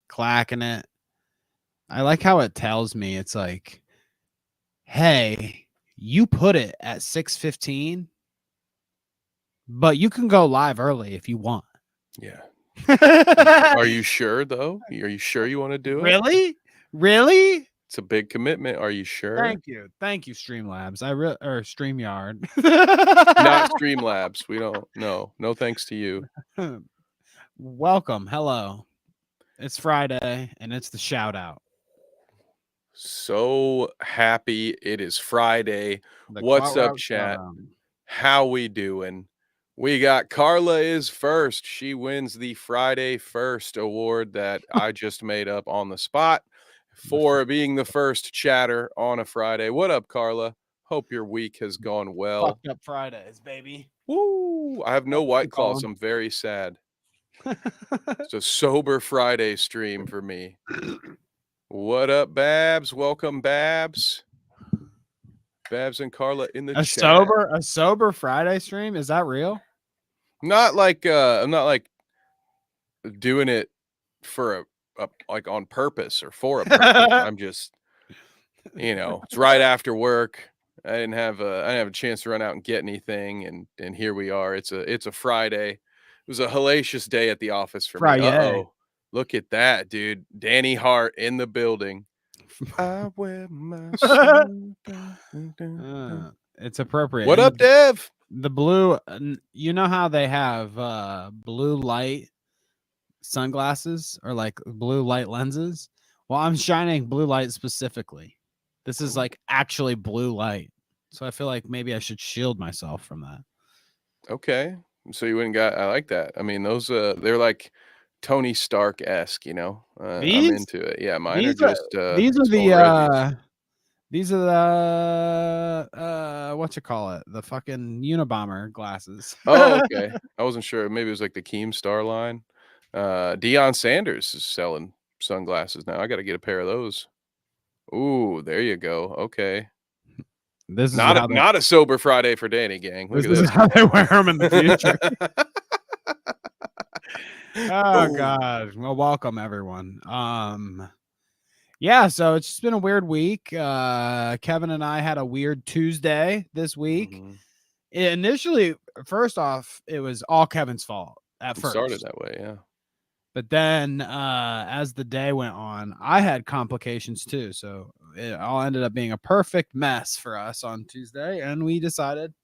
clacking it. I like how it tells me it's like, hey, you put it at 6:15, but you can go live early if you want. Yeah. Are you sure though? Are you sure you want to do it? Really? It's a big commitment. Are you sure? Thank you, Streamlabs. Or Streamyard. Not Streamlabs. We don't. No thanks to you. Welcome. Hello. It's Friday and it's the Shoutout. So happy it is Friday. The What's Clout up, Route chat? Shoutout. How we doing? We got Carla is first. She wins the Friday First award that I just made up on the spot for being the first chatter on a Friday. What up, Carla? Hope your week has gone well. Fucked up Fridays, baby. Woo! I have no White Claws. I'm very sad. It's a sober Friday stream for me. What up, Babs? Welcome, Babs. Babs and Carla in the chat. A sober Friday stream? Is that real? Not like I'm not like doing it for a like on purpose or for a purpose. I'm just, it's right after work. I didn't have a chance to run out and get anything, and here we are. It's a Friday. It was a hellacious day at the office for me. Uh-oh. Look at that, dude. Danny Hart in the building. I wear my it's appropriate. What up, Dev? The blue, you know how they have blue light sunglasses or like blue light lenses? Well, I'm shining blue light specifically. This is like actually blue light. So I feel like maybe I should shield myself from that. Okay. So you wouldn't got, I like that. I mean, those, they're like Tony Stark-esque, I'm into it. Yeah, mine are just, these are the what you call it? The fucking Unabomber glasses. Oh, okay. I wasn't sure. Maybe it was like the Keemstar line. Deion Sanders is selling sunglasses now. I got to get a pair of those. Ooh, there you go. Okay. This is not a sober Friday for Danny, gang. Look at this. This is how they wear them in the future. Oh God. Well, welcome everyone. Yeah, so it's just been a weird week. Kevin and I had a weird Tuesday this week. Mm-hmm. Initially, first off, it was all Kevin's fault at first. Started that way, yeah. But then as the day went on, I had complications too. So it all ended up being a perfect mess for us on Tuesday. And we decided,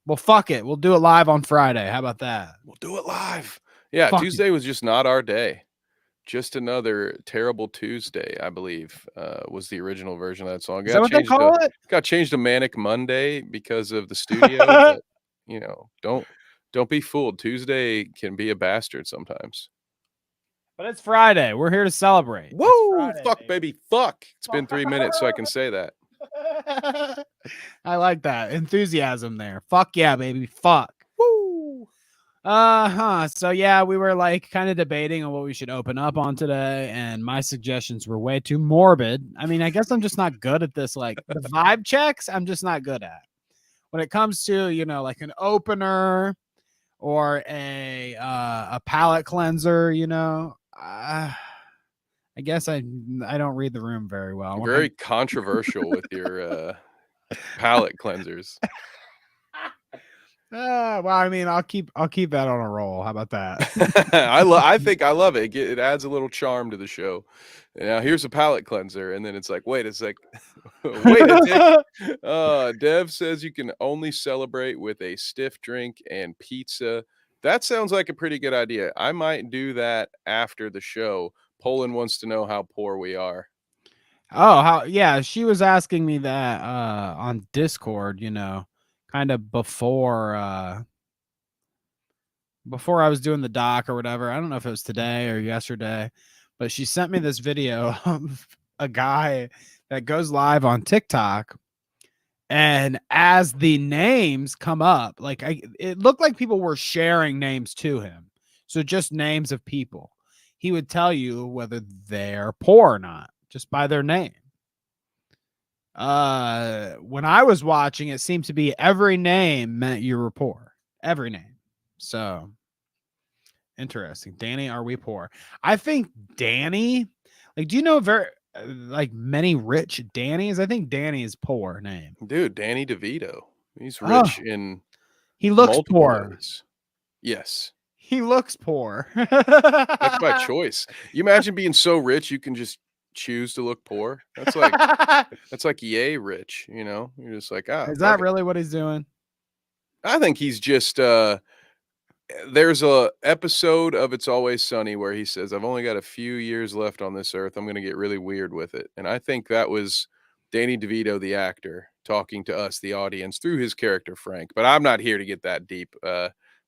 well, fuck it. We'll do it live on Friday. How about that? We'll do it live. Yeah, fuck Tuesday was just not our day. Just another terrible Tuesday, I believe, was the original version of that song. Is that what they call it? Got changed to Manic Monday because of the studio. But, don't be fooled. Tuesday can be a bastard sometimes. But it's Friday. We're here to celebrate. Woo! Friday, fuck, baby. Fuck. It's been 3 minutes, so I can say that. I like that. Enthusiasm there. Fuck yeah, baby. Fuck. Woo! So yeah, we were like kind of debating on what we should open up on today, and my suggestions were way too morbid. I mean, I guess I'm just not good at this. Like the vibe checks, I'm just not good at. When it comes to, like an opener or a palate cleanser, I guess I don't read the room very well. Very controversial with your palate cleansers. Well, I mean, I'll keep that on a roll. How about that? I think I love it. It adds a little charm to the show. Now here's a palate cleanser, and then it's like, wait a sec, wait a sec. Dev says you can only celebrate with a stiff drink and pizza. That sounds like a pretty good idea. I might do that after the show. Poland wants to know how poor we are. Oh, yeah. She was asking me that on Discord, kind of before I was doing the doc or whatever. I don't know if it was today or yesterday, but she sent me this video of a guy that goes live on TikTok. And as the names come up, it looked like people were sharing names to him. So just names of people. He would tell you whether they're poor or not, just by their name. When I was watching, it seemed to be every name meant you were poor. Every name. So Interesting. Danny, are we poor? I think Danny, like, do you know very like many rich Dannys? I think Danny is poor name. Dude, Danny DeVito. He's Oh, rich in he looks multiple poor. ways. Yes. He looks poor. That's by choice. You imagine being so rich you can just choose to look poor? That's like yay rich, you know? You're just like, ah, Is fuck that it. really what he's doing? I think he's just there's a episode of It's Always Sunny where he says, "I've only got a few years left on this earth. I'm gonna get really weird with it." And I think that was Danny DeVito, the actor, talking to us, the audience, through his character Frank. But I'm not here to get that deep.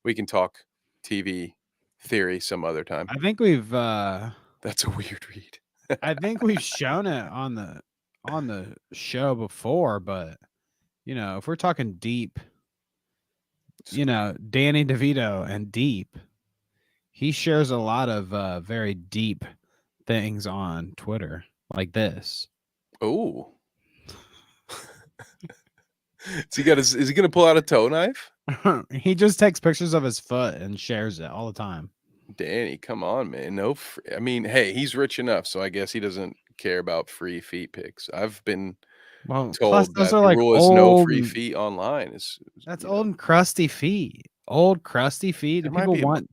We can talk TV theory some other time. I think we've That's a weird read. I think we've shown it on the show before, but if we're talking deep, Danny DeVito and deep, he shares a lot of very deep things on Twitter like this. Oh. Is he gonna pull out a toe knife? He just takes pictures of his foot and shares it all the time. Danny, come on, man. No, I mean, hey, he's rich enough, so I guess he doesn't care about free feet pics. I've been Well, plus told those that are the like rule is no old. free feet online. That's old and crusty feet. Old crusty feet. Do There might people be want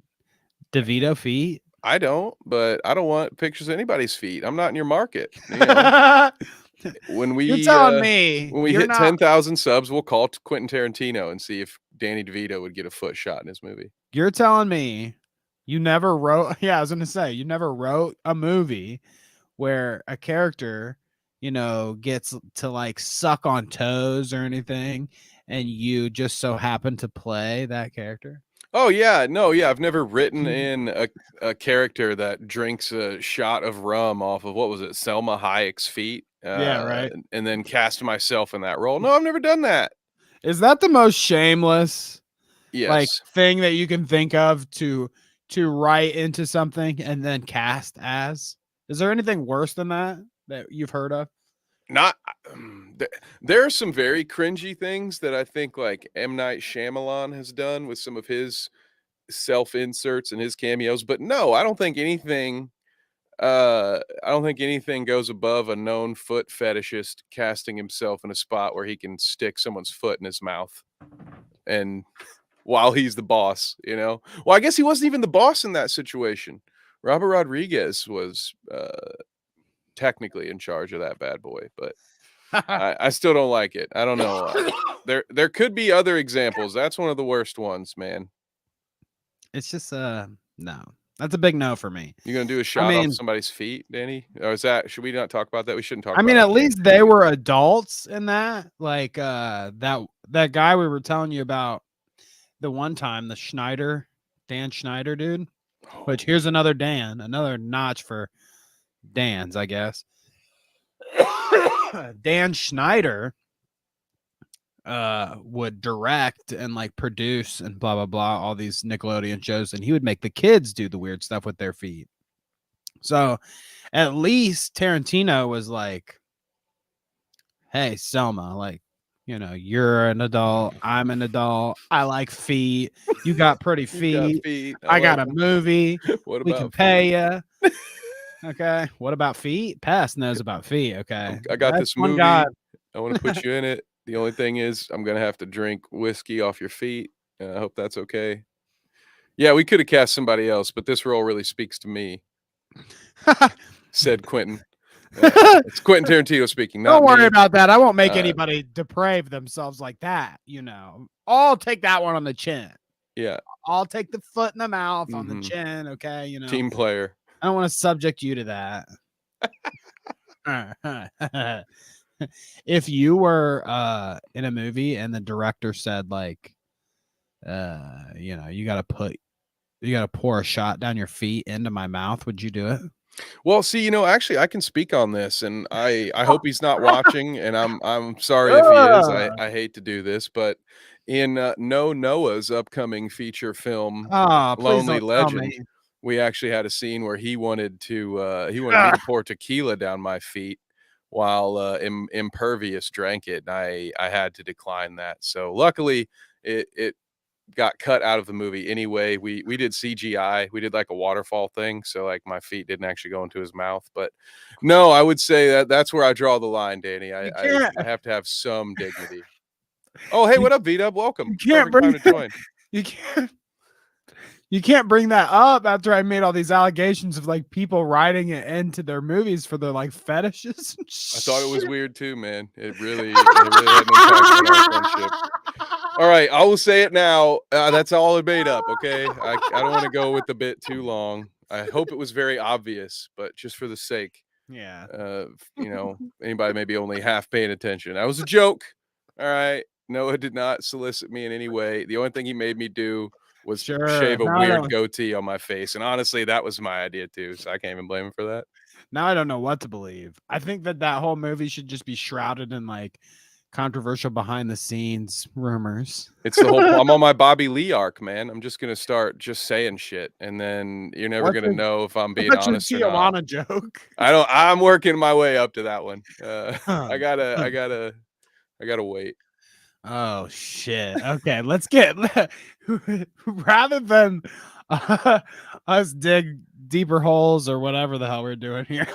DeVito feet? I don't, but I don't want pictures of anybody's feet. I'm not in your market. You know, when You're we telling me when we you're hit not 10,000 subs, we'll call Quentin Tarantino and see if Danny DeVito would get a foot shot in his movie. You're telling me you never wrote yeah, I was gonna say you never wrote a movie where a character, gets to like suck on toes or anything, and you just so happen to play that character? Oh yeah, no, yeah. I've never written in a character that drinks a shot of rum off of what was it, Selma Hayek's feet, Yeah, right. and then cast myself in that role. No, I've never done that. Is that the most shameless like Yes, thing that you can think of to write into something and then cast as? Is there anything worse than that you've heard of? not. There are some very cringy things that I think like M. Night Shyamalan has done with some of his self inserts and his cameos, but no, I don't think anything. I don't think anything goes above a known foot fetishist casting himself in a spot where he can stick someone's foot in his mouth, and while he's the boss, you know. Well, I guess he wasn't even the boss in that situation. Robert Rodriguez was technically in charge of that bad boy, but I still don't like it. I don't know. There could be other examples. That's one of the worst ones, man. It's just no. That's a big no for me. You gonna do a shot off somebody's feet, Danny? Or is that should we not talk about that? We shouldn't talk I about mean, it. at least they were adults in that. Like that guy we were telling you about the one time, the Dan Schneider dude. Which here's another notch for Dan's, I guess. Dan Schneider would direct and like produce and blah blah blah all these Nickelodeon shows, and he would make the kids do the weird stuff with their feet. So at least Tarantino was like, hey Selma, like, you're an adult, I'm an adult, I like feet, you got pretty You got feet, feet. I got a movie, What we about can pay you. Okay, what about feet? Pass knows about feet. Okay, I got that's this one movie. guy. I want to put you in it. The only thing is, I'm gonna have to drink whiskey off your feet. I hope that's okay. Yeah, we could have cast somebody else, but this role really speaks to me," said Quentin. It's Quentin Tarantino speaking, not Don't worry me. about that. I won't make Uh, anybody deprave themselves like that. I'll take that one on the chin. Yeah. I'll take the foot in the mouth on the Mhm. chin. Okay, Team player. I don't want to subject you to that. If you were in a movie and the director said like, you gotta pour a shot down your feet into my mouth, would you do it? Well, see, actually, I can speak on this, and I hope he's not watching, and I'm sorry if he is. I hate to do this, but in No Noah's upcoming feature film, Oh, please Lonely don't tell Legend, me. we actually had a scene where he wanted me to pour tequila down my feet while Impervious drank it, and I had to decline that. So luckily, it got cut out of the movie anyway. We did CGI. We did like a waterfall thing, so like my feet didn't actually go into his mouth. But no, I would say that's where I draw the line, Danny. You I can't. have to have some dignity. Oh, hey, what up, V-Dub? Welcome. You can't Perfect time bring to join. You can't. You can't bring that up after I made all these allegations of like people writing it into their movies for their like fetishes. I thought it was weird too, man. It really had an impact on our friendship. All right, I will say it now. That's all it made up. Okay, I don't want to go with the bit too long. I hope it was very obvious, but just for the sake, Yeah. Anybody maybe only half paying attention. That was a joke. All right, Noah did not solicit me in any way. The only thing he made me do was shave a weird goatee on my face, and honestly, that was my idea too. So I can't even blame him for that. Now I don't know what to believe. I think that whole movie should just be shrouded in like controversial behind the scenes rumors. It's the whole I'm on my Bobby Lee arc, man. I'm just gonna start just saying shit, and then you're never gonna know if I'm being honest or not. Tijuana joke. I'm working my way up to that one. I gotta wait. Oh shit. Okay, let's get rather than us dig deeper holes or whatever the hell we're doing here.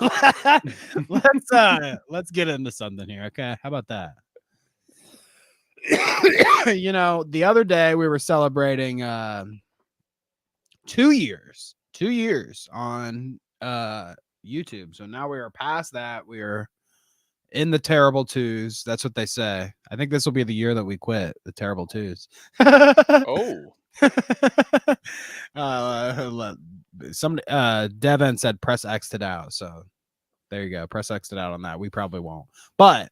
let's get into something here. Okay, how about that? The other day we were celebrating 2 years on YouTube. So now we are past that. We are in the terrible twos. That's what they say. I think this will be the year that we quit the terrible twos. Oh. Devin said press X it out. So there you go. Press X it out on that. We probably won't. But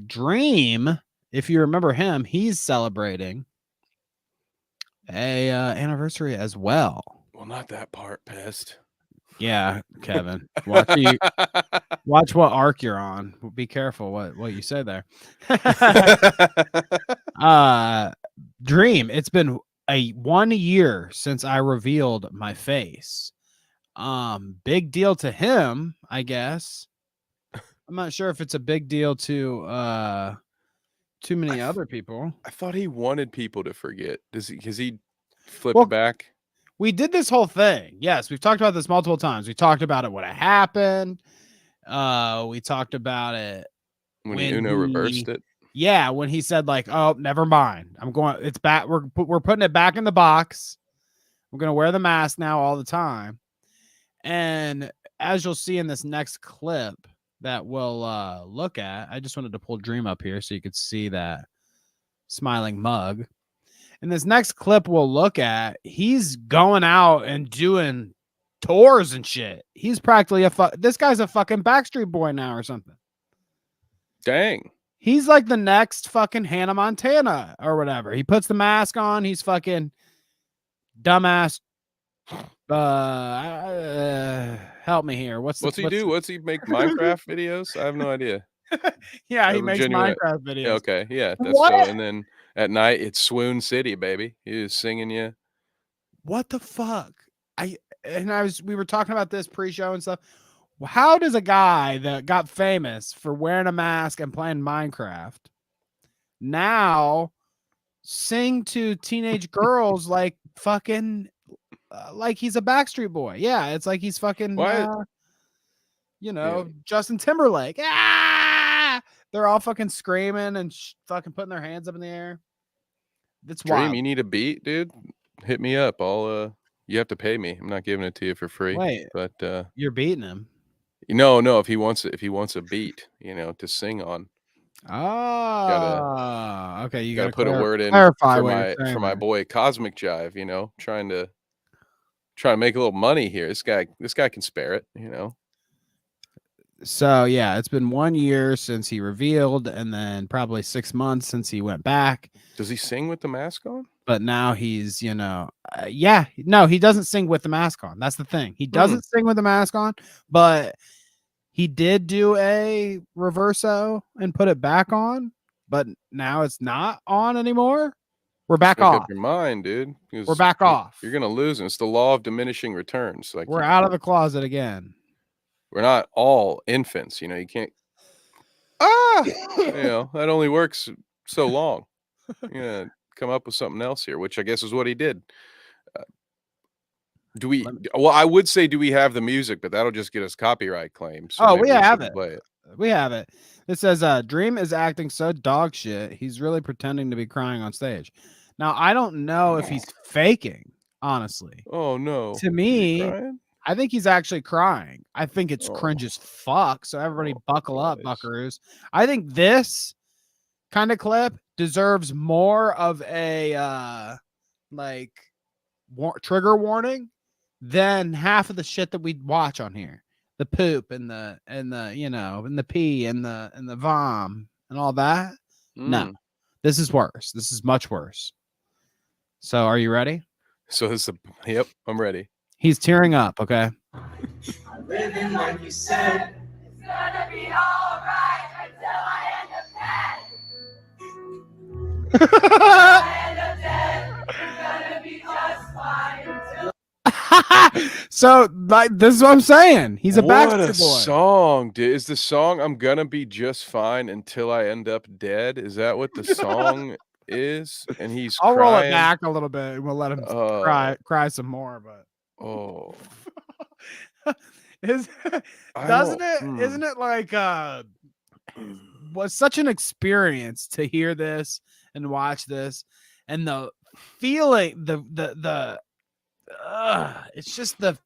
Dream, if you remember him, he's celebrating a anniversary as well. Well, not that part, pest. Yeah, Kevin. Watch what arc you're on. Be careful what you say there. Dream, it's been 1 year since I revealed my face. Big deal to him, I guess. I'm not sure if it's a big deal to too many other people. I thought he wanted people to forget. Has he flipped back? We did this whole thing. Yes, we've talked about this multiple times. We talked about it when it happened. We talked about it when Uno reversed it. Yeah, when he said like, "Oh, never mind. It's back. We're putting it back in the box. We're gonna wear the mask now all the time." And as you'll see in this next clip that we'll look at, I just wanted to pull Dream up here so you could see that smiling mug. In this next clip we'll look at, he's going out and doing tours and shit. He's practically this guy's a fucking Backstreet Boy now or something. Dang. He's like the next fucking Hannah Montana or whatever. He puts the mask on. He's fucking dumbass. Help me here. What's he do? What's he make Minecraft videos? I have no idea. Yeah, he makes Minecraft videos. Yeah, okay, yeah, that's so. And then at night it's Swoon City, baby. He is singing you. What the fuck? We were talking about this pre-show and stuff. How does a guy that got famous for wearing a mask and playing Minecraft now sing to teenage girls like fucking like he's a Backstreet Boy? Yeah, it's like he's fucking Justin Timberlake. They're all fucking screaming and fucking putting their hands up in the air. That's Dream, wild. you need a beat, dude? Hit me up. You have to pay me. I'm not giving it to you for free. Wait, but you're beating him. No, if he wants a beat, to sing on. Oh, okay. You gotta put a word in for my boy Cosmic Jive, trying to make a little money here. This guy can spare it, So yeah, it's been 1 year since he revealed, and then probably 6 months since he went back. Does he sing with the mask on? But now he's, he doesn't sing with the mask on. That's the thing. He doesn't sing with the mask on, but he did do a reverso and put it back on, but now it's not on anymore. We're back off. Make up your mind, dude. We're back off. You're gonna lose, and it's the law of diminishing returns. Like we're out of the closet again. We're not all infants, you can't. That only works so long. Yeah, come up with something else here, which I guess is what he did. Do we? Well, I would say, do we have the music? But that'll just get us copyright claims. So maybe we have shouldn't it. play it. We have it. It says, Dream is acting so dog shit. He's really pretending to be crying on stage. Now, I don't know if he's faking, honestly. Oh no! To Is he me, crying? I think he's actually crying. I think it's cringe Oh, as fuck. So everybody buckle up, guys. buckaroos. I think this kind of clip deserves more of a like trigger warning than half of the shit that we watch on here. The poop and the you know, and the pee and the vom and all that. No. This is worse. This is much worse. So are you ready? So this is yep, I'm ready. He's tearing up, okay? I'm living like you said. It's gonna be all right until I end up dead. Until I end up dead. It's gonna be just fine until. So like this is what I'm saying. He's a Backstreet Boy. Song, dude. Is the song "I'm gonna be just fine until I end up dead"? Is that what the song is? And he's I'll crying. roll it back a little bit and we'll let him cry some more. But isn't it like was such an experience to hear this and watch this and the feeling it's just the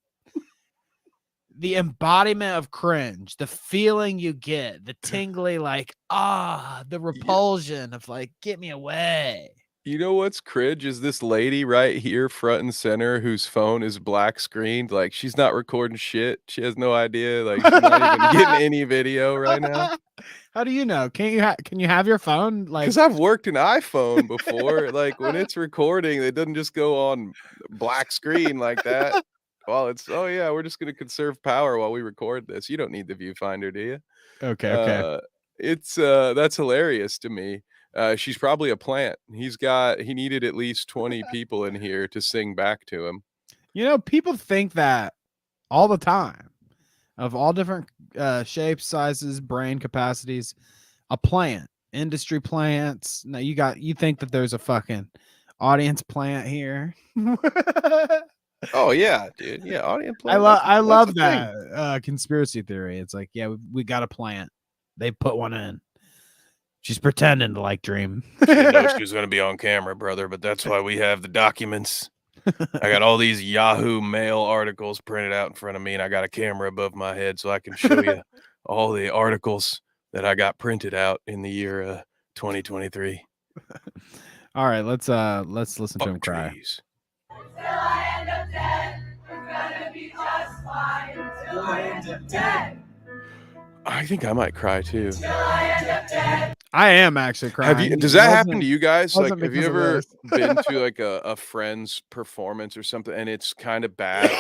embodiment of cringe, the feeling you get, the tingly, like, the repulsion of like, get me away. You know what's cringe is this lady right here, front and center, whose phone is black screened. Like, she's not recording shit. She has no idea. Like, she's not even getting any video right now. How do you know? Can you have your phone? Like, because I've worked an iPhone before. Like, when it's recording, it doesn't just go on black screen like that. Well, it's we're just gonna conserve power while we record this. You don't need the viewfinder, do you? Okay. It's that's hilarious to me. She's probably a plant. He needed at least 20 people in here to sing back to him. You know, people think that all the time, of all different shapes, sizes, brain capacities. A plant, industry plants. Now you think that there's a fucking audience plant here. Oh yeah, dude. Yeah, audience plant. I love that conspiracy theory. It's like, yeah, we got a plant. They put one in. She's pretending to like Dream. She didn't know she was going to be on camera, brother, but that's why we have the documents. I got all these Yahoo Mail articles printed out in front of me, and I got a camera above my head so I can show you all the articles that I got printed out in the year 2023. All right, let's listen to him cry. Until I end up dead, we're gonna be just fine. Until I end up dead. I think I might cry too. Until I end up dead. I am actually crying. Does that happen to you guys? Like, have you ever been to like a friend's performance or something and it's kind of bad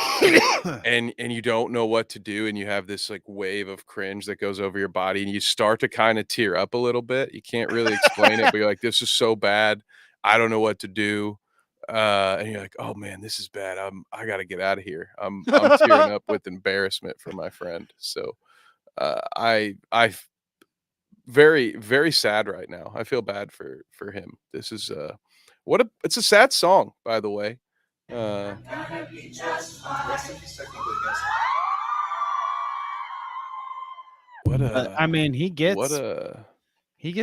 and you don't know what to do and you have this like wave of cringe that goes over your body and you start to kind of tear up a little bit? You can't really explain it, but you're like, this is so bad. I don't know what to do. And you're like, oh man, this is bad. I got to get out of here. I'm tearing up with embarrassment for my friend. So I very, very sad right now. I feel bad for him. This is it's a sad song, by the way. I mean, he gets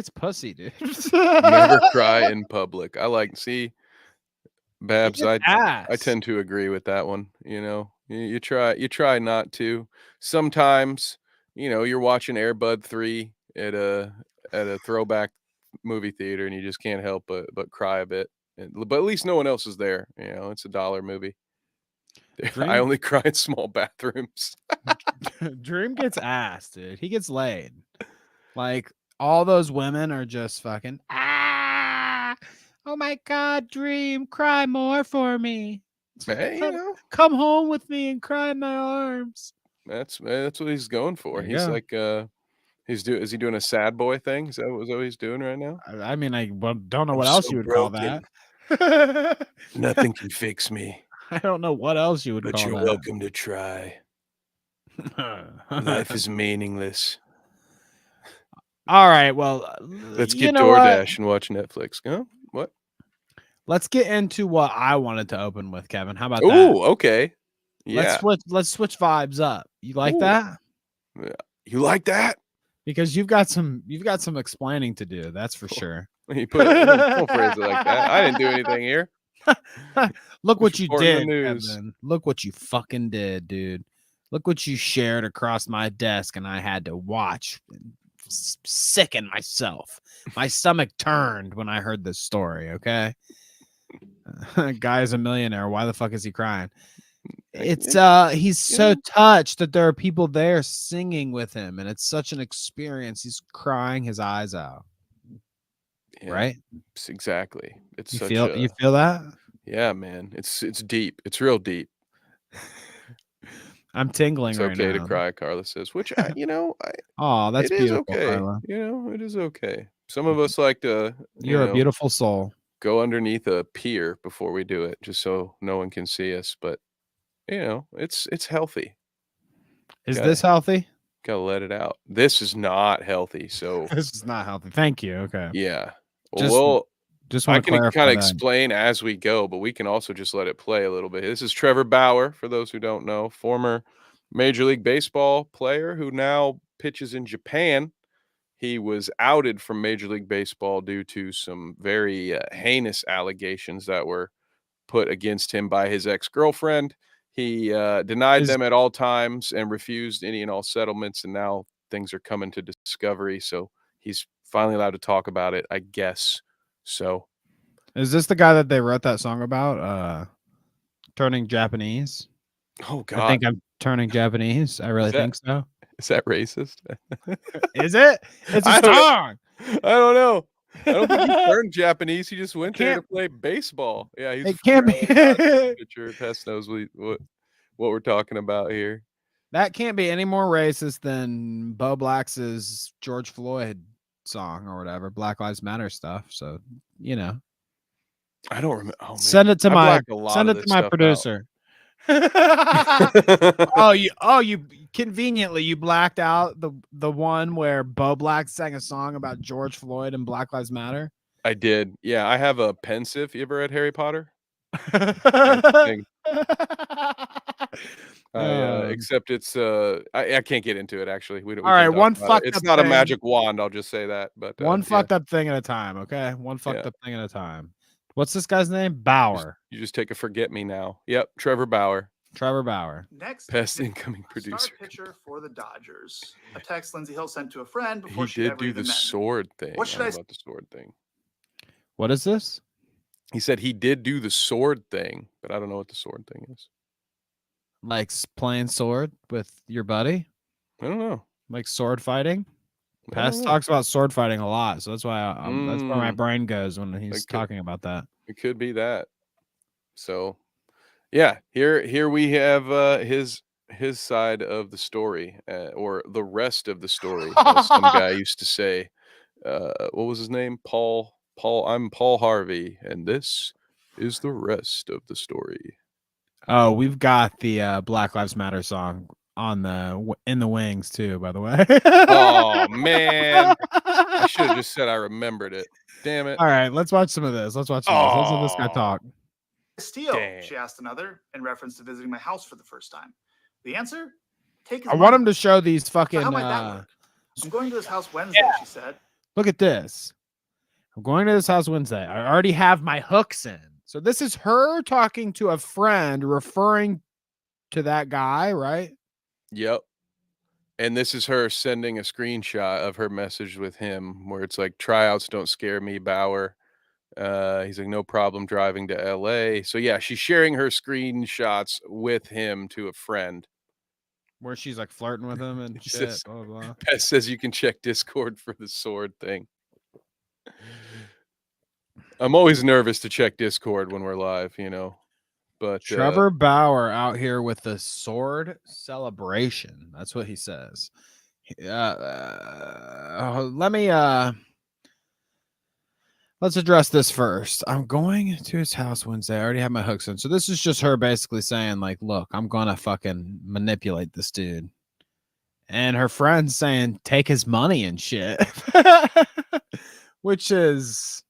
pussy, dude. Never cry in public. Babs, I tend to agree with that one. You know, you try not to. Sometimes, you know, you're watching Air Bud 3 at a throwback movie theater and you just can't help but cry a bit. But at least no one else is there. You know, it's a $1 movie. I only cry in small bathrooms. Dream gets ass, dude. He gets laid. Like, all those women are just fucking oh my God, Dream, cry more for me. Hey, come home with me and cry in my arms. That's what he's going for. He's like is he doing a sad boy thing? Is that what he's doing right now? I mean, I don't know what else you would call that. Nothing can fix me. I don't know what else you would call that. But you're welcome to try. Life is meaningless. All right. Well, Let's you get know what? DoorDash and watch Netflix. Huh? What? Let's get into what I wanted to open with, Kevin. How about that? Oh, okay. Let's Yeah. switch. Let's switch vibes up. You like Ooh. that? Yeah. You like that? Because you've got some explaining to do. That's for sure. You put it. Don't phrase it like that. I didn't do anything here. Look what Just you reporting the did, news. Kevin. Look what you fucking did, dude. Look what you shared across my desk, and I had to watch and sicken myself. My stomach turned when I heard this story. Okay, guy is a millionaire. Why the fuck is he crying? It's he's so touched that there are people there singing with him, and it's such an experience. He's crying his eyes out. Yeah, Right? exactly. It's You such feel a you feel that? yeah, man. It's deep. It's real deep. I'm tingling It's right okay to now. cry, Carla says, which Oh, that's it is beautiful, okay. Carla. It is okay. Some of us like to, You're a beautiful soul. go underneath a pier before we do it, just so no one can see us. But it's healthy. Is this healthy? Gotta let it out. This is not healthy. So This is not healthy. Thank you. Okay. yeah. Just Well, I want to can clarify kind of that. explain as we go, but we can also just let it play a little bit. This is Trevor Bauer, for those who don't know, former Major League Baseball player who now pitches in Japan. He was outed from Major League Baseball due to some very heinous allegations that were put against him by his ex-girlfriend. He denied them at all times and refused any and all settlements, and now things are coming to discovery. So he's finally allowed to talk about it, I guess. So Is this the guy that they wrote that song about? Turning Japanese? oh I God, think I'm turning Japanese. I really think so. is that racist? Is it? It's a I don't know. song. I don't know. I don't think he turned Japanese. He just went there to play baseball. Yeah, he's It can't be. a pitcher. Tess knows what we're talking about here. That can't be any more racist than Bo Black's George Floyd song or whatever, Black Lives Matter stuff. So, I don't remember. Oh man, send it to I my blacked a lot of this stuff out. producer. you conveniently you blacked out the one where Bo Black sang a song about George Floyd and Black Lives Matter. I did. Yeah, I have a pensive. You ever read Harry Potter? Except it's I can't get into it actually. We All right, one fucked it's up not a thing. magic wand, I'll just say that. But one fucked up thing at a time, okay? One fucked up thing at a time. What's this guy's name? Bauer. You just take a forget me now. Yep, Trevor Bauer. Trevor Bauer. Next, best incoming producer. Star pitcher for the Dodgers. A text Lindsey Hill sent to a friend before He she did ever do even the met him. sword thing. What should I about the sword thing? What is this? He said he did do the sword thing, but I don't know what the sword thing is. Like playing sword with your buddy? I don't know. Like sword fighting? Pest talks about sword fighting a lot, so that's why that's where my brain goes when he's talking about that. It could be that. So, yeah, here we have his side of the story, or the rest of the story. As some guy used to say, what was his name? Paul. I'm Paul Harvey, and this is the rest of the story. Oh, we've got the Black Lives Matter song on in the wings too, by the way. Oh man, I should have just said I remembered it. Damn it! All right, let's watch some of this. Let's watch this guy talk. Steal, Damn. she asked another in reference to visiting my house for the first time. The answer? Take his I want money. him to show these fucking. So how might that work? I'm going to his house Wednesday, she said. Look at this. I'm going to this house Wednesday. I already have my hooks in. So this is her talking to a friend referring to that guy, right? Yep. And this is her sending a screenshot of her message with him where it's like, tryouts don't scare me, Bauer. He's like, no problem driving to LA. So yeah, she's sharing her screenshots with him to a friend. Where she's like flirting with him and shit. Says, blah, blah, blah. Pest says you can check Discord for the sword thing. I'm always nervous to check Discord when we're live, But Trevor Bauer out here with the sword celebration. That's what he says. Let's address this first. I'm going to his house Wednesday. I already have my hooks in. So this is just her basically saying, like, look, I'm gonna fucking manipulate this dude. and her friends saying take his money and shit. Which is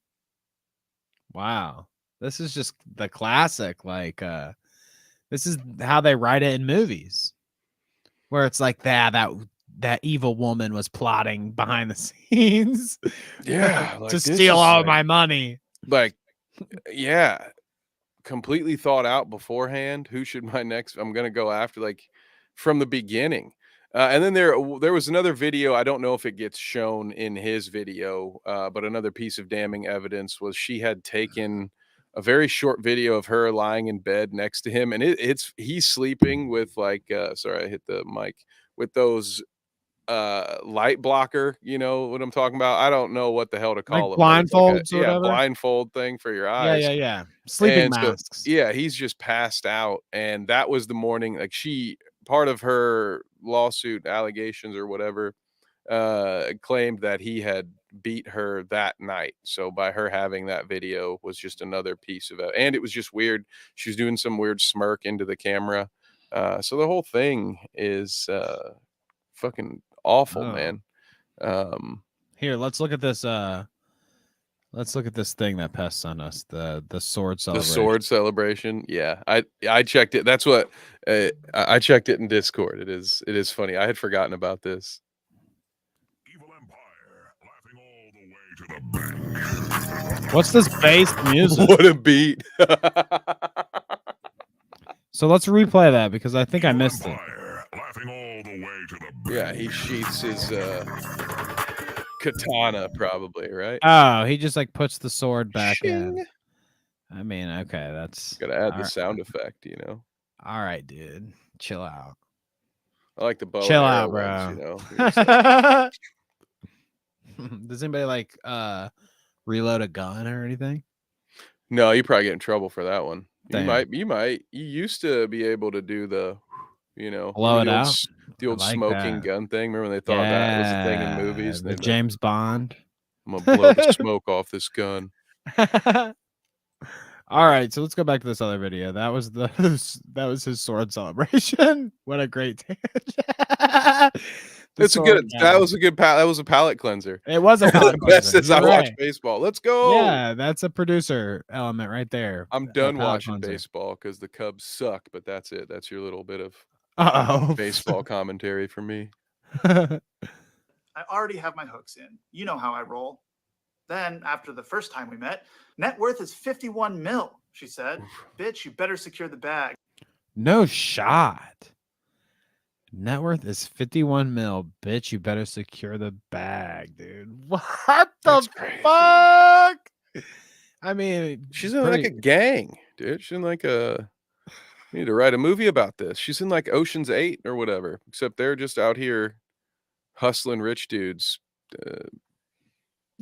wow. This is just the classic, like this is how they write it in movies. Where it's like that evil woman was plotting behind the scenes. Yeah, To like, this steal is all like- my money. Like, yeah, completely thought out beforehand. Who should my next? I'm gonna go after, like, from the beginning. And then there was another video. I don't know if it gets shown in his video, but another piece of damning evidence was she had taken a very short video of her lying in bed next to him, and he's sleeping with like sorry, I hit the mic, with those light blocker, you know what I'm talking about? I don't know what the hell to call them. But it's like blindfolds or whatever? blindfold thing for your eyes. Yeah. Sleeping And so, masks. yeah, he's just passed out, and that was the morning. Like, part of her lawsuit allegations or whatever, claimed that he had beat her that night. So by her having that video was just another piece of it, and it was just weird. She was doing some weird smirk into the camera. So the whole thing is fucking awful, Oh. man. Here, let's look at this. Let's look at this thing that pests on us. The sword The celebration. sword celebration. Yeah, I checked it. That's what I checked it in Discord. It is funny. I had forgotten about this. Evil Empire, laughing all the way to the bank. What's this bass music? What a beat! So let's replay that because I think I missed it. Empire, laughing all the way to the bank. Yeah, he sheaths his katana, probably, right? Oh, he just like puts the sword back in. Shing. I mean, okay, that's Gotta add the Alright. sound effect, you know. all right, dude. Chill out. I like the bow. Chill and out, arrow bro. ones, you know. You're just like, Does anybody like reload a gun or anything? no, you probably get in trouble for that one. Damn. You might. You used to be able to do the, you know, Blow remember it the old out? the old I like smoking that. gun thing. Remember when they thought that was a thing in movies? The They'd be like, James Bond. I'm gonna blow the smoke off this gun. All right, so let's go back to this other video. That was his sword celebration. What a great tangent. It's a good. That was a good. That was a palate cleanser. It was a palate Best cleanser. as I You're watch right. baseball. Let's go. Yeah, that's a producer element right there. I'm A done palate watching cleanser. baseball because the Cubs suck. But that's it. That's your little bit of Uh-oh. baseball commentary for me. I already have my hooks in. You know how I roll. Then, after the first time we met, net worth is 51 mil, she said. Bitch, you better secure the bag. No shot. Net worth is 51 mil. Bitch, you better secure the bag, dude. What That's the crazy. fuck? I mean, She's in like a gang, dude. She's in like a. You need to write a movie about this. She's in like Ocean's 8 or whatever. Except they're just out here hustling rich dudes.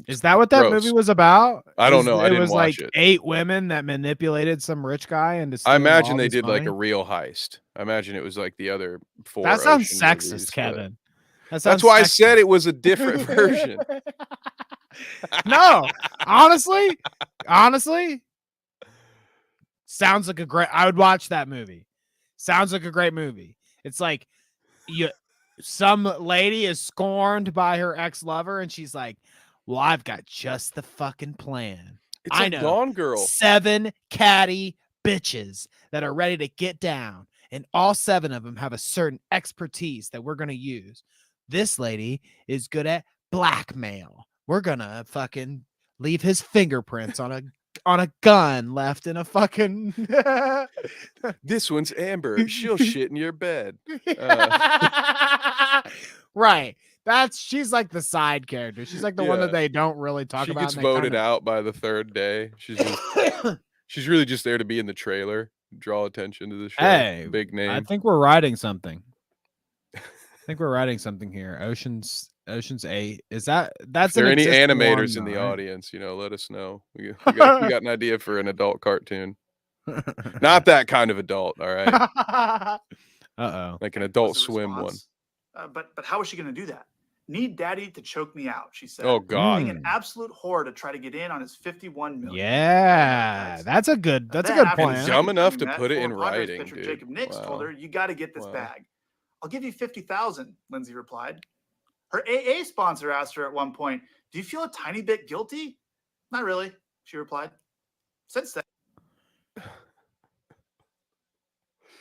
Is that what that Gross. movie was about? I don't know. I It didn't was watch like it. 8 women that manipulated some rich guy into I stealing imagine all they his did like a money? real heist. I imagine it was like the other 4. That sounds Ocean sexist, movies, but- Kevin. That That's sounds why I sexist. said it was a different version. No, honestly, sounds like a great. I would watch that movie. Sounds like a great movie. It's like some lady is scorned by her ex-lover, and she's like, "Well, I've got just the fucking plan. It's I a know. Gone Girl. 7 catty bitches that are ready to get down, and all 7 of them have a certain expertise that we're gonna use. This lady is good at blackmail. We're gonna fucking leave his fingerprints on a gun left in a fucking This one's Amber. She'll shit in your bed. right. She's like the side character. She's like the one that Yeah. they don't really talk She about. gets and they voted kinda- out by the 3rd day. She's really just there to be in the trailer, draw attention to the show. Hey, Big name. I think we're writing something. I think we're writing something here. Ocean's 8. Is that's if there are an any existing animators one, in the though, right? audience, you know, let us know. We got an idea for an adult cartoon. Not that kind of adult, all right? Uh-oh. Like an Was Adult the Swim one. response. But how is she going to do that? Need daddy to choke me out, she said. Oh God. Being an absolute whore to try to get in on his 51 million. Yeah, that's a good Then good after the plan. second Dumb time enough we to met, put it in former Padres writing, pitcher dude. Jacob Nix told Wow. her, "You got to get this Wow. bag." I'll give you 50,000, Lindsay replied. Her AA sponsor asked her at one point, do you feel a tiny bit guilty? Not really, she replied. Since then.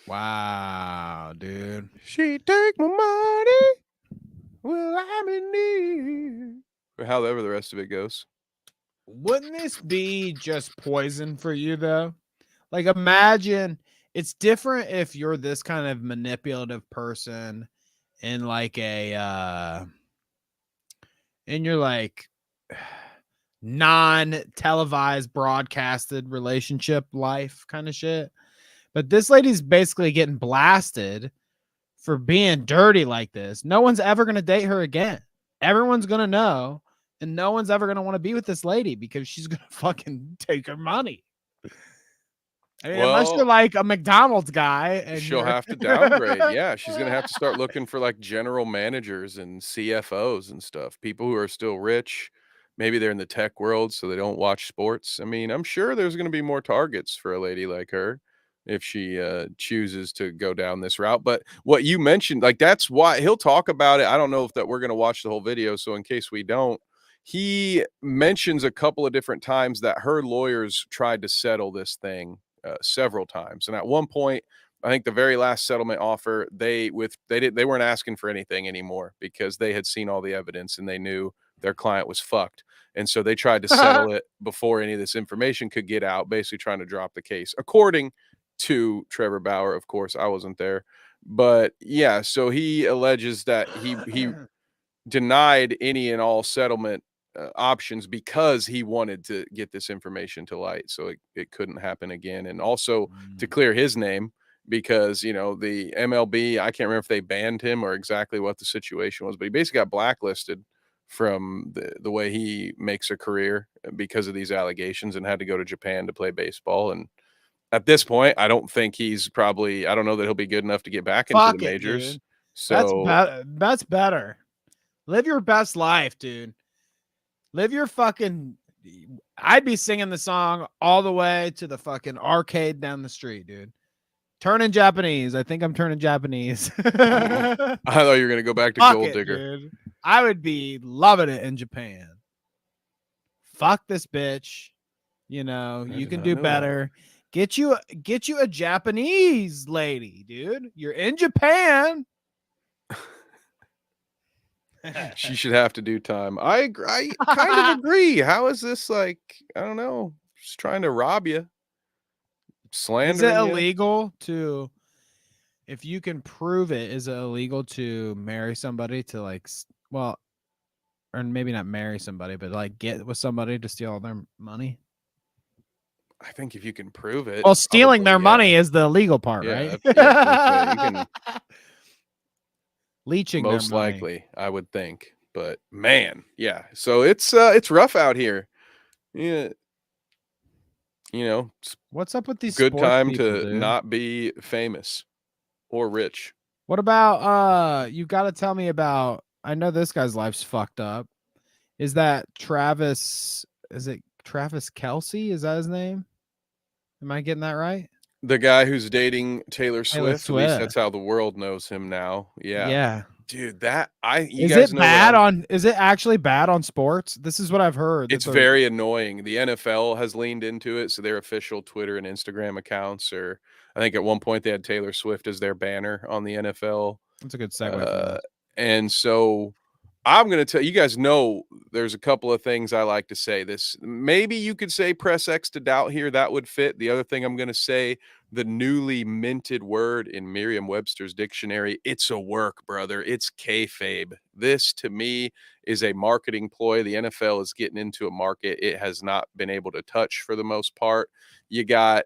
Wow, dude. She take my money. Well, I'm in need. Or however the rest of it goes. Wouldn't this be just poison for you though? Like imagine it's different if you're this kind of manipulative person in like a in your like non-televised broadcasted relationship life kind of shit. But this lady's basically getting blasted for being dirty like this. No one's ever going to date her again. Everyone's going to know, and no one's ever going to want to be with this lady because she's going to fucking take her money. I mean, unless you're Well, like a McDonald's guy and she'll you're- have to downgrade. Yeah, she's gonna have to start looking for like general managers and CFOs and stuff. People who are still rich. Maybe they're in the tech world, so they don't watch sports. I mean, I'm sure there's gonna be more targets for a lady like her if she chooses to go down this route. But what you mentioned, like that's why he'll talk about it. I don't know if that we're gonna watch the whole video, so in case we don't, he mentions a couple of different times that her lawyers tried to settle this thing several times. And at one point, I think the very last settlement offer, they weren't asking for anything anymore because they had seen all the evidence and they knew their client was fucked. And so they tried to settle it before any of this information could get out, basically trying to drop the case. According to Trevor Bauer, of course, I wasn't there. But yeah, so he alleges that he denied any and all settlement options because he wanted to get this information to light so it couldn't happen again, and also to clear his name because the MLB, I can't remember if they banned him or exactly what the situation was, but he basically got blacklisted from the way he makes a career because of these allegations and had to go to Japan to play baseball. And at this point, I don't think I don't know that he'll be good enough to get back into Fuck the it, majors. dude. So That's better. Live your best life, dude. Live your fucking. I'd be singing the song all the way to the fucking arcade down the street, dude. Turning Japanese. I think I'm turning Japanese. I thought you were gonna go back to Fuck Gold it, Digger. dude. I would be loving it in Japan. Fuck this bitch. You did can not do know that. better. Get you a Japanese lady, dude. You're in Japan. She should have to do time. I kind of agree. How is this like? I don't know. Just trying to rob you, Is it slandering you. illegal to, if you can prove it, is it illegal to marry somebody to or maybe not marry somebody, but like get with somebody to steal all their money? I think if you can prove it. Well, stealing their probably, yeah. money is the illegal part, Yeah, right? yeah, I was gonna say, you can Leeching most their money. likely, I would think. But man, yeah. So it's rough out here. Yeah, it's What's up with these good sports time people, to dude? not be famous or rich. What about you got to tell me about, I know this guy's life's fucked up. Is that Travis Kelsey? Is that his name? Am I getting that right? The guy who's dating Taylor Swift, at least Swift. that's how the world knows him now. Yeah. Yeah. Dude, you Is guys it know bad is it actually bad on sports? This is what I've heard. it's very annoying. The NFL has leaned into it, so their official Twitter and Instagram accounts are, I think at one point they had Taylor Swift as their banner on the NFL. That's a good segue for this. And so I'm going to tell you guys know there's a couple of things I like to say. This, maybe you could say press X to doubt here. That would fit. The other thing I'm going to say, the newly minted word in Merriam-Webster's dictionary, it's a work, brother. It's kayfabe. This to me is a marketing ploy. The NFL is getting into a market it has not been able to touch for the most part. You got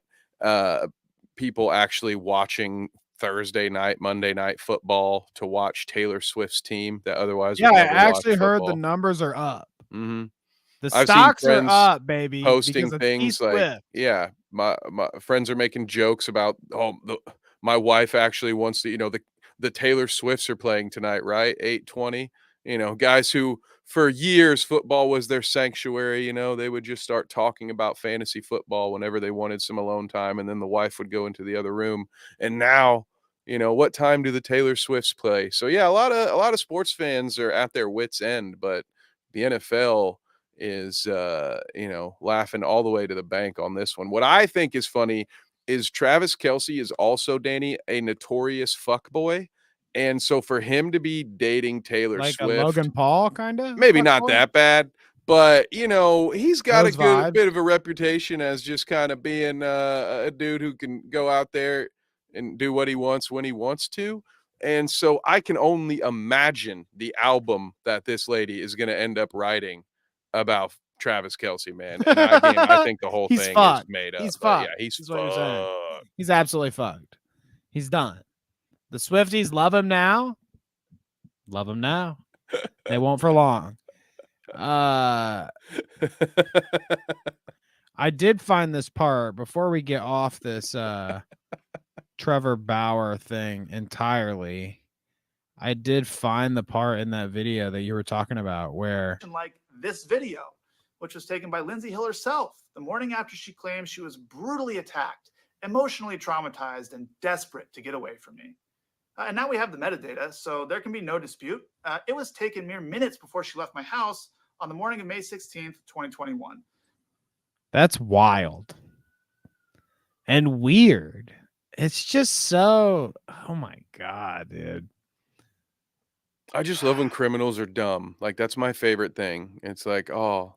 people actually watching Thursday night, Monday night football to watch Taylor Swift's team that otherwise would Yeah, I never watch actually heard the football. numbers are up. Mm-hmm. The I've seen stocks are friends up, baby. posting because of things like, T-Swift. yeah, my friends are making jokes about, my wife actually wants to, the Taylor Swifts are playing tonight, right? 8:20. Guys who for years football was their sanctuary. They would just start talking about fantasy football whenever they wanted some alone time, and then the wife would go into the other room. And now, what time do the Taylor Swifts play? So yeah, a lot of sports fans are at their wits' end, but the NFL is laughing all the way to the bank on this one. What I think is funny is Travis Kelce is also, Danny, a notorious fuckboy. And so for him to be dating Taylor Like a Swift, Logan Paul kind of? maybe not that bad, but he's got Those a good vibes. bit of a reputation as just kind of being a dude who can go out there and do what he wants when he wants to. And so I can only imagine the album that this lady is going to end up writing about Travis Kelce, man. And I think the whole He's thing fucked. is made up. He's But fucked. yeah, he's Is what you're saying. fucked. He's absolutely fucked. He's done. The Swifties love him now. Love him now. They won't for long. I did find this part before we get off this Trevor Bauer thing entirely. I did find the part in that video that you were talking about where like this video, which was taken by Lindsay Hill herself the morning after she claimed she was brutally attacked, emotionally traumatized, and desperate to get away from me. And now we have the metadata, so there can be no dispute. It was taken mere minutes before she left my house on the morning of May 16th, 2021. that's wild and weird. It's just so, oh my God, dude. I just love when criminals are dumb. Like, that's my favorite thing. It's like, oh,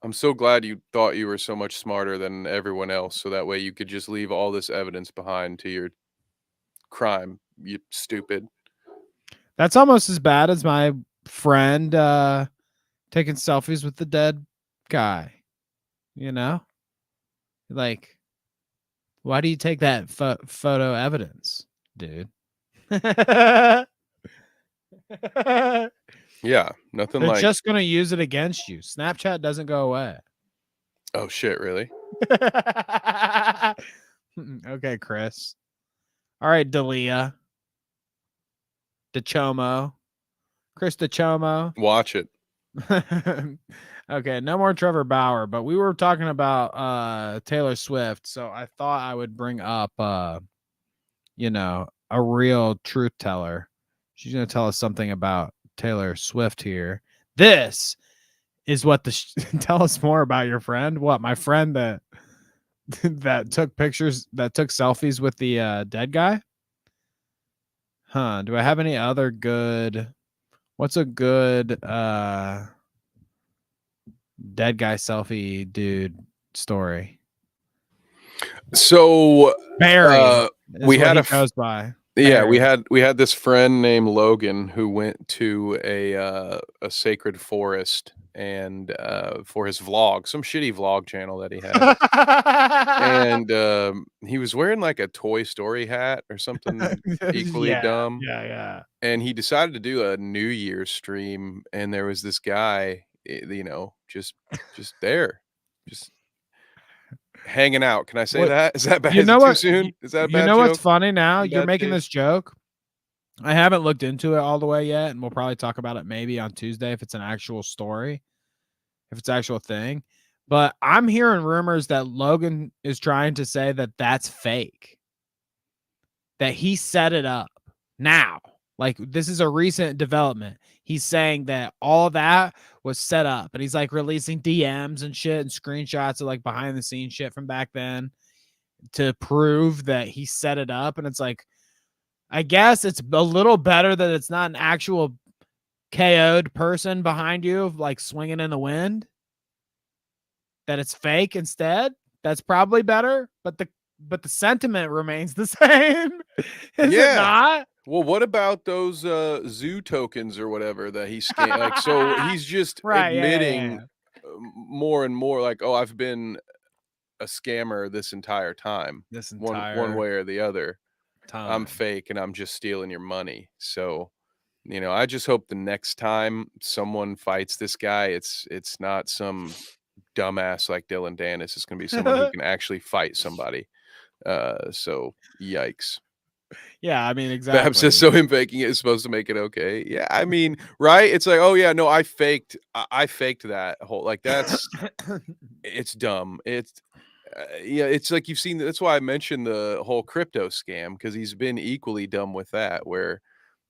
I'm so glad you thought you were so much smarter than everyone else, so that way you could just leave all this evidence behind to your crime, you stupid. That's almost as bad as my friend taking selfies with the dead guy. Like, why do you take that photo evidence, dude? Yeah, nothing They're like. just gonna use it against you. Snapchat doesn't go away. Oh shit, really? Okay, Chris. All right, Dalia. DeChomo. Chris DeChomo. Watch it. Okay, no more Trevor Bauer, but we were talking about Taylor Swift, so I thought I would bring up a real truth teller. She's going to tell us something about Taylor Swift here. This is what tell us more about your friend. What, my friend that took selfies with the dead guy? Huh, do I have any other good what's a good dead guy selfie dude story? So Barry we had goes by. Yeah, Barry. we had this friend named Logan who went to a sacred forest and for his vlog, some shitty vlog channel that he had. And he was wearing like a Toy Story hat or something equally dumb. Yeah. And he decided to do a New Year's stream, and there was this guy, just there, just hanging out. Can I say that? Is that bad? Is it too soon? Is that a bad joke? What's funny now? You're Bad making taste? this joke. I haven't looked into it all the way yet, and we'll probably talk about it maybe on Tuesday if it's an actual story, if it's an actual thing. But I'm hearing rumors that Logan is trying to say that that's fake, that he set it up now. Like, this is a recent development. He's saying that all that was set up, and he's like releasing DMs and shit and screenshots of like behind the scenes shit from back then to prove that he set it up. And it's like, I guess it's a little better that it's not an actual KO'd person behind you, like swinging in the wind, that it's fake instead. That's probably better, but the sentiment remains the same. Is it not? Well, what about those zoo tokens or whatever that he scanned? Like, so he's just admitting more and more, like, oh, I've been a scammer this entire time. One way or the other. I'm fake and I'm just stealing your money. So, I just hope the next time someone fights this guy, it's not some dumbass like Dylan Dennis. It's gonna be someone who can actually fight somebody. So yikes. Yeah, I mean, exactly. Babs says, so him faking it is supposed to make it okay. Yeah, I mean, right? It's like, oh yeah, no, I faked that whole, like, that's it's dumb. Yeah, it's like you've seen. That's why I mentioned the whole crypto scam, because he's been equally dumb with that, where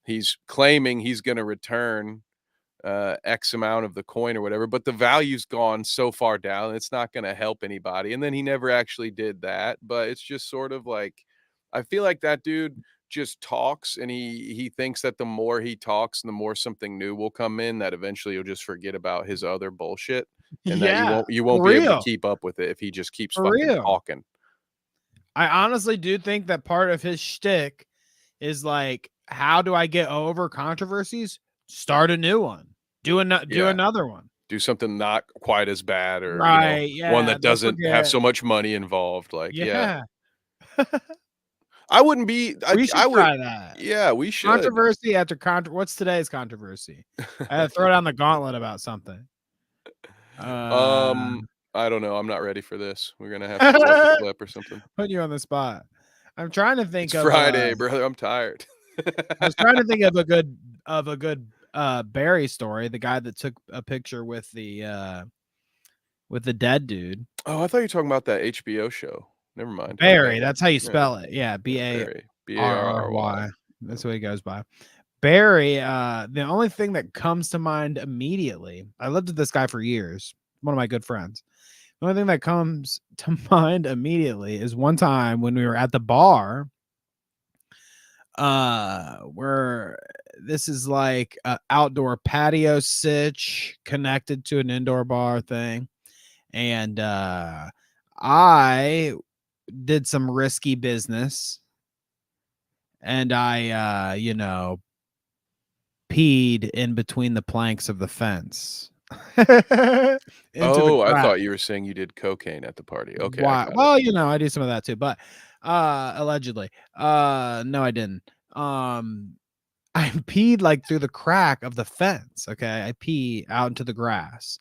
he's claiming he's going to return X amount of the coin or whatever, but the value's gone so far down, it's not going to help anybody. And then he never actually did that. But it's just sort of like, I feel like that dude just talks, and he thinks that the more he talks, the more something new will come in, that eventually you'll just forget about his other bullshit, and that Yeah, you for won't be able to real. keep up with it if he just keeps For fucking real. talking. I honestly do think that part of his shtick is like, how do I get over controversies? Start a new one. Do Yeah. another one. Do something not quite as bad, or Right. one Yeah. that Don't doesn't have forget. so much money involved. Like, yeah. Yeah. I wouldn't be We should I would try that. Yeah, we should. Controversy after what's today's controversy? I had to throw down the gauntlet about something. I don't know. I'm not ready for this. We're gonna have to pull up a clip or something. Put you on the spot. I'm trying to think It's of Friday, brother. I'm tired. I was trying to think of a good Barry story, the guy that took a picture with the dead dude. Oh, I thought you were talking about that HBO show. Never mind. Barry, Okay. that's how you Yeah, spell it. Yeah, Barry. Barry. Barry. That's what he goes by. Barry, the only thing that comes to mind immediately, I lived with this guy for years, one of my good friends. The only thing that comes to mind immediately is one time when we were at the bar, where this is like an outdoor patio sitch connected to an indoor bar thing. And I did some risky business, and I peed in between the planks of the fence. Oh, I thought you were saying you did cocaine at the party. Okay, I got it. Well, I do some of that too, but allegedly. No, I didn't. I peed like through the crack of the fence. Okay. I pee out into the grass.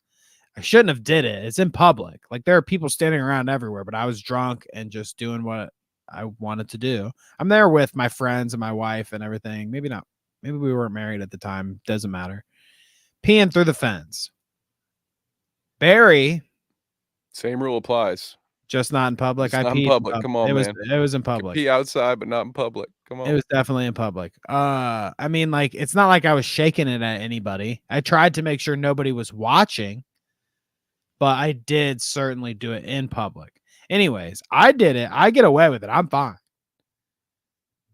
I shouldn't have did it. It's in public. Like, there are people standing around everywhere, but I was drunk and just doing what I wanted to do. I'm there with my friends and my wife and everything. Maybe not. Maybe we weren't married at the time. Doesn't matter. Peeing through the fence. Barry, Same rule applies. just not in public. It's I not peed in public. Come on, man. It was in You can public. pee outside, but not in public. Come on. It was definitely in public. I mean, like, it's not like I was shaking it at anybody. I tried to make sure nobody was watching, but I did certainly do it in public. Anyways, I did it. I get away with it. I'm fine.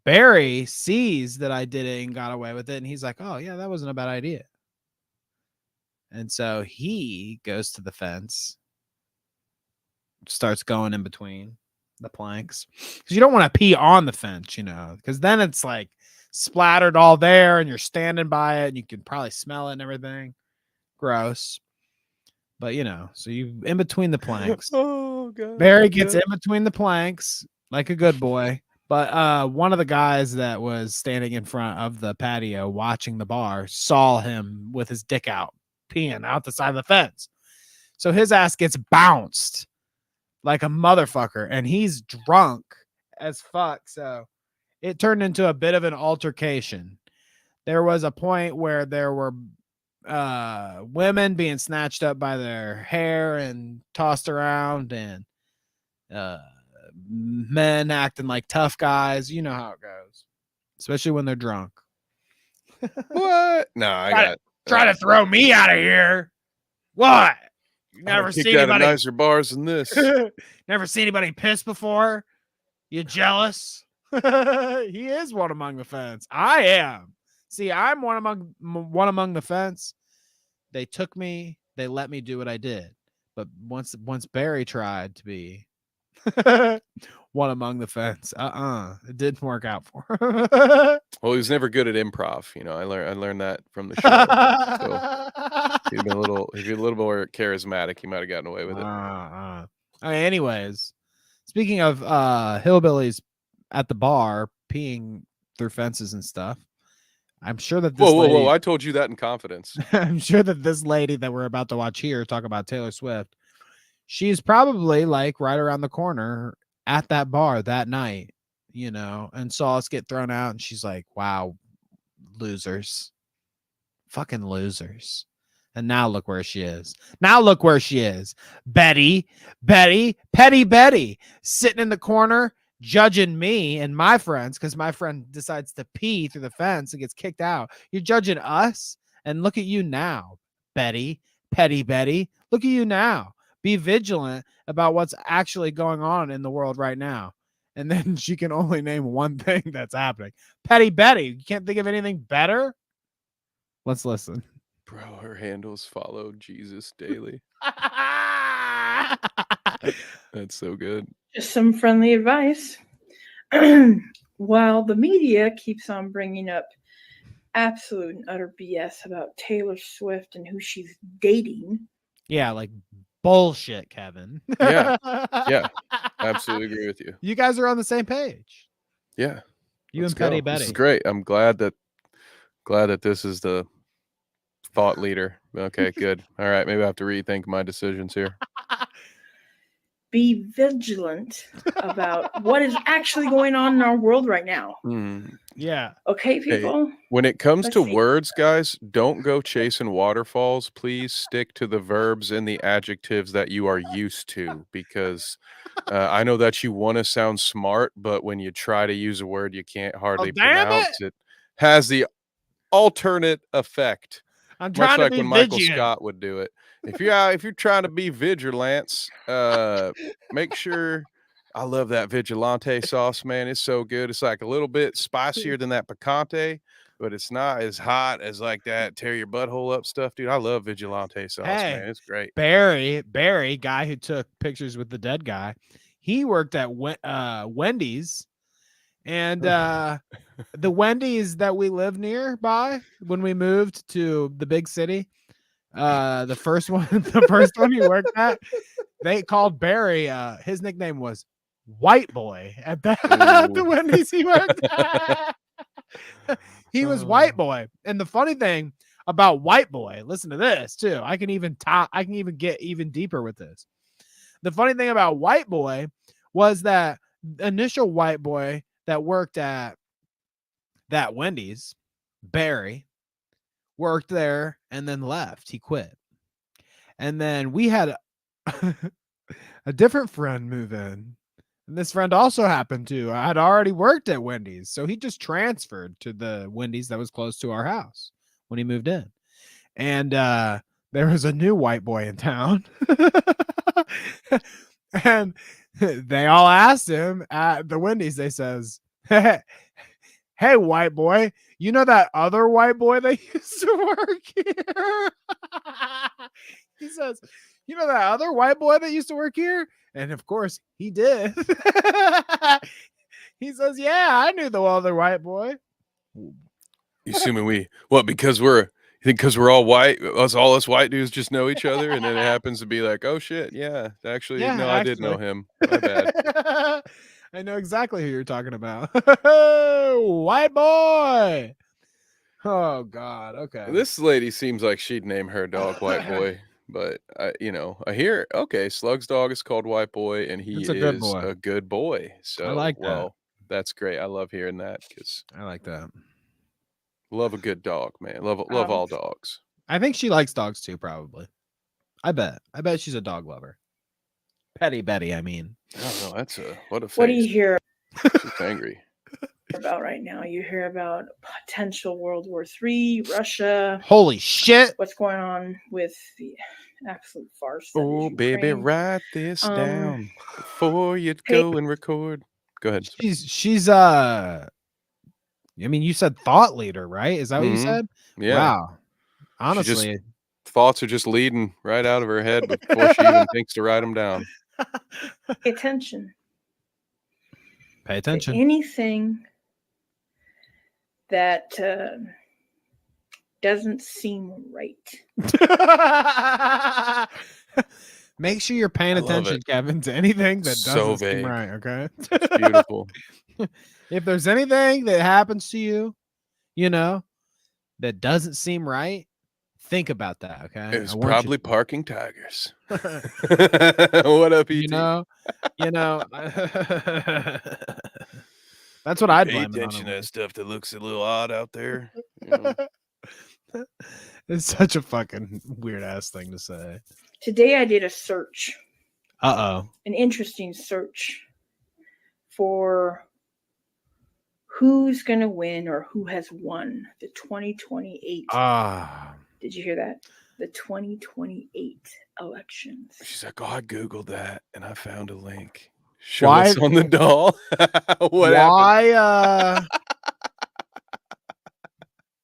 Barry sees that I did it and got away with it, and he's like, "Oh yeah, that wasn't a bad idea." And so he goes to the fence, starts going in between the planks, because you don't want to pee on the fence, because then it's like splattered all there, and you're standing by it, and you can probably smell it and everything. Gross. But so you in between the planks. Oh god. Barry gets in between the planks like a good boy. But one of the guys that was standing in front of the patio watching the bar saw him with his dick out, peeing out the side of the fence. So his ass gets bounced like a motherfucker, and he's drunk as fuck. So it turned into a bit of an altercation. There was a point where there were women being snatched up by their hair and tossed around, and men acting like tough guys. You know how it goes, especially when they're drunk. What? No, I Try to throw me out of here. What? You never kicked seen out of anybody nicer bars than this. never seen anybody piss before? You jealous? He is one among the fence. I am. See, I'm one among the fence. They took me. They let me do what I did. But once Barry tried to be one among the fence, it didn't work out for him. Well, he was never good at improv. I learned that from the show. So if he'd a little more charismatic, he might have gotten away with it. Anyways, speaking of hillbillies at the bar peeing through fences and stuff, I'm sure that this Whoa! I told you that in confidence. I'm sure that this lady that we're about to watch here talk about Taylor Swift, she's probably like right around the corner at that bar that night, and saw us get thrown out, and she's like, "Wow, losers, fucking losers." And now look where she is. Now look where she is. Betty, Petty Betty, sitting in the corner, judging me and my friends because my friend decides to pee through the fence and gets kicked out. You're judging us, and look at you now, Betty, Petty Betty. Look at you now. Be vigilant about what's actually going on in the world right now. And then she can only name one thing that's happening. Petty Betty. You can't think of anything better? Let's listen. Bro, her handles follow Jesus daily. That's so good. Just some friendly advice. While the media keeps on bringing up absolute and utter BS about Taylor Swift and who she's dating. Yeah, like bullshit, Kevin. Yeah. Yeah. Absolutely agree with you. You guys are on the same page. Yeah. You Let's and Petty go. Betty. This is great. I'm glad that this is the thought leader. Okay, good. All right, maybe I have to rethink my decisions here. Be vigilant about what is actually going on in our world right now. Yeah. Okay, people? When it comes Let's to see. words, guys, don't go chasing waterfalls. Please stick to the verbs and the adjectives that you are used to, because I know that you want to sound smart, but when you try to use a word you can't hardly damn pronounce, it has the alternate effect. I'm Much trying like to be when Michael vigilant. Scott would do it. If you're trying to be vigilance, make sure. I love that vigilante sauce, man. It's so good. It's like a little bit spicier than that picante, but it's not as hot as like that tear your butthole up stuff, dude. I love vigilante sauce, Hey, man. It's great. Barry, guy who took pictures with the dead guy, he worked at Wendy's, and the Wendy's that we live nearby when we moved to the big city, the first one he worked at, they called Barry. His nickname was White Boy at the Wendy's he worked at. He was White Boy, and the funny thing about White Boy, listen to this too. I can even get even deeper with this. The funny thing about White Boy was that the initial White Boy that worked at that Wendy's, Barry, worked there and then left. He quit. And then we had a different friend move in. And this friend also happened to had already worked at Wendy's. So he just transferred to the Wendy's that was close to our house when he moved in. And there was a new white boy in town. And they all asked him at the Wendy's, they says, hey, white boy, you know that other white boy that used to work here? He says, you know that other white boy that used to work here? And of course he did. He says, yeah, I knew the other white boy. You assuming because we're all white, all us white dudes just know each other, and then it happens to be like, oh shit, yeah, actually, I did know him. My bad. I know exactly who you're talking about. White boy. Oh God. Okay. This lady seems like she'd name her dog White Boy, but I hear Slug's dog is called White Boy, and he It's a good is boy. a good boy. So I like that. That's great. I love hearing that because I like that. love a good dog, man. Love all dogs. I think she likes dogs too, probably. I bet she's a dog lover. Petty Betty, I mean. I don't know. That's what a face. What do you hear She's angry about right now? You hear about potential World War III, Russia. Holy shit. What's going on with the absolute farce? Oh, baby, write this down before you go and record. Go ahead. She's I mean, you said thought leader, right? Is that what you said? Yeah. Wow. Honestly, thoughts are just leading right out of her head before she even thinks to write them down. Pay attention. Pay attention. Anything that doesn't seem right. Make sure you're paying attention, Kevin, to anything that doesn't seem right. Okay. It's beautiful. If there's anything that happens to you, that doesn't seem right, think about that. Okay. It was probably parking tigers. What up, E.T.? That's what I'd pay blame it attention on. to that stuff that looks a little odd out there. It's such a fucking weird ass thing to say. Today I did a search, Uh an interesting search for who's going to win or who has won the 2028. oh. Did you hear that? The 2028 elections. She's like, oh, I Googled that and I found a link. Show us on the doll. What happened?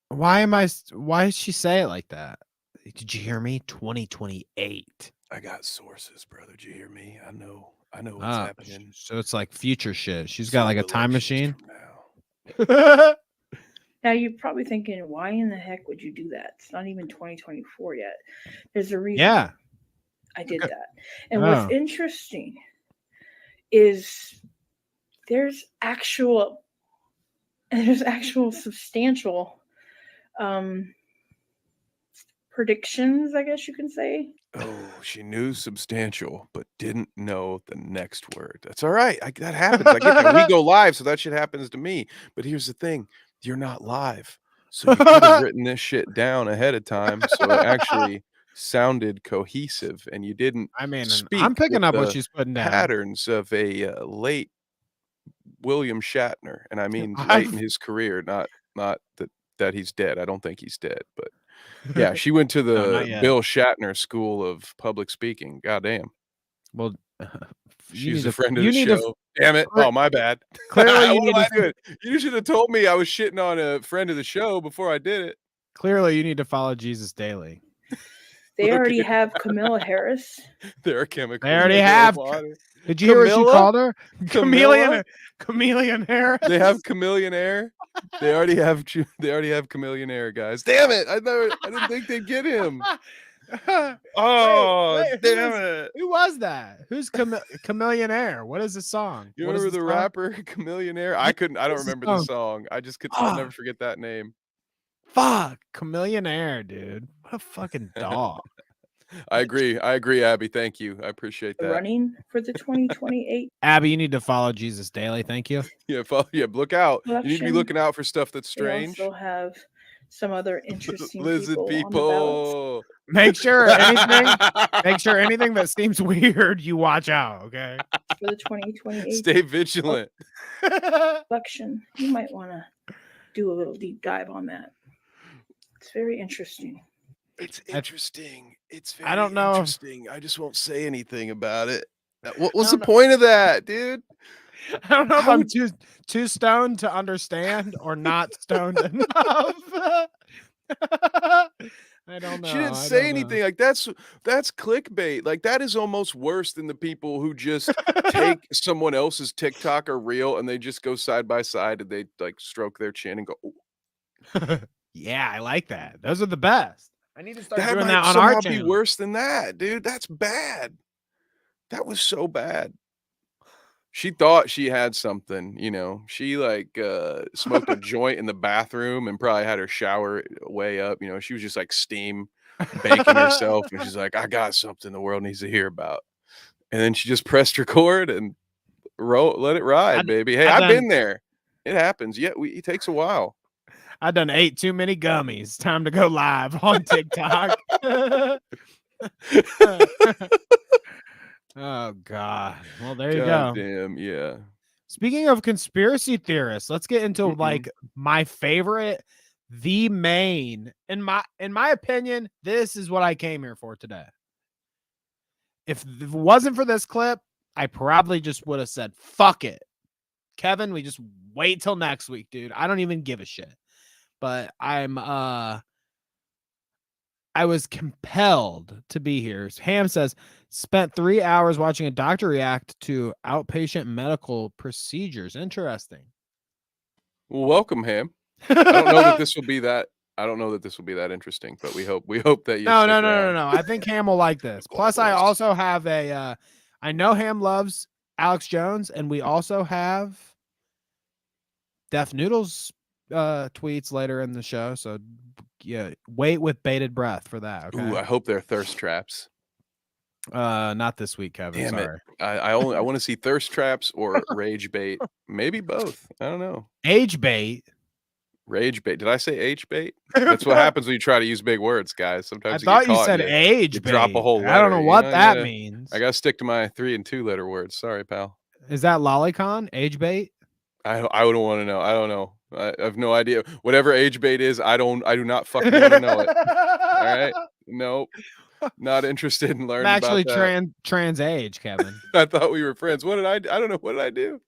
Why does she say it like that? Did you hear me? 2028. I got sources, brother. Did you hear me? I know what's happening. So it's like future shit. She's got like a time machine. Now you're probably thinking, why in the heck would you do that? It's not even 2024 yet. There's a reason. Yeah. I did that. And what's interesting is there's actual substantial predictions, I guess you can say. Oh, she knew substantial, but didn't know the next word. That's all right. That happens. I get that. We go live, so that shit happens to me. But here's the thing. You're not live. So you could have written this shit down ahead of time so it actually sounded cohesive and you didn't speak I'm picking with up the what she's putting down. patterns of a late William Shatner. And I mean late in his career, not that he's dead. I don't think he's dead, but yeah, she went to the Bill Shatner School of Public Speaking. Goddamn. Well, she's a friend of the show. Damn it. Oh, my bad. Clearly, you should have told me I was shitting on a friend of the show before I did it. Clearly, you need to follow Jesus daily. They already have Camilla Harris. There are chemicals. They already have. Did you hear what you called her? Chameleon Harris. They have chameleon air. They already have chameleon air, guys. Damn it! I didn't think they'd get him. Oh, wait, damn it! Who was that? Who's Chameleon Air? What is the song? You remember the rapper Chameleon Air? I don't remember the song. I just could. I'll never forget that name. Fuck, Chameleon Air, dude. What a fucking dog. I agree, Abby. Thank you. I appreciate that. Running for the 2028. Abby, you need to follow Jesus daily. Thank you. Yeah, look out. You need to be looking out for stuff that's strange. They also have some other interesting lizard people. Make sure anything that seems weird, you watch out, okay? For the 2028 stay vigilant. election, you might want to do a little deep dive on that. It's very interesting. It's interesting. It's very I don't know. Interesting. I just won't say anything about it. What was the point of that, dude? I don't know if I'm too stoned to understand or not stoned enough. I don't know. She didn't say anything. Like that's clickbait. Like that is almost worse than the people who just take someone else's TikTok or reel and they just go side by side and they like stroke their chin and go. Ooh. Yeah, I like that. Those are the best. I need to start doing might that on our somehow channel. Be worse than that, dude. That's bad. That was so bad. She thought she had something, you know. She like smoked a joint in the bathroom and probably had her shower way up. You know, she was just like steam banking herself, and she's like, "I got something the world needs to hear about." And then she just pressed record and let it ride, baby. Hey, I've been there. It happens. Yeah, it takes a while. I done ate too many gummies. Time to go live on TikTok. Oh God. Well, there you go. Damn, yeah. Speaking of conspiracy theorists, let's get into like my favorite, the main. In my opinion, this is what I came here for today. If it wasn't for this clip, I probably just would have said, fuck it. Kevin, we just wait till next week, dude. I don't even give a shit. But I was compelled to be here. Ham says, spent 3 hours watching a doctor react to outpatient medical procedures. Interesting. Well, welcome, Ham. I don't know that this will be that. I don't know that this will be that interesting, but we hope that you. No. I think Ham will like this. Plus, I also have a. I know Ham loves Alex Jones, and we also have Def Noodles tweets later in the show. So yeah, wait with bated breath for that. Okay. Ooh, I hope they're thirst traps. Not this week, Kevin. Damn sorry. It. I want to see thirst traps or rage bait. Maybe both. I don't know. Age bait. Rage bait. Did I say H bait? That's what happens when you try to use big words, guys. I Sometimes you thought get you caught. said and age you drop a bait. whole letter. I don't know you what know, that yeah. means. I gotta stick to my 3 and 2 letter words. Sorry, pal. Is that lolicon? Age bait? I wouldn't want to know. I don't know. I have no idea. Whatever age bait is, I do not fucking want to know it. All right. Nope. Not interested in I'm learning actually about that. trans age, Kevin. I thought we were friends. What did I don't know. What did I do?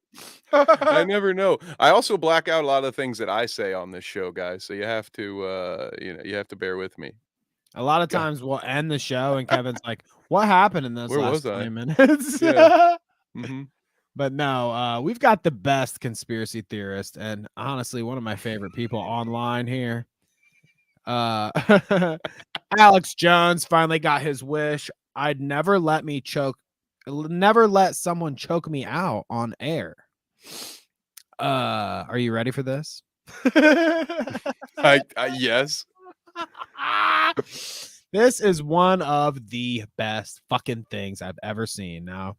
I never know. I also black out a lot of the things that I say on this show, guys. So you have to you have to bear with me. A lot of times we'll end the show and Kevin's like, what happened in those Where last was I? 20 minutes? Yeah. Mm-hmm. But no, we've got the best conspiracy theorist and honestly one of my favorite people online here. Alex Jones finally got his wish. I'd never let someone choke me out on air. Are you ready for this? Yes. This is one of the best fucking things I've ever seen. Now,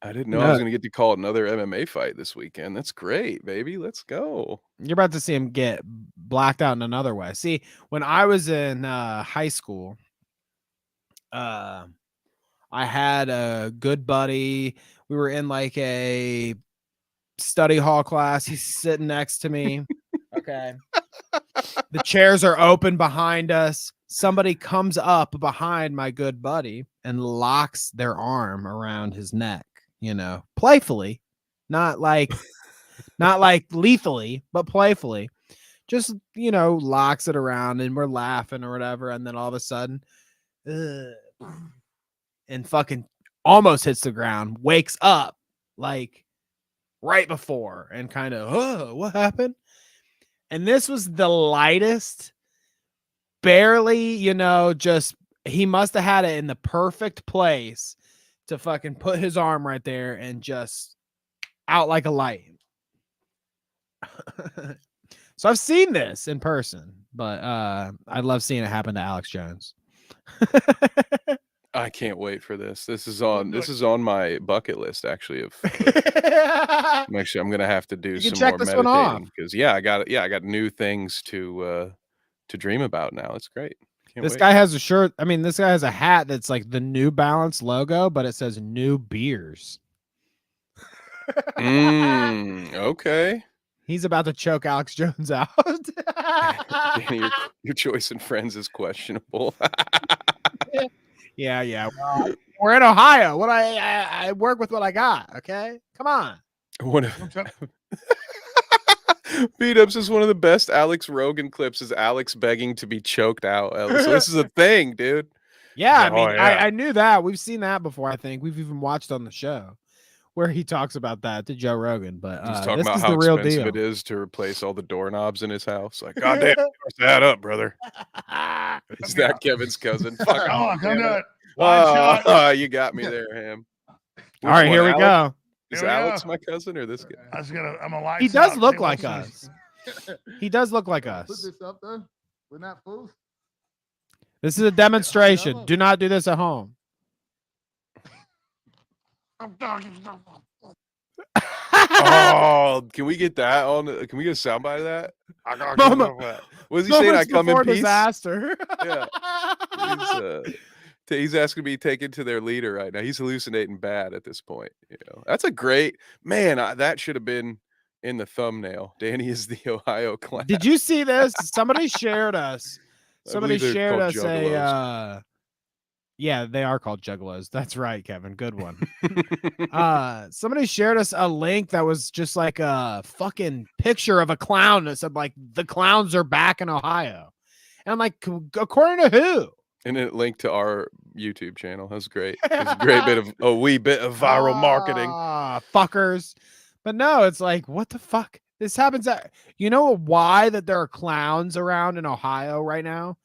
I didn't know I was going to get to call another MMA fight this weekend. That's great, baby. Let's go. You're about to see him get blacked out in another way. See, when I was in high school, I had a good buddy. We were in like a study hall class. He's sitting next to me. Okay. The chairs are open behind us. Somebody comes up behind my good buddy and locks their arm around his neck, playfully, not like lethally, but playfully. Just, locks it around and we're laughing or whatever. And then all of a sudden, and fucking almost hits the ground, wakes up like right before and kind of, what happened? And this was the lightest, barely, just he must have had it in the perfect place to fucking put his arm right there and just out like a light. So I've seen this in person, but I love seeing it happen to Alex Jones. I can't wait for this. This is on my bucket list actually I'm gonna have to do some more meditating because I got new things to dream about now. It's great. This guy has a shirt. I mean, this guy has a hat that's like the New Balance logo, but it says New Beers. Okay. He's about to choke Alex Jones out. Danny, your choice in friends is questionable. Yeah. Well, we're in Ohio. What I work with what I got. Okay, come on. Beat-ups is one of the best Alex Rogan clips. Is Alex begging to be choked out? So this is a thing, dude. Yeah, I mean, I knew that. We've seen that before. I think we've even watched on the show where he talks about that to Joe Rogan. But he's talking this about is how the real expensive deal. it is to replace all the doorknobs in his house. Like, goddamn, that up, brother. Is that Kevin's cousin? Fuck off. You got me there, Ham. All right, here we go. Is Alex my cousin or this guy? He does look like us. He does look like us. Put this up there. We're not fools. This is a demonstration. Do not do this at home. Oh, can we get that on? Can we get a soundbite of that? Was he saying I come in peace? Disaster. Yeah. He's asking to be taken to their leader right now. He's hallucinating bad at this point. That's a great man. That should have been in the thumbnail. Danny is the Ohio Clout. Did you see this? Somebody shared us. Somebody shared us juggalos. Yeah, they are called juggalos. That's right, Kevin. Good one. Somebody shared us a link that was just like a fucking picture of a clown that said like the clowns are back in Ohio. And I'm like, according to who? And it linked to our YouTube channel. That was great. It was a wee bit of viral marketing. Fuckers. But no, it's like, what the fuck? This happens you know why that there are clowns around in Ohio right now?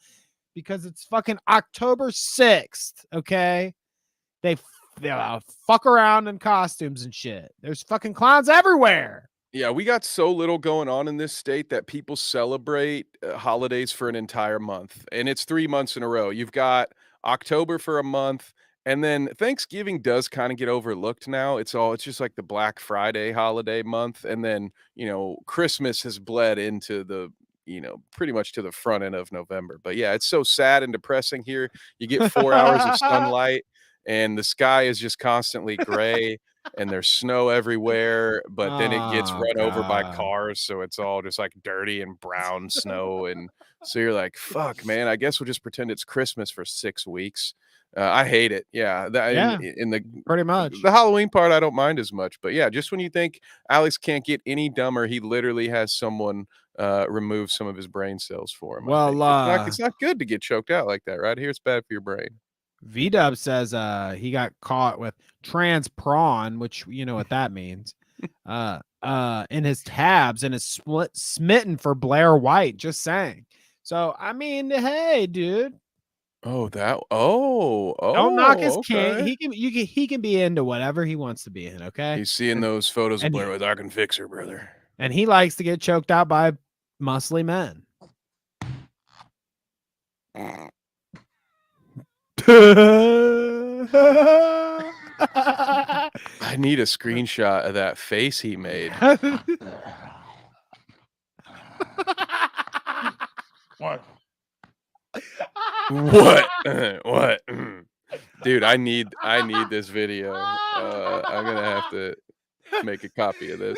Because it's fucking October 6th, okay? They fuck around in costumes and shit. There's fucking clowns everywhere. Yeah, we got so little going on in this state that people celebrate holidays for an entire month. And it's 3 months in a row. You've got October for a month, And then Thanksgiving does kind of get overlooked now. It's just like the Black Friday holiday month. And then, Christmas has bled into pretty much to the front end of November. But yeah, it's so sad and depressing here. You get 4 hours of sunlight and the sky is just constantly gray and there's snow everywhere, but then it gets Oh, run over by God. cars. So it's all just like dirty and brown snow. And so you're like, fuck, man, I guess we'll just pretend it's Christmas for 6 weeks. I hate it. Yeah, Yeah, in the pretty much. Halloween part, I don't mind as much. But yeah, just when you think Alex can't get any dumber, he literally has someone remove some of his brain cells for him. I think. Well, It's not good to get choked out like that, right? Here, it's bad for your brain. V-Dub says he got caught with trans prawn, which you know what that means. In his tabs and is smitten for Blair White. Just saying. So I mean, hey, dude. Don't Knock his okay. king. He can be into whatever he wants to be in, okay? He's seeing those photos of and Blair he- with I can fix her, brother. And he likes to get choked out by muscly men. I need a screenshot of that face he made. What? What? What? Dude, I need this video. I'm gonna have to make a copy of this.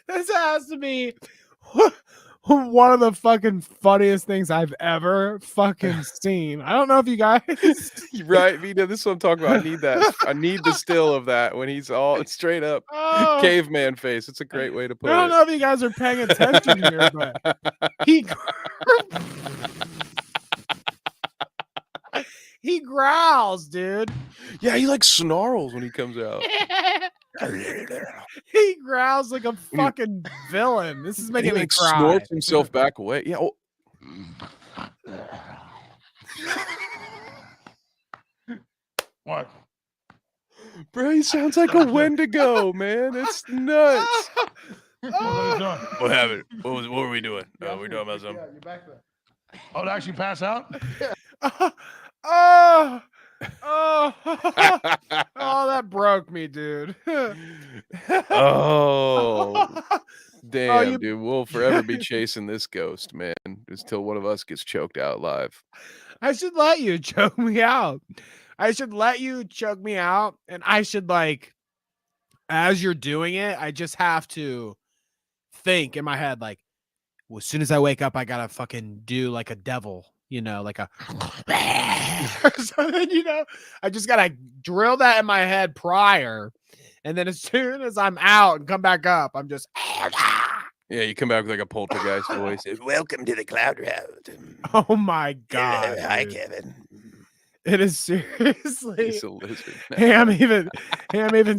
This has to be one of the fucking funniest things I've ever fucking seen. I don't know if you guys Right, Vito, this is what I'm talking about. I need that. I need the still of that when he's all straight up caveman face. It's a great way to put I don't it. know if you guys are paying attention here, but he he growls, dude. Yeah, he like snarls when he comes out. He growls like a fucking villain. This is And making he me like cry. snorts himself back away. Yeah. What? Bro, he sounds like a Wendigo, man. It's nuts. What are we doing? What happened? What were we doing? We're talking about something. Yeah, you're back there. Oh, to actually pass out? Oh, that broke me, dude. Oh, damn, you- dude. We'll forever be chasing this ghost, man, until one of us gets choked out live. I should let you choke me out. I should let you choke me out, and I should as you're doing it, I just have to think in my head, well, as soon as I wake up, I gotta fucking do like a devil, like a so then, I just gotta drill that in my head prior, and then as soon as I'm out and come back up, I'm just Yeah, you come back with like a poltergeist voice. Welcome to the Clout Road. oh my god. Hi, Dude. Kevin. It is seriously. He's a lizard. Ham even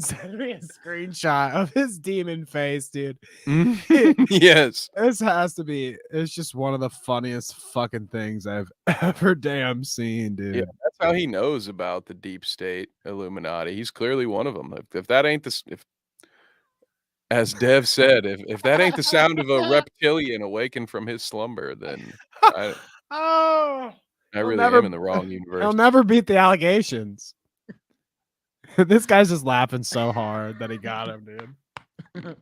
sent me a screenshot of his demon face, dude. Yes. This has to be. It's just one of the funniest fucking things I've ever damn seen, dude. Yeah, that's how he knows about the deep state Illuminati. He's clearly one of them. If that ain't as Dev said, if that ain't the sound of a reptilian awakened from his slumber, then I He'll really never- am in the wrong universe. He'll never beat the allegations. This guy's just laughing so hard that he got him, dude.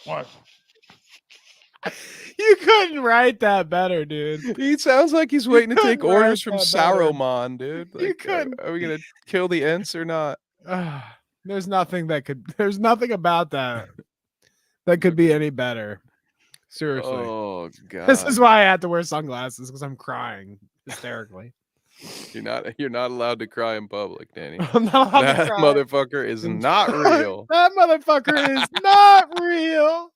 What? You couldn't write that better, dude. He sounds like he's waiting to take couldn't write orders from that better. Saruman, dude. You Like, couldn't. are we gonna kill the Ents or not? There's nothing about that that could be any better. Seriously. Oh god. This is why I had to wear sunglasses, because I'm crying hysterically. You're not allowed to cry in public, Danny. I'm not allowed to That cry. motherfucker is not real. That motherfucker is not real.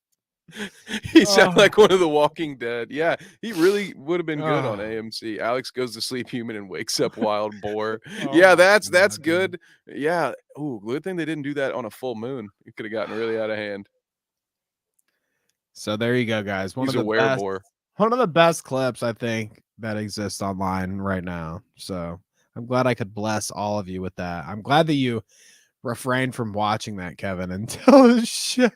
He sounds Oh. like one of the Walking Dead. Yeah, he really would have been good on Oh. AMC. Alex goes to sleep human and wakes up wild boar. Oh Yeah, my that's God, dude. good. Yeah. Ooh, good thing they didn't do that on a full moon. It could have gotten really out of hand. So there you go, guys. He's a wereboar. One of the best clips I think that exists online right now. So I'm glad I could bless all of you with that. I'm glad that you refrained from watching that, Kevin, until the show.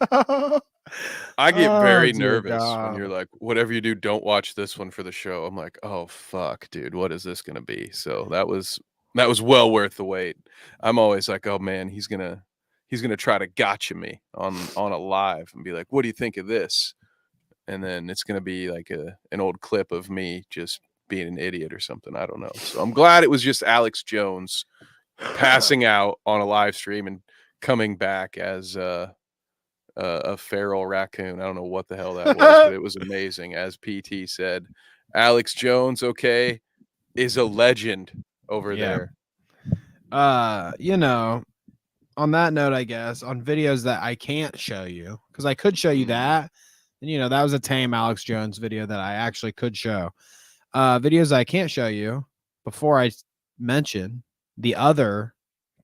I get Oh, very dear nervous when you're God. like, whatever you do, don't watch this one for the show. I'm like, oh fuck, dude, what is this gonna be? So that was well worth the wait. I'm always like, oh man, he's gonna try to gotcha me on a live and be like, what do you think of this? And then it's gonna be like an old clip of me just being an idiot or something. I don't know. So I'm glad it was just Alex Jones passing out on a live stream and coming back as a feral raccoon. I don't know what the hell that was, but it was amazing. As PT said, Alex Jones, okay, is a legend over Yeah. there. You know, on that note, I guess on videos that I can't show you, because I could show you that, and you know that was a tame Alex Jones video that I actually could show. Videos I can't show you before I mention the other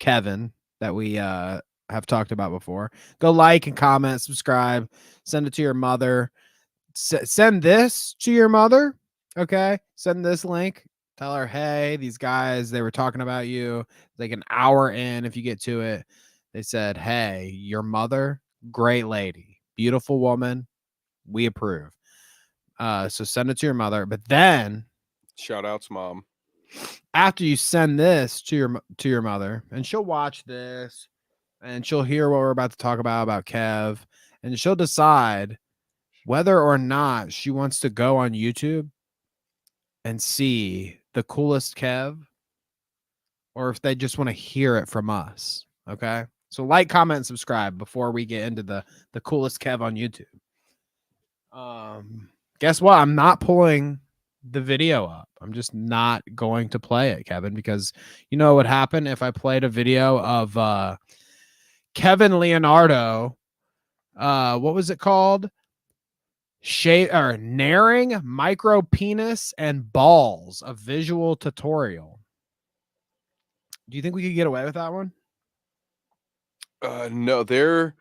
Kevin that we have talked about before. Go like and comment, subscribe, send it to your mother. Send this to your mother. Okay, send this link. Tell her, hey, these guys, they were talking about you. Like an hour in, if you get to it, they said, hey, your mother, great lady, beautiful woman. We approve. So send it to your mother. But then Shout outs, mom. after you send this to your mother, and she'll watch this and she'll hear what we're about to talk about Kev, and she'll decide whether or not she wants to go on YouTube and see the coolest Kev, or if they just want to hear it from us. Okay. So like, comment, and subscribe before we get into the coolest Kev on YouTube. Guess what? I'm not pulling the video up. I'm just not going to play it, Kevin, because you know what would happen if I played a video of Kevin Leonardo. What was it called? Naring micro penis and balls, a visual tutorial. Do you think we could get away with that one? No, there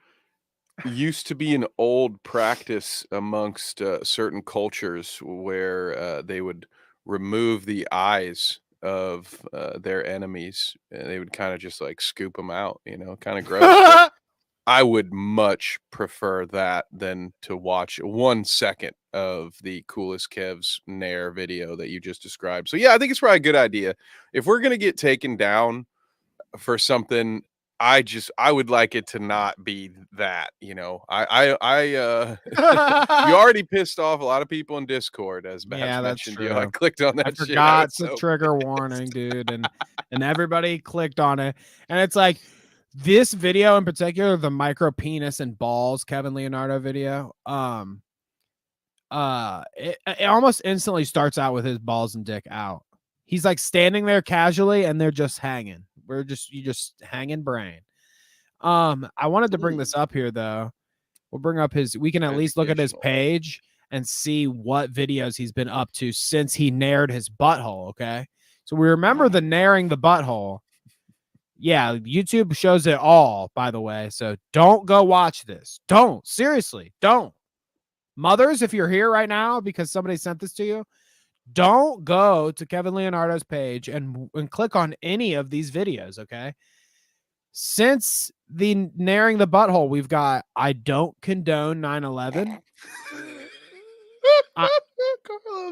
used to be an old practice amongst certain cultures where they would remove the eyes of their enemies, and they would kind of just like scoop them out, kind of gross. But I would much prefer that than to watch 1 second of the coolest Kev's Nair video that you just described. So yeah, I think it's probably a good idea. If we're gonna get taken down for something, I would like it to not be that, you already pissed off a lot of people in Discord, as Babs Yeah, that's mentioned. true. I clicked on that I shit. forgot to trigger warning, dude, and everybody clicked on it, and it's like this video in particular, the micro penis and balls Kevin Leonardo video. It almost instantly starts out with his balls and dick out. He's like standing there casually, and they're just hanging. You just hanging brain. I wanted to bring this up here though. We'll bring up we can at least look at his page and see what videos he's been up to since he nared his butthole. Okay. So we remember the naring the butthole. Yeah. YouTube shows it all, by the way. So don't go watch this. Don't. Seriously. Don't. Mothers, if you're here right now because somebody sent this to you, don't go to Kevin Leonardo's page and click on any of these videos, okay? Since the naring the butthole, we've got I don't condone 9/11. Carl, I'm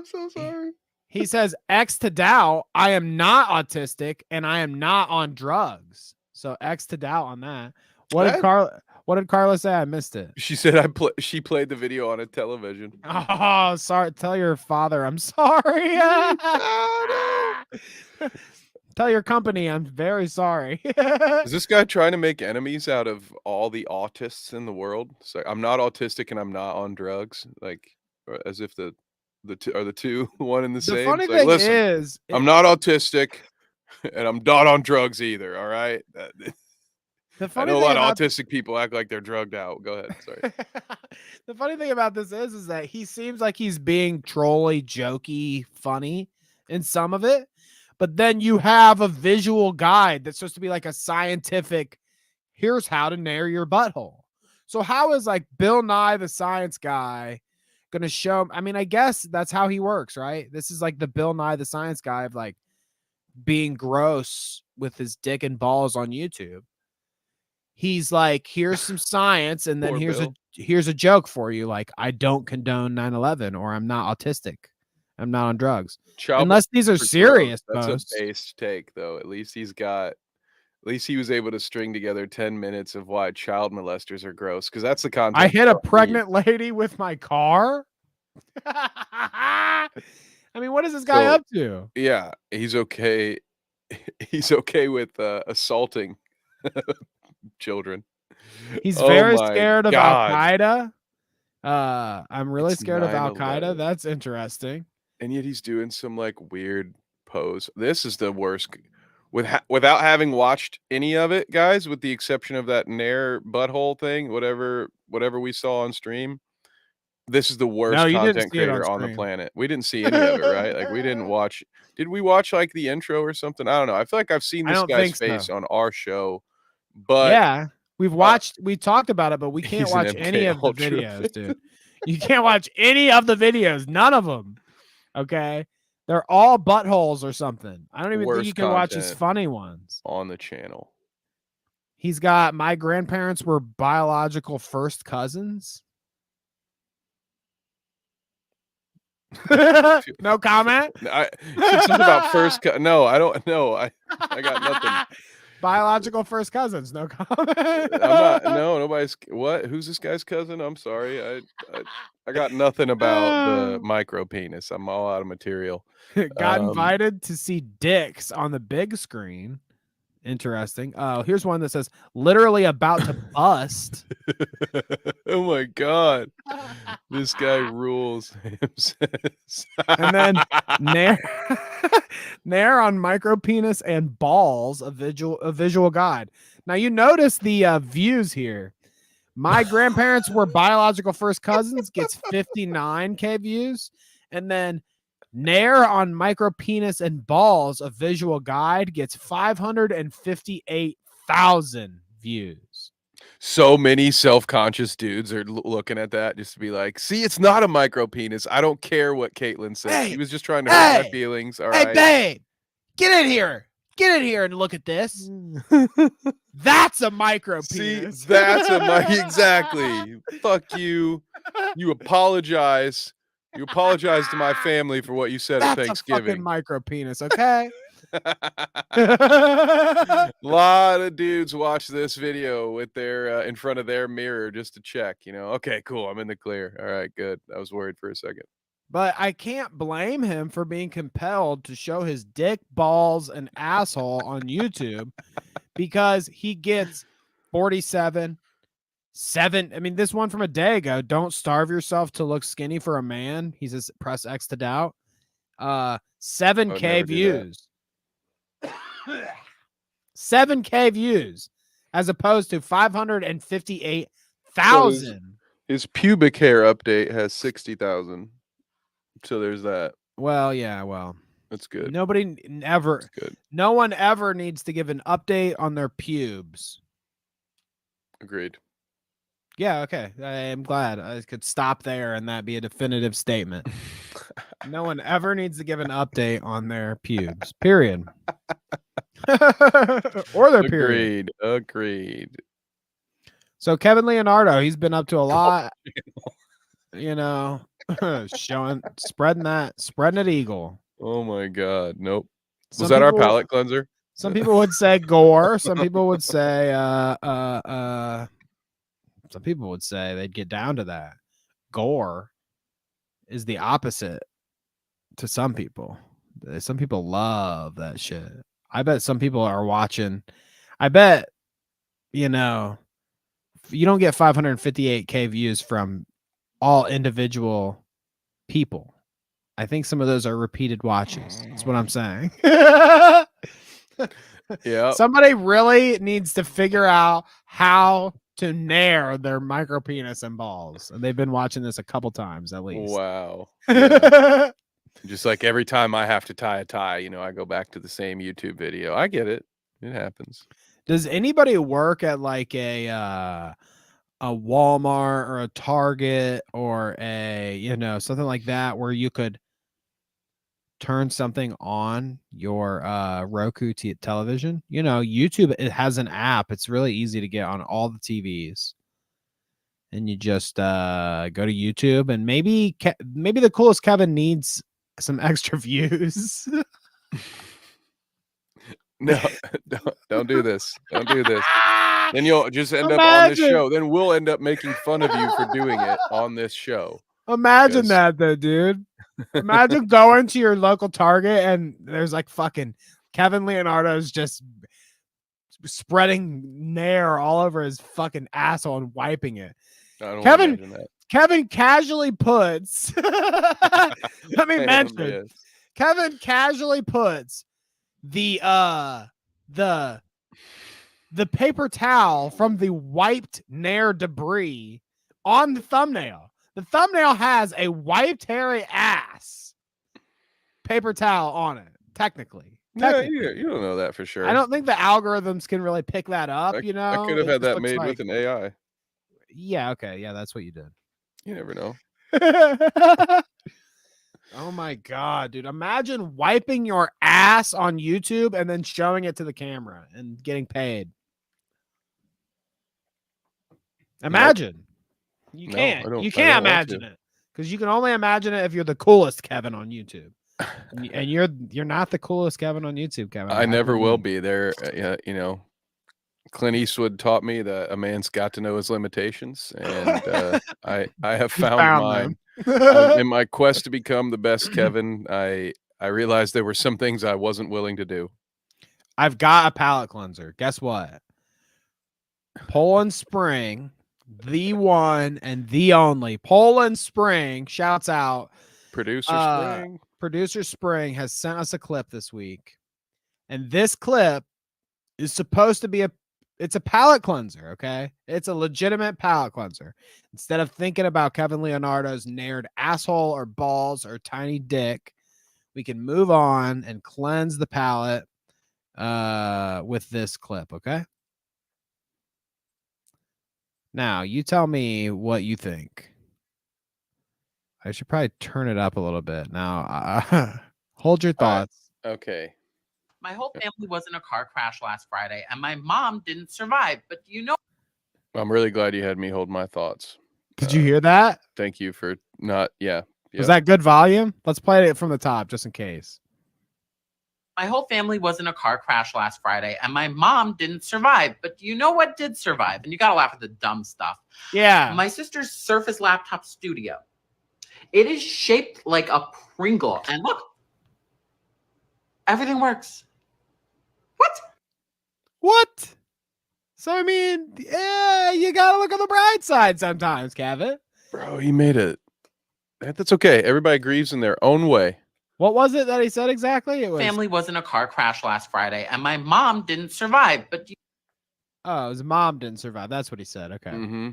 so sorry. He says X to doubt, I am not autistic and I am not on drugs. So X to doubt on that. What did Carla say? I missed it. She said she played the video on a television. Oh, sorry. Tell your father I'm sorry. Tell your company I'm very sorry. Is this guy trying to make enemies out of all the autists in the world? It's like, I'm not autistic and I'm not on drugs. Like, as if the two one and the same. The funny It's like, thing listen, is, I'm not autistic and I'm not on drugs either. All right. I know a lot of autistic people act like they're drugged out. Go ahead. Sorry. The funny thing about this is that he seems like he's being trolly, jokey, funny in some of it. But then you have a visual guide that's supposed to be like a scientific, here's how to nair your butthole. So how is like Bill Nye the Science Guy going to show? I mean, I guess that's how he works, right? This is like the Bill Nye the Science Guy of like being gross with his dick and balls on YouTube. he's like, here's some science, and then Poor Bill. here's a joke for you. Like, I don't condone 9/11, or I'm not autistic. I'm not on drugs. Child Unless these are molesters are serious gross. That's posts. a based take, though. At least he was able to string together 10 minutes of why child molesters are gross, because that's the content. I hit a don't need. pregnant lady with my car. I mean, what is this guy So, up to? Yeah, he's okay. He's okay with assaulting children. He's Oh very my scared of God. Al Qaeda. I'm really It's scared of Al Qaeda. 9/11. That's interesting. And yet he's doing some like weird pose. This is the worst. Without having watched any of it, guys, with the exception of that Nair butthole thing, whatever we saw on stream. This is the worst No, you didn't content see it on creator on the stream. planet. We didn't see any of it, right? Like we didn't watch. Did we watch like the intro or something? I don't know. I feel like I've seen I this don't guy's think so. face on our show, but Yeah, we talked about it, but we can't he's an watch any MK of the Ultra videos, dude. You can't watch any of the videos. None of them. Okay. They're all buttholes or something. I don't even think Worst you can watch his content. funny ones. on the channel. He's got my grandparents were biological first cousins. No comment. I said something about first. No, I don't know. I got nothing. Biological first cousins. No comment. I'm not. No, nobody's. What? Who's this guy's cousin? I'm sorry. I got nothing about the micro penis. I'm all out of material. Got invited to see dicks on the big screen. Interesting. Oh, here's one that says literally about to bust. Oh my God, this guy rules. And then Nair on micro penis and balls, a visual guide. Now you notice the views here. My grandparents were biological first cousins gets 59K views, and then Nair on micro penis and balls, a visual guide gets 558,000 views. So many self-conscious dudes are looking at that just to be like, see, it's not a micro penis. I don't care what Caitlin said. Hey, She was just trying to hurt my hey, feelings. All Hey, right. babe, get in here. Get in here and look at this. That's a micro See, penis. that's exactly. Fuck you. You apologize. You apologize to my family for what you said That's at a fucking Thanksgiving. micro penis, okay? A lot of dudes watch this video with their in front of their mirror just to check, okay, cool, I'm in the clear. All right, good. I was worried for a second. But I can't blame him for being compelled to show his dick, balls, and asshole on YouTube because he gets 47, 7. I mean, this one from a day ago. Don't starve yourself to look skinny for a man. He says, press X to doubt. 7K views. 7K views as opposed to 558,000. His pubic hair update has 60,000. So there's that. Well, yeah, well. That's good. No one ever needs to give an update on their pubes. Agreed. Yeah, okay. I am glad I could stop there and that be a definitive statement. No one ever needs to give an update on their pubes. Period. Or their period. Agreed. So Kevin Leonardo, he's been up to a lot. Spreading it eagle. Oh my God. Nope. Some Was that our people- palate cleanser? Some people would say gore. Some people would say some people would say they'd get down to that. Gore is the opposite to some people. Some people love that shit. I bet some people are watching. I bet, you don't get 558K views from all individual people. I think some of those are repeated watches. That's what I'm saying. Yeah. Somebody really needs to figure out how to nair their micro penis and balls. And they've been watching this a couple times at least. Wow. Yeah. Just like every time I have to tie a tie, I go back to the same YouTube video. I get it. It happens. Does anybody work at like a Walmart or a Target or a, something like that where you could turn something on your Roku television, you know, YouTube, it has an app. It's really easy to get on all the TVs. And you just go to YouTube, and maybe the coolest Kevin needs some extra views. No, don't do this. Don't do this. Then you'll just end up on this Imagine. show. Then we'll end up making fun of you for doing it on this show. Imagine Because- that though, dude. Imagine going to your local Target and there's like fucking Kevin Leonardo's just spreading nair all over his fucking asshole and wiping it. I don't Kevin- imagine that. Kevin casually puts let me Damn, mention yes. Kevin casually puts the paper towel from the wiped nair debris on the thumbnail. The thumbnail has a wiped hairy ass paper towel on it, technically. Yeah, you don't know that for sure. I don't think the algorithms can really pick that up, you know? I could have It had just that looks made like- with an AI. Yeah, okay. Yeah, that's what you did. You never know. Oh my god, dude. Imagine wiping your ass on YouTube and then showing it to the camera and getting paid. Imagine. You No, can't. I don't- You I can't don't want imagine it. Because you can only imagine it if you're the coolest Kevin on YouTube. And you're not the coolest Kevin on YouTube, Kevin. I never will be there. You know, Clint Eastwood taught me that a man's got to know his limitations, and I have found mine. In my quest to become the best Kevin, I realized there were some things I wasn't willing to do. I've got a palate cleanser. Guess what? Poland Spring, the one and the only. Poland Spring, shouts out. Producer Spring. Producer Spring has sent us a clip this week. And this clip is supposed to be it's a palate cleanser, okay? It's a legitimate palate cleanser. Instead of thinking about Kevin Leonardo's nared asshole or balls or tiny dick, we can move on and cleanse the palate with this clip, okay? Now, you tell me what you think. I should probably turn it up a little bit. Now, hold your All right. thoughts. Okay. My whole family was in a car crash last Friday, and my mom didn't survive. But you know, I'm really glad you had me hold my thoughts. Did you hear that? Thank you for not. Yeah. Was that good volume? Let's play it from the top just in case. my whole family was in a car crash last Friday, and my mom didn't survive. But you know what did survive? And you gotta laugh at the dumb stuff. Yeah. My sister's Surface Laptop Studio. It is shaped like a Pringle, and look, everything works. What? What? So I mean, yeah, you gotta look on the bright side sometimes, Kevin. Bro, he made it. That's okay. Everybody grieves in their own way. What was it that he said exactly? It was Family was in a car crash last Friday, and my mom didn't survive. But Oh, his mom didn't survive. That's what he said. Okay. Mm-hmm.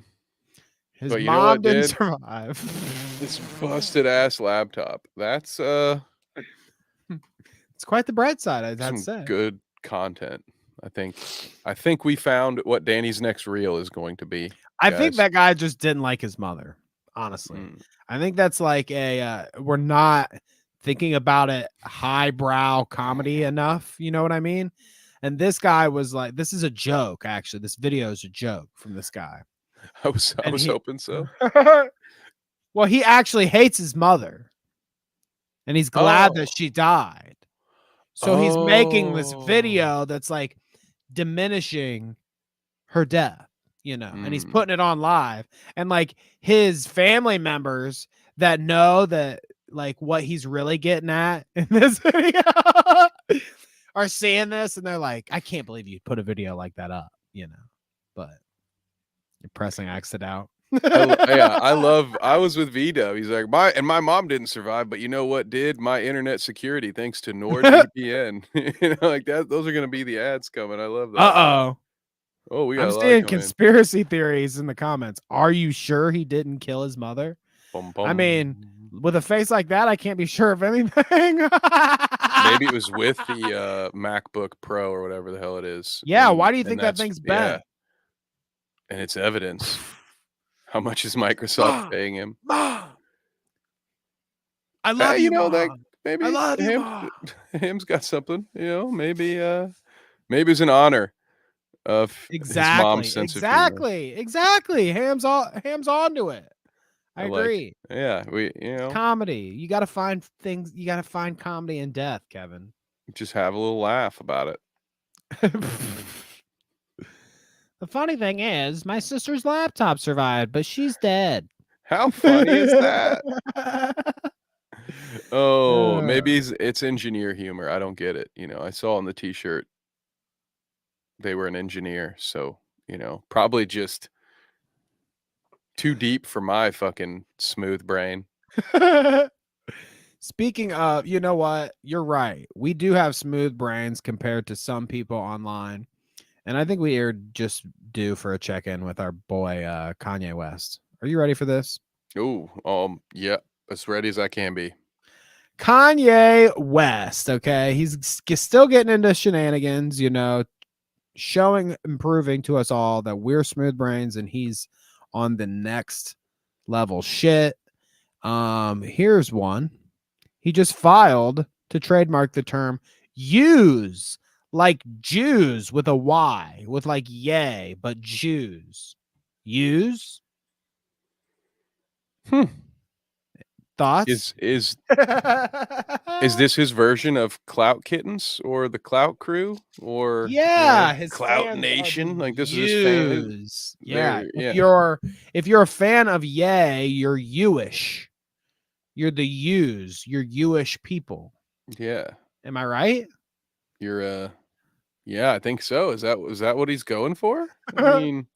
His But you know mom what didn't did? survive. This busted ass laptop. That's It's quite the bright side, I'd some say. good content. I think we found what Danny's next reel is going to be. I think guys. that guy just didn't like his mother, honestly. Mm. I think that's like we're not thinking about it highbrow comedy enough. You know what I mean? And this guy was like, this is a joke, actually. This video is a joke from this guy. I was And he- hoping so. Well, he actually hates his mother. And he's glad Oh. that she died. So he's making this Oh. video that's like diminishing her death, you know, and he's Mm. putting it on live. And like his family members that know that like what he's really getting at in this video are seeing this and they're like, I can't believe you put a video like that up, you know, but you're pressing exit out. I was with Vito. He's like, my mom didn't survive, but you know what did? My internet security, thanks to NordVPN. You know, like that. Those are gonna be the ads coming. I love that. Uh-oh. Oh, we got I'm a lot seeing coming. conspiracy theories in the comments. Are you sure he didn't kill his mother? Bum, I mean, bum. with a face like that, I can't be sure of anything. maybe it was with the MacBook Pro or whatever the hell it is. Yeah, And- why do you and think that that's- thing's yeah. bent? And it's evidence. How much is Microsoft paying him? Mom, I love Hey, you, you know, Mom. maybe I love you, him. Ma. Him's got something. You know, maybe it's an honor of his mom's sense of humor. Exactly. Ham's on to it. I like, agree. yeah, It's comedy. You got to find things. You got to find comedy in death, Kevin. just have a little laugh about it. The funny thing is, my sister's laptop survived, but she's dead. How funny is that? Oh, maybe it's engineer humor. I don't get it. You know, I saw on the t-shirt they were an engineer, so probably just too deep for my fucking smooth brain. Speaking of, you know what? You're right. We do have smooth brains compared to some people online. And I think we are just due for a check-in with our boy Kanye West. Are you ready for this? Oh, yeah, as ready as I can be. Kanye West, okay? He's still getting into shenanigans, showing and proving to us all that we're smooth brains and he's on the next level shit. Here's one. He just filed to trademark the term use, like Jews with a Y, with like yay, but Jews. Use? Thoughts? Is this his version of Clout Kittens or the Clout Crew or his Clout fans Nation? Like this Jews. is his fan. If you're a fan of yay, you're Jewish. You're the Jews. You're Jewish people. Yeah. Am I right? You're yeah, I think so. Is that what he's going for? I mean,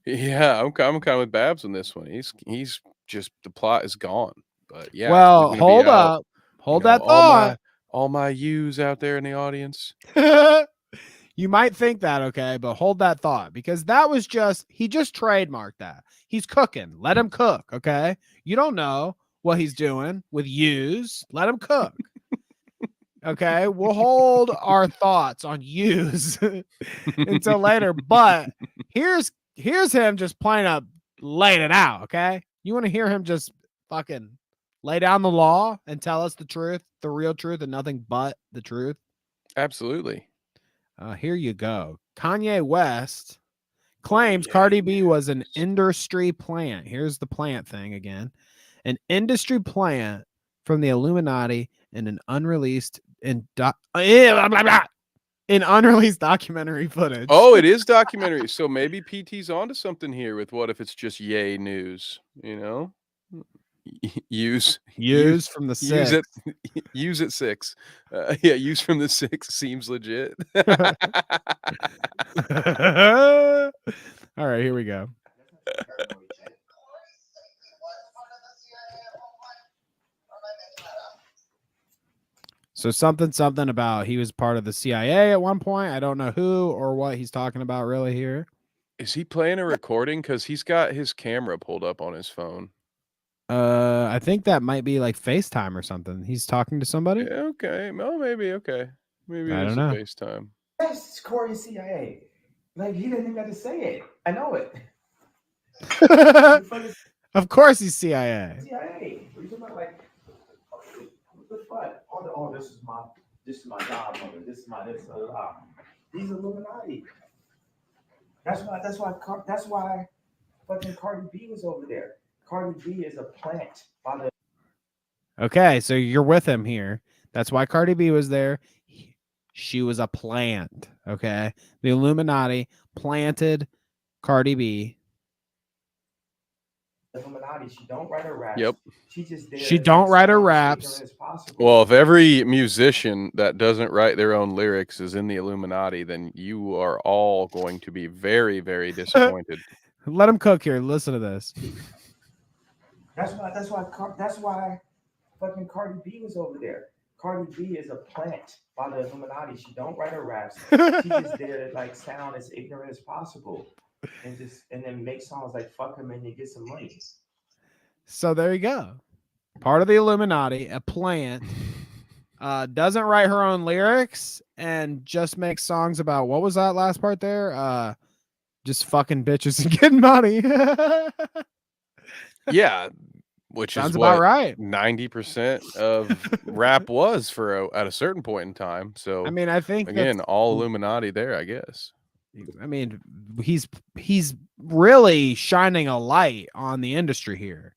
yeah, I'm kind of with Babs on this one. He's just the plot is gone. But yeah, well, he's gonna hold be out, up. Hold that thought. All my yous out there in the audience. You might think that, okay, but hold that thought because he just trademarked that. He's cooking. Let him cook, okay? You don't know what he's doing with yous. Let him cook. Okay, we'll hold our thoughts on yous until later. But here's him just plain up laying it out. Okay, you want to hear him just fucking lay down the law and tell us the truth, the real truth, and nothing but the truth? Absolutely. Here you go. Kanye West claims Cardi B was an industry plant. Here's the plant thing again. An industry plant from the Illuminati and an unreleased unreleased documentary footage. Oh, it is documentary. So maybe PT's onto something here with what if it's just yay news, Use from the six. Use at 6. Yeah, use from the 6 seems legit. All right, here we go. So something about he was part of the CIA at one point. I don't know who or what he's talking about really here. Is he playing a recording? Because he's got his camera pulled up on his phone. I think that might be like FaceTime or something. He's talking to somebody. Yeah, okay. Well, maybe. Okay. Maybe I it is don't a know. FaceTime. That's Corey CIA. Like he didn't even have to say it. I know it. Of course he's CIA. CIA. What are you talking about? Like, what the fuck? Oh, this is my godmother. This is my this. These Illuminati. That's why fucking Cardi B was over there. Cardi B is a plant by the. Okay, so you're with him here. That's why Cardi B was there. She was a plant. Okay, the Illuminati planted Cardi B. Illuminati. She don't write her raps. Yep. She don't write her raps. Well, if every musician that doesn't write their own lyrics is in the Illuminati, then you are all going to be very, very disappointed. Let him cook here. Listen to this. That's why fucking Cardi B was over there. Cardi B is a plant by the Illuminati. She don't write her raps. She just there to like sound as ignorant as possible. And then make songs like fuck them and you get some money. So there you go. Part of the Illuminati, a plant, doesn't write her own lyrics and just makes songs about what was that last part there? Just fucking bitches and getting money. Yeah. which Sounds is about what right. 90% of rap was at a certain point in time. So I mean, I think again, that's all Illuminati there, I guess. I mean, he's really shining a light on the industry here.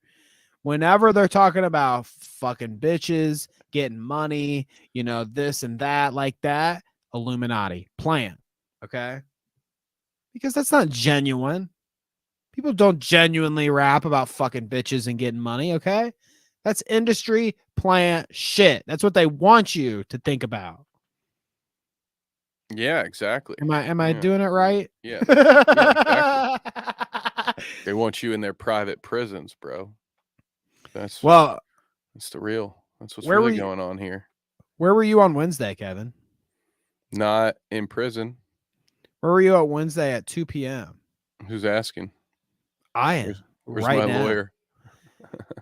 Whenever they're talking about fucking bitches, getting money, this and that, like that, Illuminati plan. Okay. Because that's not genuine. People don't genuinely rap about fucking bitches and getting money. Okay. That's industry plan shit. That's what they want you to think about. Yeah, exactly. Am I Yeah. doing it right? Yeah, exactly. They want you in their private prisons, bro. That's Well, that's what's where were really you- going on here. where were you on Wednesday, Kevin? Not in prison. Where were you at Wednesday at 2 p.m.? Who's asking? I am Where's right my now. lawyer?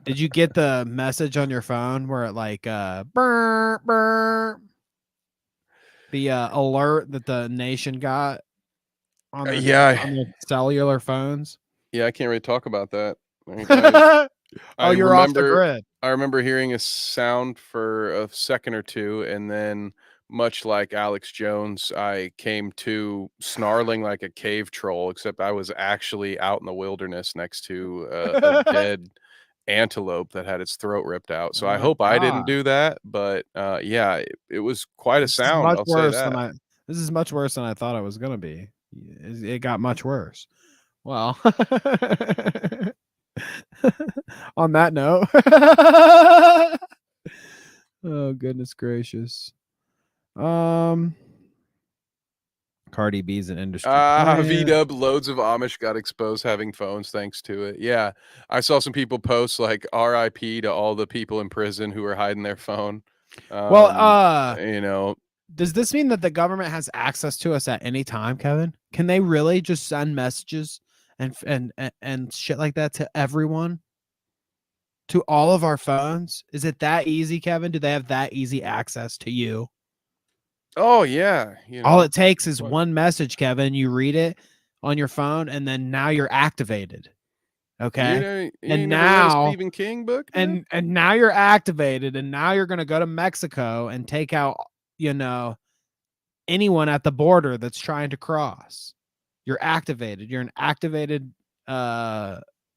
Did you get the message on your phone where it like burr, burr, the alert that the nation got on their, Yeah. on their cellular phones? Yeah, I can't really talk about that. I Oh, you're off the grid. I remember hearing a sound for a second or two, and then, much like Alex Jones, I came to snarling like a cave troll, except I was actually out in the wilderness next to a dead antelope that had its throat ripped out. So Oh I my hope I didn't God. do that, but yeah, it was quite a sound. I'll say that. This is much worse than I thought it was going to be. It got much worse. Well, on that note, oh goodness gracious. Cardi B's an industry plant. V-dub, loads of Amish got exposed having phones thanks to it. Yeah, I saw some people post like RIP to all the people in prison who were hiding their phone. Well, does this mean that the government has access to us at any time, Kevin? Can they really just send messages and shit like that to everyone? To all of our phones? Is it that easy, Kevin? Do they have that easy access to you? Oh yeah, All it takes is one message, Kevin. You read it on your phone, and then now you're activated. Okay. And now Stephen King book, and now you're activated, and now you're gonna go to Mexico and take out, anyone at the border that's trying to cross. You're activated. You're an activated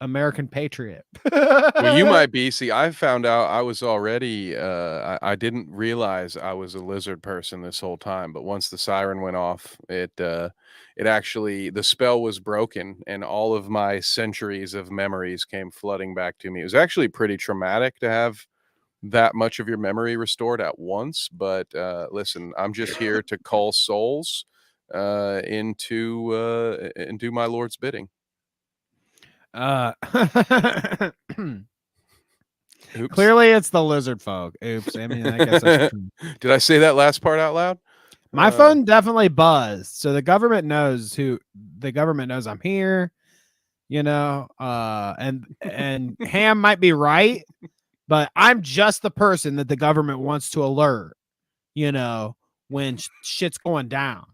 American patriot. Well, you might be. See, I found out I was already I didn't realize I was a lizard person this whole time, but once the siren went off, it actually, the spell was broken and all of my centuries of memories came flooding back to me. It was actually pretty traumatic to have that much of your memory restored at once, but listen, I'm just here to call souls into my Lord's bidding. Clearly it's the lizard folk. Oops. I mean, I guess that's true. Did I say that last part out loud? My phone definitely buzzed. So the government knows I'm here, and Ham might be right, but I'm just the person that the government wants to alert, when shit's going down.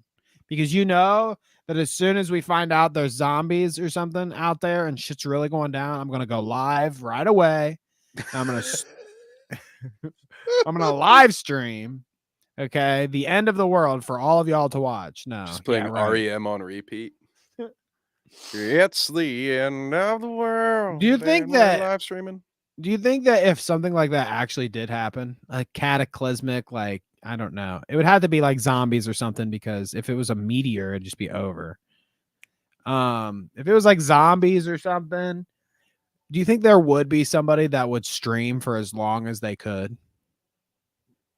Because that as soon as we find out there's zombies or something out there and shit's really going down, I'm going to go live right away. I'm going to live stream, okay, the end of the world for all of y'all to watch. No. Just playing REM on repeat. It's the end of the world. Do you think that live streaming? Do you think that if something like that actually did happen, like cataclysmic, like, I don't know, it would have to be like zombies or something, because if it was a meteor, it'd just be over. If it was like zombies or something, do you think there would be somebody that would stream for as long as they could?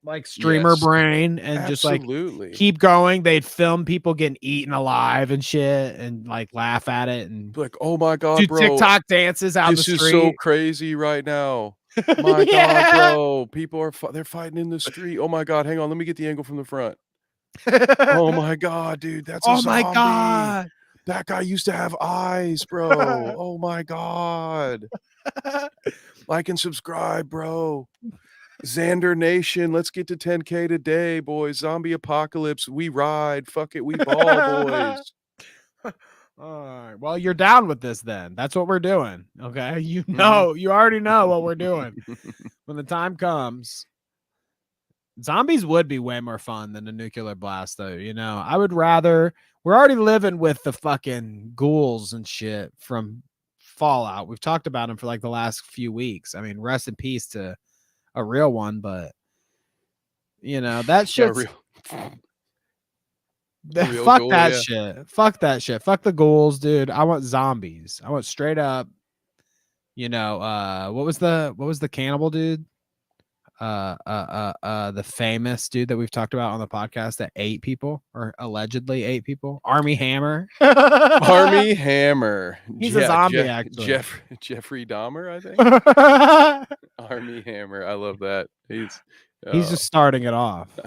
Like streamer brain and absolutely. Just like keep going. They'd film people getting eaten alive and shit and like laugh at it and like, oh my God, do bro, TikTok dances out the street. This is so crazy right now. My God, bro, people are they're fighting in the street. Oh my God, hang on, let me get the angle from the front. Oh my God, dude, that's a zombie. My God, that guy used to have eyes, bro. Oh my God. Like and subscribe, bro. Xander Nation, let's get to 10K today, boys. Zombie apocalypse, we ride. Fuck it, we ball, boys. All right. Well, you're down with this then. That's what we're doing. Okay. You know, you already know what we're doing. When the time comes, zombies would be way more fun than a nuclear blast, though. You know, I would rather. We're already living with the fucking ghouls and shit from Fallout. We've talked about them for like the last few weeks. I mean, rest in peace to a real one, but you know, that Yeah, shit's real fuck ghoul, that yeah. shit. Fuck that shit. Fuck the ghouls, dude. I want zombies. I want straight up, you know, what was the cannibal dude? The famous dude that we've talked about on the podcast that ate people or allegedly ate people. Army Hammer. Army Hammer. He's a zombie, actually. Jeffrey Dahmer, I think. Army Hammer. I love that. He's just starting it off.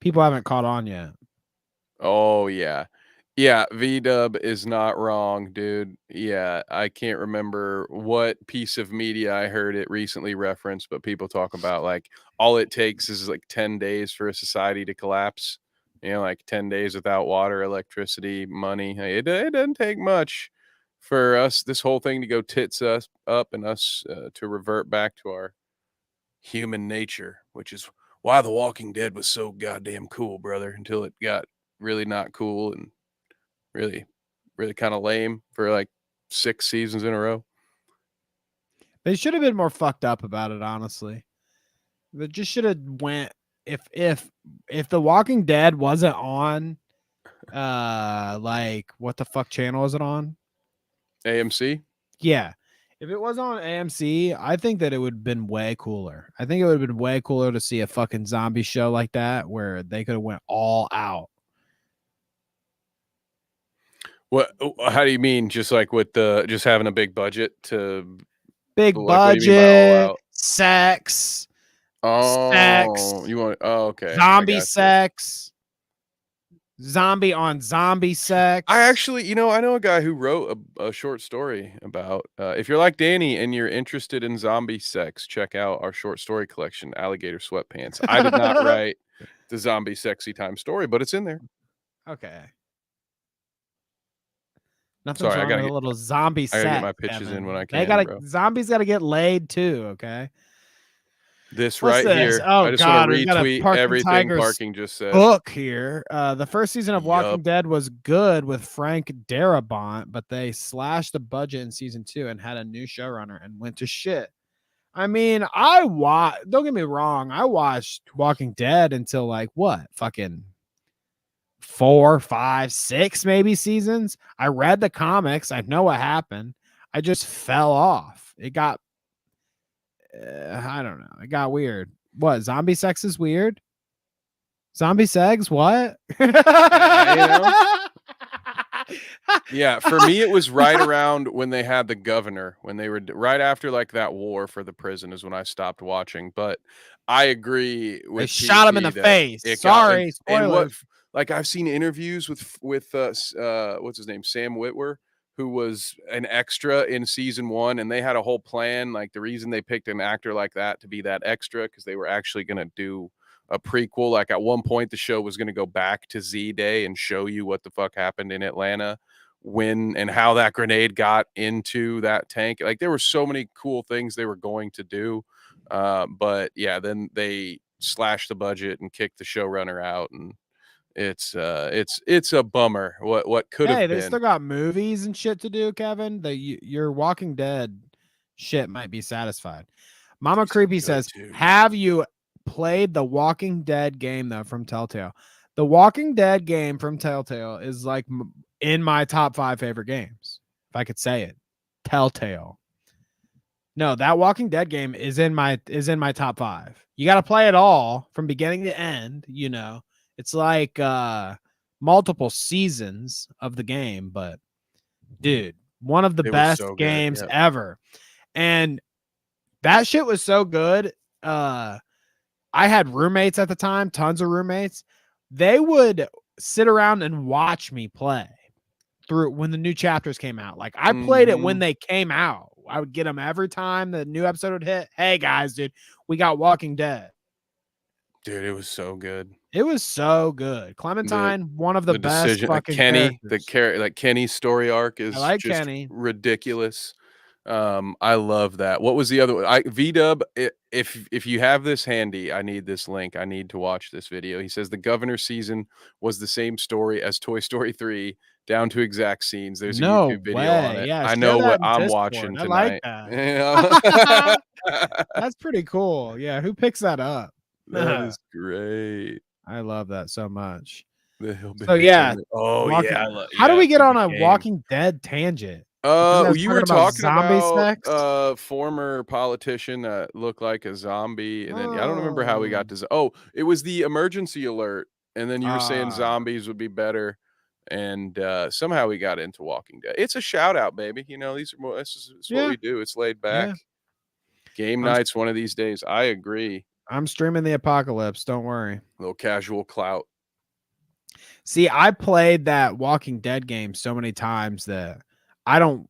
People haven't caught on yet. Oh yeah. Yeah, V-Dub is not wrong, dude. Yeah, I can't remember what piece of media I heard it recently referenced, but people talk about like all it takes is like 10 days for a society to collapse. You know, like 10 days without water, electricity, money. It doesn't take much for us, this whole thing to go tits us up and us to revert back to our human nature, which is why The Walking Dead was so goddamn cool, brother, until it got really not cool and really kind of lame for like 6 seasons in a row. They should have been more fucked up about it, honestly. They just should have went if The Walking Dead wasn't on like what the fuck channel is it on? AMC? Yeah. If it was on AMC, I think that it would have been way cooler. I think it would have been way cooler to see a fucking zombie show like that where they could have went all out. What? How do you mean? Just like with just having a big budget to big like, what do you mean by all budget, out? sex, Oh, you want? Oh, okay. zombie sex, zombie on zombie sex. I actually, I know a guy who wrote a short story about. If you're like Danny and you're interested in zombie sex, check out our short story collection, Alligator Sweatpants. I did not write the zombie sexy time story, but it's in there. Okay. Nothing's Sorry, wrong with a little zombie sex. I gotta get my pitches in when I can. Zombies gotta get laid too. Okay. This What's right this? here. Oh, I just God, want we to got a retweet Parking everything Tigers Parking just said. Book here. The first season of Walking Yup. Dead was good with Frank Darabont, but they slashed the budget in season 2 and had a new showrunner and went to shit. I mean, don't get me wrong, I watched Walking Dead until like what? Fucking 4, 5, 6 maybe seasons. I read the comics. I know what happened. I just fell off. It got I don't know. It got weird. What? Zombie sex is weird? Zombie sex? What? Yeah, for me it was right around when they had the governor, when they were right after like that war for the prison is when I stopped watching. But I agree with They shot him in the PT that face. it got- Sorry, and what spoilers. like I've seen interviews with what's his name, Sam Witwer, who was an extra in season 1, and they had a whole plan. Like the reason they picked an actor like that to be that extra because they were actually going to do a prequel. Like at one point, the show was going to go back to Z Day and show you what the fuck happened in Atlanta, when and how that grenade got into that tank. Like there were so many cool things they were going to do, but yeah, then they slashed the budget and kicked the showrunner out, and it's a bummer. What could Hey, have they been. still got movies and shit to do, Kevin. Your Walking Dead shit might be satisfied. Mama Creepy says, have you played the Walking Dead game though from Telltale? The Walking Dead game from Telltale is like in my top 5 favorite games, if I could say it. Telltale. No, that Walking Dead game is in my top 5. You got to play it all from beginning to end, you know. It's like multiple seasons of the game, but dude, one of the best games ever. And that shit was so good. I had roommates at the time, tons of roommates. They would sit around and watch me play through when the new chapters came out. Like I played it when they came out. I would get them every time the new episode would hit. Hey guys, dude, we got Walking Dead. Dude, it was so good. It was so good. Clementine, one of the best decision, fucking Kenny, characters. like Kenny's story arc is like just Kenny. ridiculous. I love that. What was the other one? VDub, if you have this handy, I need this link. I need to watch this video. He says the governor season was the same story as Toy Story 3, down to exact scenes. There's a No YouTube video on way. it. Yeah, I share know that what in I'm Discord. watching I like tonight. that. Yeah. That's pretty cool. Yeah, who picks that up? That is great. I love that so much. The Hillbilly So yeah, Tournament. Oh Walking- yeah. how do we get on a game. Walking Dead tangent? Because I was You were talking about talking zombie about sex? former politician that looked like a zombie, and then I don't remember how we got to. It was the emergency alert, and then you were saying zombies would be better, and somehow we got into Walking Dead. It's a shout out, baby. You know, these are more. It's what we do. It's laid back. Game nights one of these days. I agree. I'm streaming the apocalypse. Don't worry. A little casual clout. See, I played that Walking Dead game so many times that I don't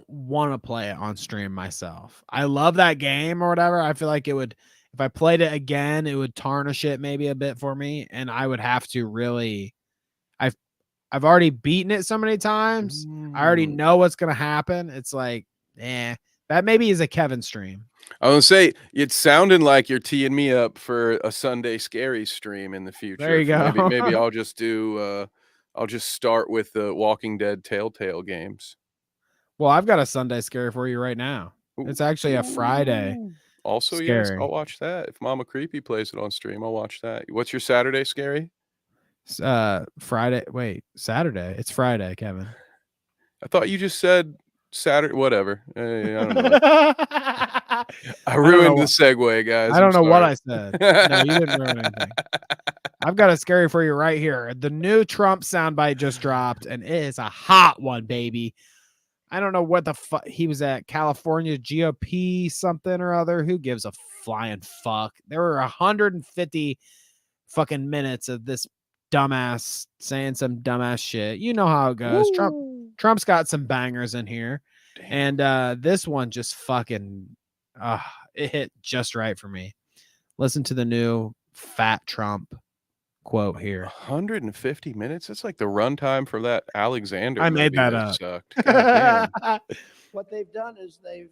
want to play it on stream myself. I love that game or whatever. I feel like it would, if I played it again, it would tarnish it maybe a bit for me, and I would have to really. I've already beaten it so many times. I already know what's gonna happen. It's like, that maybe is a Kevin stream. I was gonna say it's sounding like you're teeing me up for a Sunday Scary stream in the future. There you go. Maybe I'll just do. I'll just start with the Walking Dead Telltale games. Well, I've got a Sunday Scary for you right now. It's actually a Friday. Also, Scary. yes, I'll watch that. If Mama Creepy plays it on stream, I'll watch that. What's your Saturday Scary? Friday. Wait, Saturday. It's Friday, Kevin. I thought you just said Saturday. Whatever. I don't know. I ruined the segue, guys. I don't know what I said. No, you didn't ruin anything. I've got a scary for you right here. The new Trump soundbite just dropped, and it is a hot one, baby. I don't know what the fuck he was at. California GOP something or other. Who gives a flying fuck? There were 150 fucking minutes of this dumbass saying some dumbass shit. You know how it goes. Trump's got some bangers in here. Damn. And this one just fucking it hit just right for me. Listen to the new Fat Trump quote here. 150 minutes? It's like the runtime for that Alexander. I made that up. up. Sucked. God damn. What they've done is they've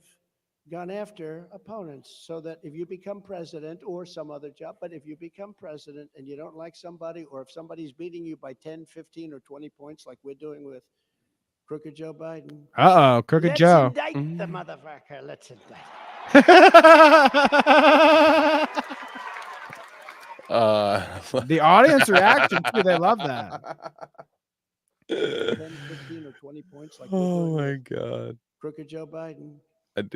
gone after opponents so that if you become president or some other job, but if you become president and you don't like somebody, or if somebody's beating you by 10, 15, or 20 points like we're doing with Crooked Joe Biden. Crooked Let's Joe. indict the motherfucker. Let's indict. The audience reaction too, they love that. 10, 15, or 20 points like Oh my God. Crooked Joe Biden. Let's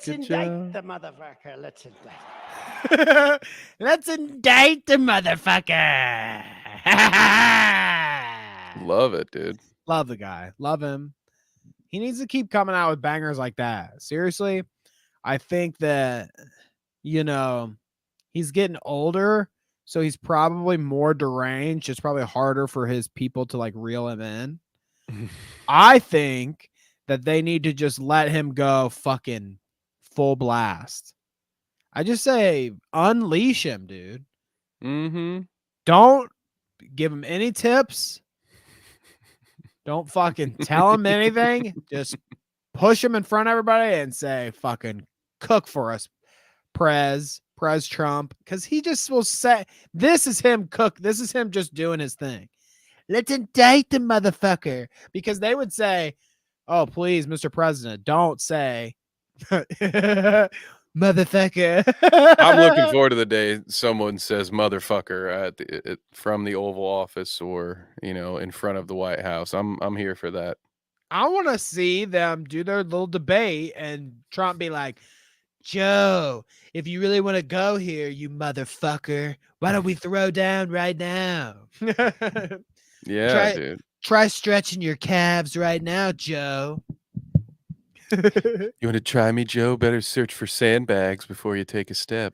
Crooked indict Joe? the motherfucker. Let's indict. Let's indict the motherfucker. Love it, dude. Love the guy. Love him. He needs to keep coming out with bangers like that. Seriously, I think that, he's getting older, so he's probably more deranged. It's probably harder for his people to like reel him in. I think that they need to just let him go fucking full blast. I just say unleash him, dude. Mm-hmm. Don't give him any tips. Don't fucking tell him anything. Just push him in front of everybody and say, fucking cook for us, Prez Trump. Because he just will say, this is him cook. This is him just doing his thing. Let's indict the motherfucker. Because they would say, oh, please, Mr. President, don't say motherfucker. I'm looking forward to the day someone says motherfucker from the Oval Office or, in front of the White House. I'm here for that. I want to see them do their little debate and Trump be like, Joe, if you really want to go here, you motherfucker, why don't we throw down right now? Yeah, dude. Try stretching your calves right now, Joe. You want to try me, Joe? Better search for sandbags before you take a step.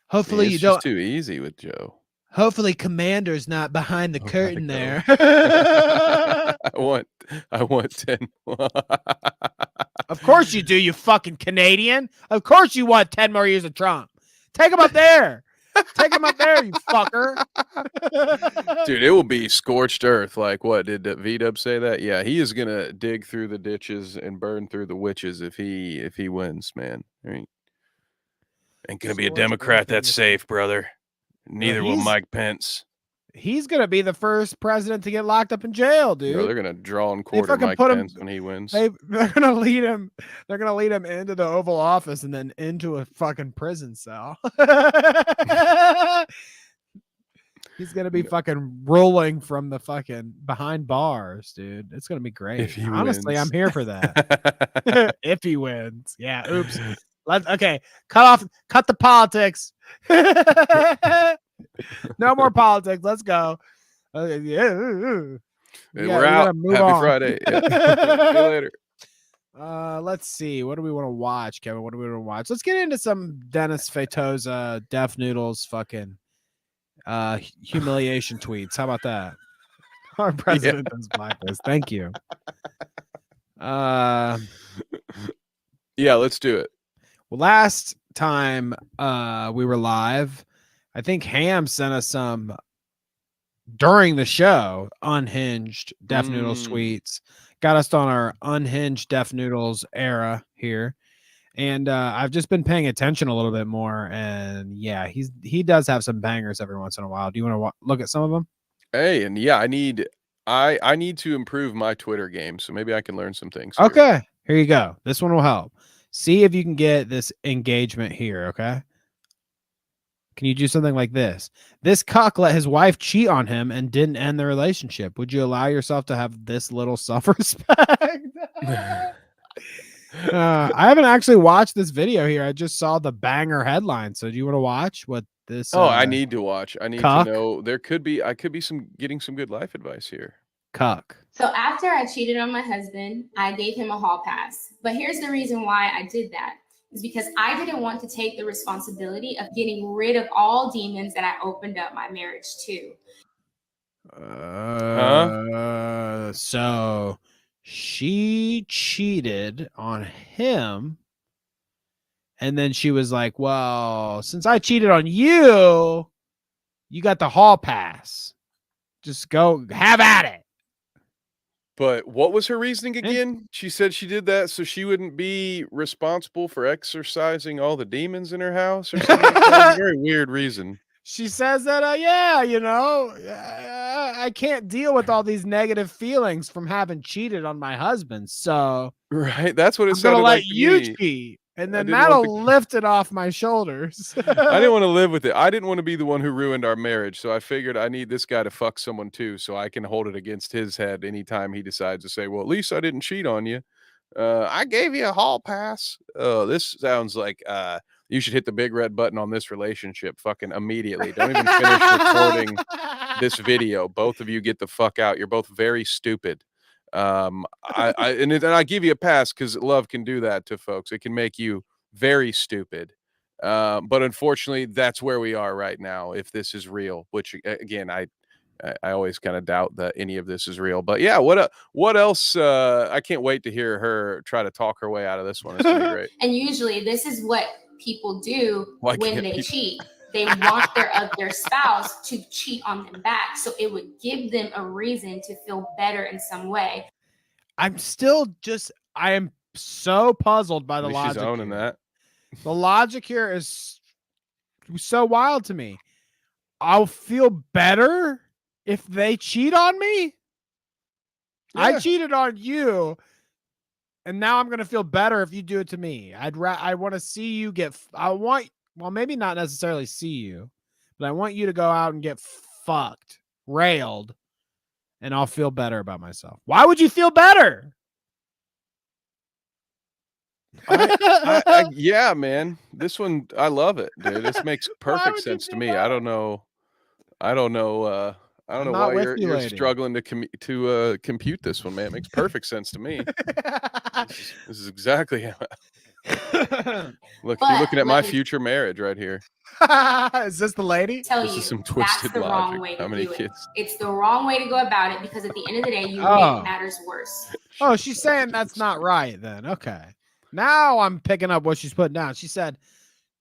Hopefully it's just too easy with Joe. Hopefully Commander's not behind the curtain there. I want 10. Of course you do, you fucking Canadian. Of course you want 10 more years of Trump. Take him up there. Take him up there, you fucker. Dude, it will be scorched earth. Like what did V-Dub say that? Yeah, he is gonna dig through the ditches and burn through the witches if he wins, man. Ain't gonna be a Scorched Democrat earth in that's this- safe, brother. Neither will he's- Mike Pence. He's gonna be the first president to get locked up in jail, dude. No, they're gonna draw and quarter fucking Mike put him- Pence when he wins. They're gonna lead him. They're gonna lead him into the Oval Office and then into a fucking prison cell. He's gonna be fucking rolling from the fucking behind bars, dude. It's gonna be great. If he Honestly, wins. I'm here for that. If he wins, yeah. Oops. Okay. Cut the politics. No more politics. Let's go. Yeah. We're out. Happy Friday. Yeah. See you later. Let's see. What do we want to watch, Kevin? What do we want to watch? Let's get into some Dennis Fatoza, Deaf Noodles, fucking humiliation tweets. How about that? Our president does blackface. Thank you. Yeah, let's do it. Well, last time we were live, I think Ham sent us some during the show, unhinged Deaf Noodles tweets. Got us on our unhinged Deaf Noodles era here. And I've just been paying attention a little bit more. And yeah, he does have some bangers every once in a while. Do you want to look at some of them? Hey, and yeah, I need to improve my Twitter game, so maybe I can learn some things. Here. Okay, here you go. This one will help. See if you can get this engagement here, okay? Can you do something like this? This cuck let his wife cheat on him and didn't end the relationship. Would you allow yourself to have this little self-respect? I haven't actually watched this video here. I just saw the banger headline. So do you want to watch what this? I need to watch. I need cuck? to know. I could be getting some good life advice here. Cuck. So after I cheated on my husband, I gave him a hall pass. But here's the reason why I did that. Is because I didn't want to take the responsibility of getting rid of all demons that I opened up my marriage to. So she cheated on him. And then she was like, well, since I cheated on you, you got the hall pass. Just go have at it. But what was her reasoning again? She said she did that so she wouldn't be responsible for exorcising all the demons in her house or something. That's a very weird reason. She says that, I can't deal with all these negative feelings from having cheated on my husband. So right, that's what it I'm sounded gonna like let to you me. cheat, and then didn't that'll want lift it off my shoulders. I didn't want to live with it. I didn't want to be the one who ruined our marriage. So I figured I need this guy to fuck someone too, so I can hold it against his head anytime he decides to say, well, at least I didn't cheat on you. I gave you a hall pass. This sounds like you should hit the big red button on this relationship fucking immediately. Don't even finish recording this video. Both of you get the fuck out. You're both very stupid. I give you a pass because love can do that to folks. It can make you very stupid. But unfortunately, that's where we are right now. If this is real, which again, I always kind of doubt that any of this is real. But yeah, what else? I can't wait to hear her try to talk her way out of this one. It's gonna be great. And usually this is what people do Why when can't they people- cheat. They want their spouse to cheat on them back. So it would give them a reason to feel better in some way. I am so puzzled by the At least she's logic. owning here. that. The logic here is so wild to me. I'll feel better if they cheat on me. I Yeah. cheated on you, and now I'm gonna feel better if you do it to me. I want to see you get. Well, maybe not necessarily see you, but I want you to go out and get fucked, railed, and I'll feel better about myself. Why would you feel better? Yeah, man. This one, I love it, dude. This makes perfect would you sense to feel me. I don't know I'm not why with you're you, lady. struggling to compute this one, man. It makes perfect sense to me. This is exactly how. Look, you're But looking at my let me- future marriage right here. Is this the lady? Tell This you is some that's twisted the wrong way logic. to How many do it. kids? It's the wrong way to go about it because at the end of the day, you Oh. make matters worse. Oh, she's saying that's not right then. Okay. Now I'm picking up what she's putting down. She said,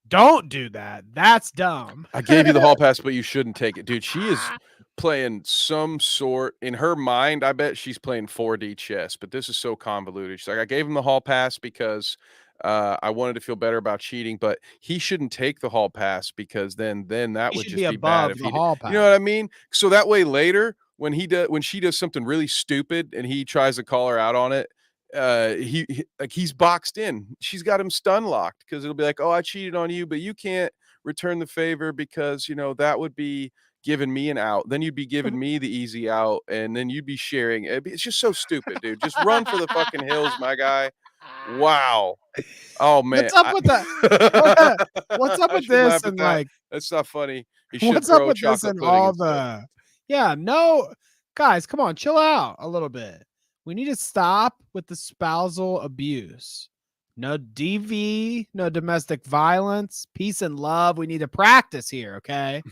Don't do that. That's dumb. I gave you the hall pass, but you shouldn't take it. Dude, she is playing some sort in her mind. I bet she's playing 4D chess, but this is so convoluted. She's like, I gave him the hall pass because I wanted to feel better about cheating, but he shouldn't take the hall pass because then that He would should just be be bad above if the he did. hall pass. You know what I mean? So that way later when she does something really stupid and he tries to call her out on it, he's boxed in. She's got him stun locked because it'll be like, oh, I cheated on you, but you can't return the favor because that would be giving me an out. Then you'd be giving me the easy out, and then you'd be sharing. It's just so stupid, dude. Just run for the fucking hills, my guy. Wow. Oh man. What's up with that? What's up I with shouldn't this laugh at and that. like That's not funny. You should what's up throw with this chocolate and pudding all instead. the no guys, come on, chill out a little bit. We need to stop with the spousal abuse. No DV, no domestic violence, peace and love. We need to practice here, okay?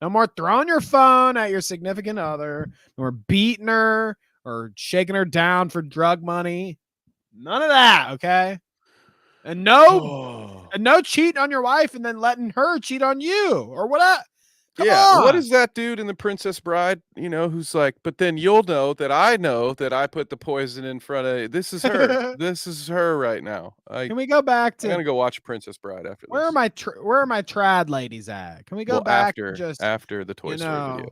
No more throwing your phone at your significant other, or beating her or shaking her down for drug money. None of that, okay? And no cheating on your wife and then letting her cheat on you or what? Come What on. is that dude in The Princess Bride, who's like, but then you'll know that I put the poison in front of this is her. This is her right now. Can we go back I'm gonna to go watch Princess Bride after where this. are my trad ladies at? Can we go Well, back to just after the Toy Story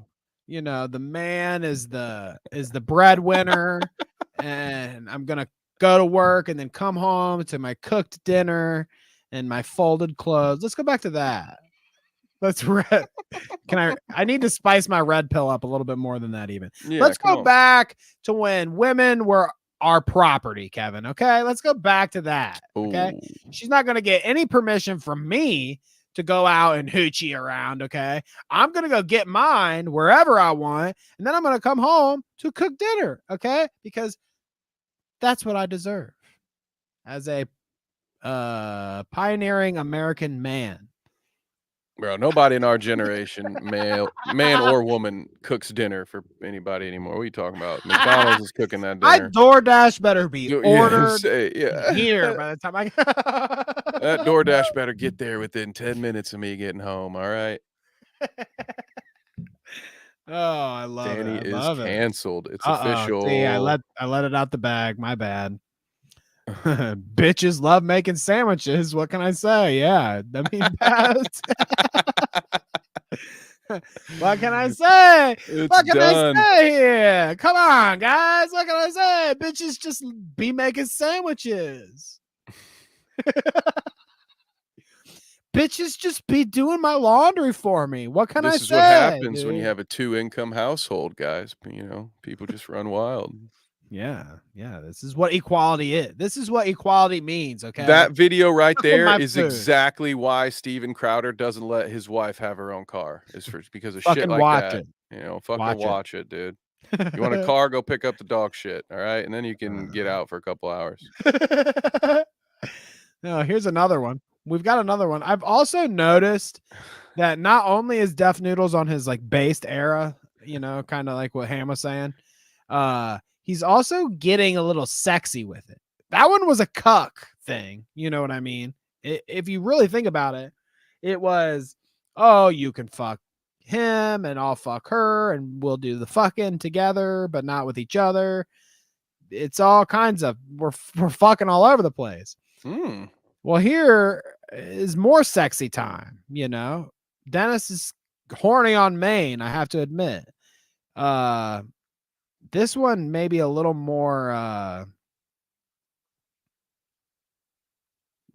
video. The man is the breadwinner and I'm gonna go to work and then come home to my cooked dinner and my folded clothes. Let's go back to that. Let's red. I need to spice my red pill up a little bit more than that even. Yeah, Let's come go on. back to when women were our property, Kevin. Okay, let's go back to that. Okay, Ooh. she's not going to get any permission from me to go out and hoochie around. Okay, I'm going to go get mine wherever I want, and then I'm going to come home to cook dinner. Okay, because that's what I deserve as a pioneering American man. Bro, nobody in our generation, man or woman, cooks dinner for anybody anymore. What are you talking about? McDonald's is cooking that My dinner. DoorDash better be ordered Yeah. here by the time I That DoorDash better get there within 10 minutes of me getting home. All right. Oh, I love Danny it. I is love it. canceled. It's official. See, I let it out the bag. My bad. Bitches love making sandwiches. What can I say? Yeah, I mean that's what can I say? What can I say here? Come on, guys. What can I say? Bitches just be making sandwiches. Bitches just be doing my laundry for me. What can I say? This is what happens when you have a 2-income household, guys. People just run wild. Yeah. This is what equality is. This is what equality means. Okay. That video right there is food. exactly why Steven Crowder doesn't let his wife have her own car. Is because of fucking shit like watch that. it. Watch it, dude. You want a car? Go pick up the dog shit. All right, and then you can get out for a couple hours. No, here's another one. We've got another one. I've also noticed that not only is Def Noodles on his like based era, kind of like what Ham was saying, he's also getting a little sexy with it. That one was a cuck thing. You know what I mean? If you really think about it, it was, oh, you can fuck him and I'll fuck her and we'll do the fucking together, but not with each other. It's all kinds of, we're fucking all over the place. Well, here is more sexy time, Dennis is horny on Maine, I have to admit. This one may be a little more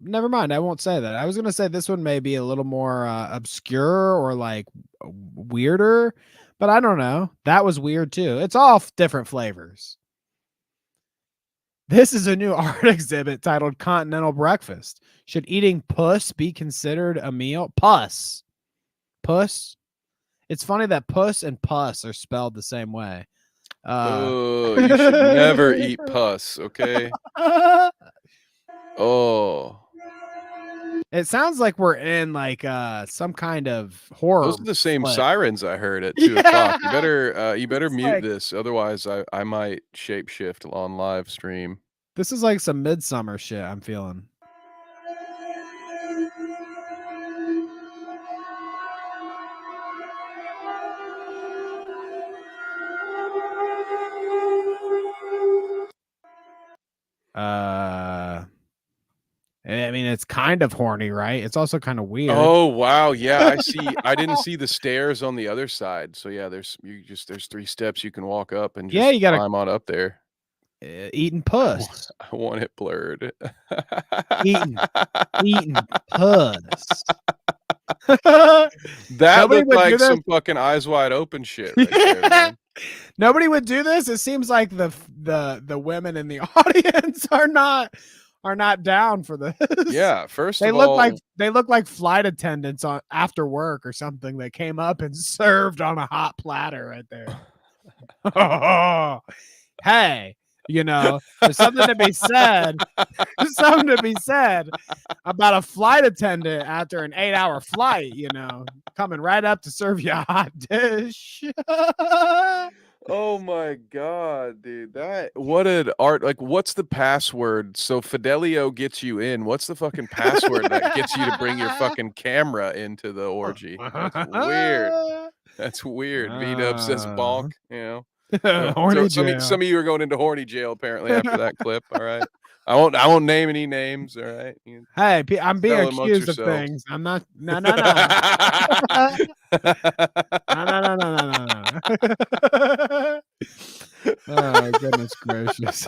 never mind, I won't say that. I was gonna say this one may be a little more obscure or like weirder, but I don't know. That was weird too. It's all different flavors. This is a new art exhibit titled Continental Breakfast. Should eating puss be considered a meal? Puss. It's funny that puss and pus are spelled the same way. You should never eat pus, okay? Oh. It sounds like we're in like some kind of horror. Those are the same flick. sirens I heard at 2 o'clock. You better It's mute like- this, otherwise I might shapeshift on live stream. This is like some midsummer shit I'm feeling. I mean, it's kind of horny, right? It's also kind of weird. Oh wow, yeah, I see. I didn't see the stairs on the other side. So yeah, there's 3 steps you can walk up and just Yeah, you gotta climb on up there. eating puss. I want it blurred. Eating puss. That Nobody looked would do like this. some fucking eyes wide open shit right there, man. Nobody would do this. It seems like the women in the audience are not down for this. Yeah, first They of look all, like flight attendants on after work or something that came up and served on a hot platter right there. Hey, you know, there's something to be said. There's something to be said about a flight attendant after an 8-hour flight, you know, coming right up to serve you a hot dish. oh my god, dude. What an art, like what's the password so Fidelio gets you in? What's the fucking password that gets you to bring your fucking camera into the orgy? That's weird. That's weird. V-Dub says bonk, you know. Horny So jail. some of you are going into horny jail apparently after that clip. All right. I won't name any names. All right. Hey, I'm being Tell amongst accused of yourselves. things. I'm not. No. No. Oh goodness gracious.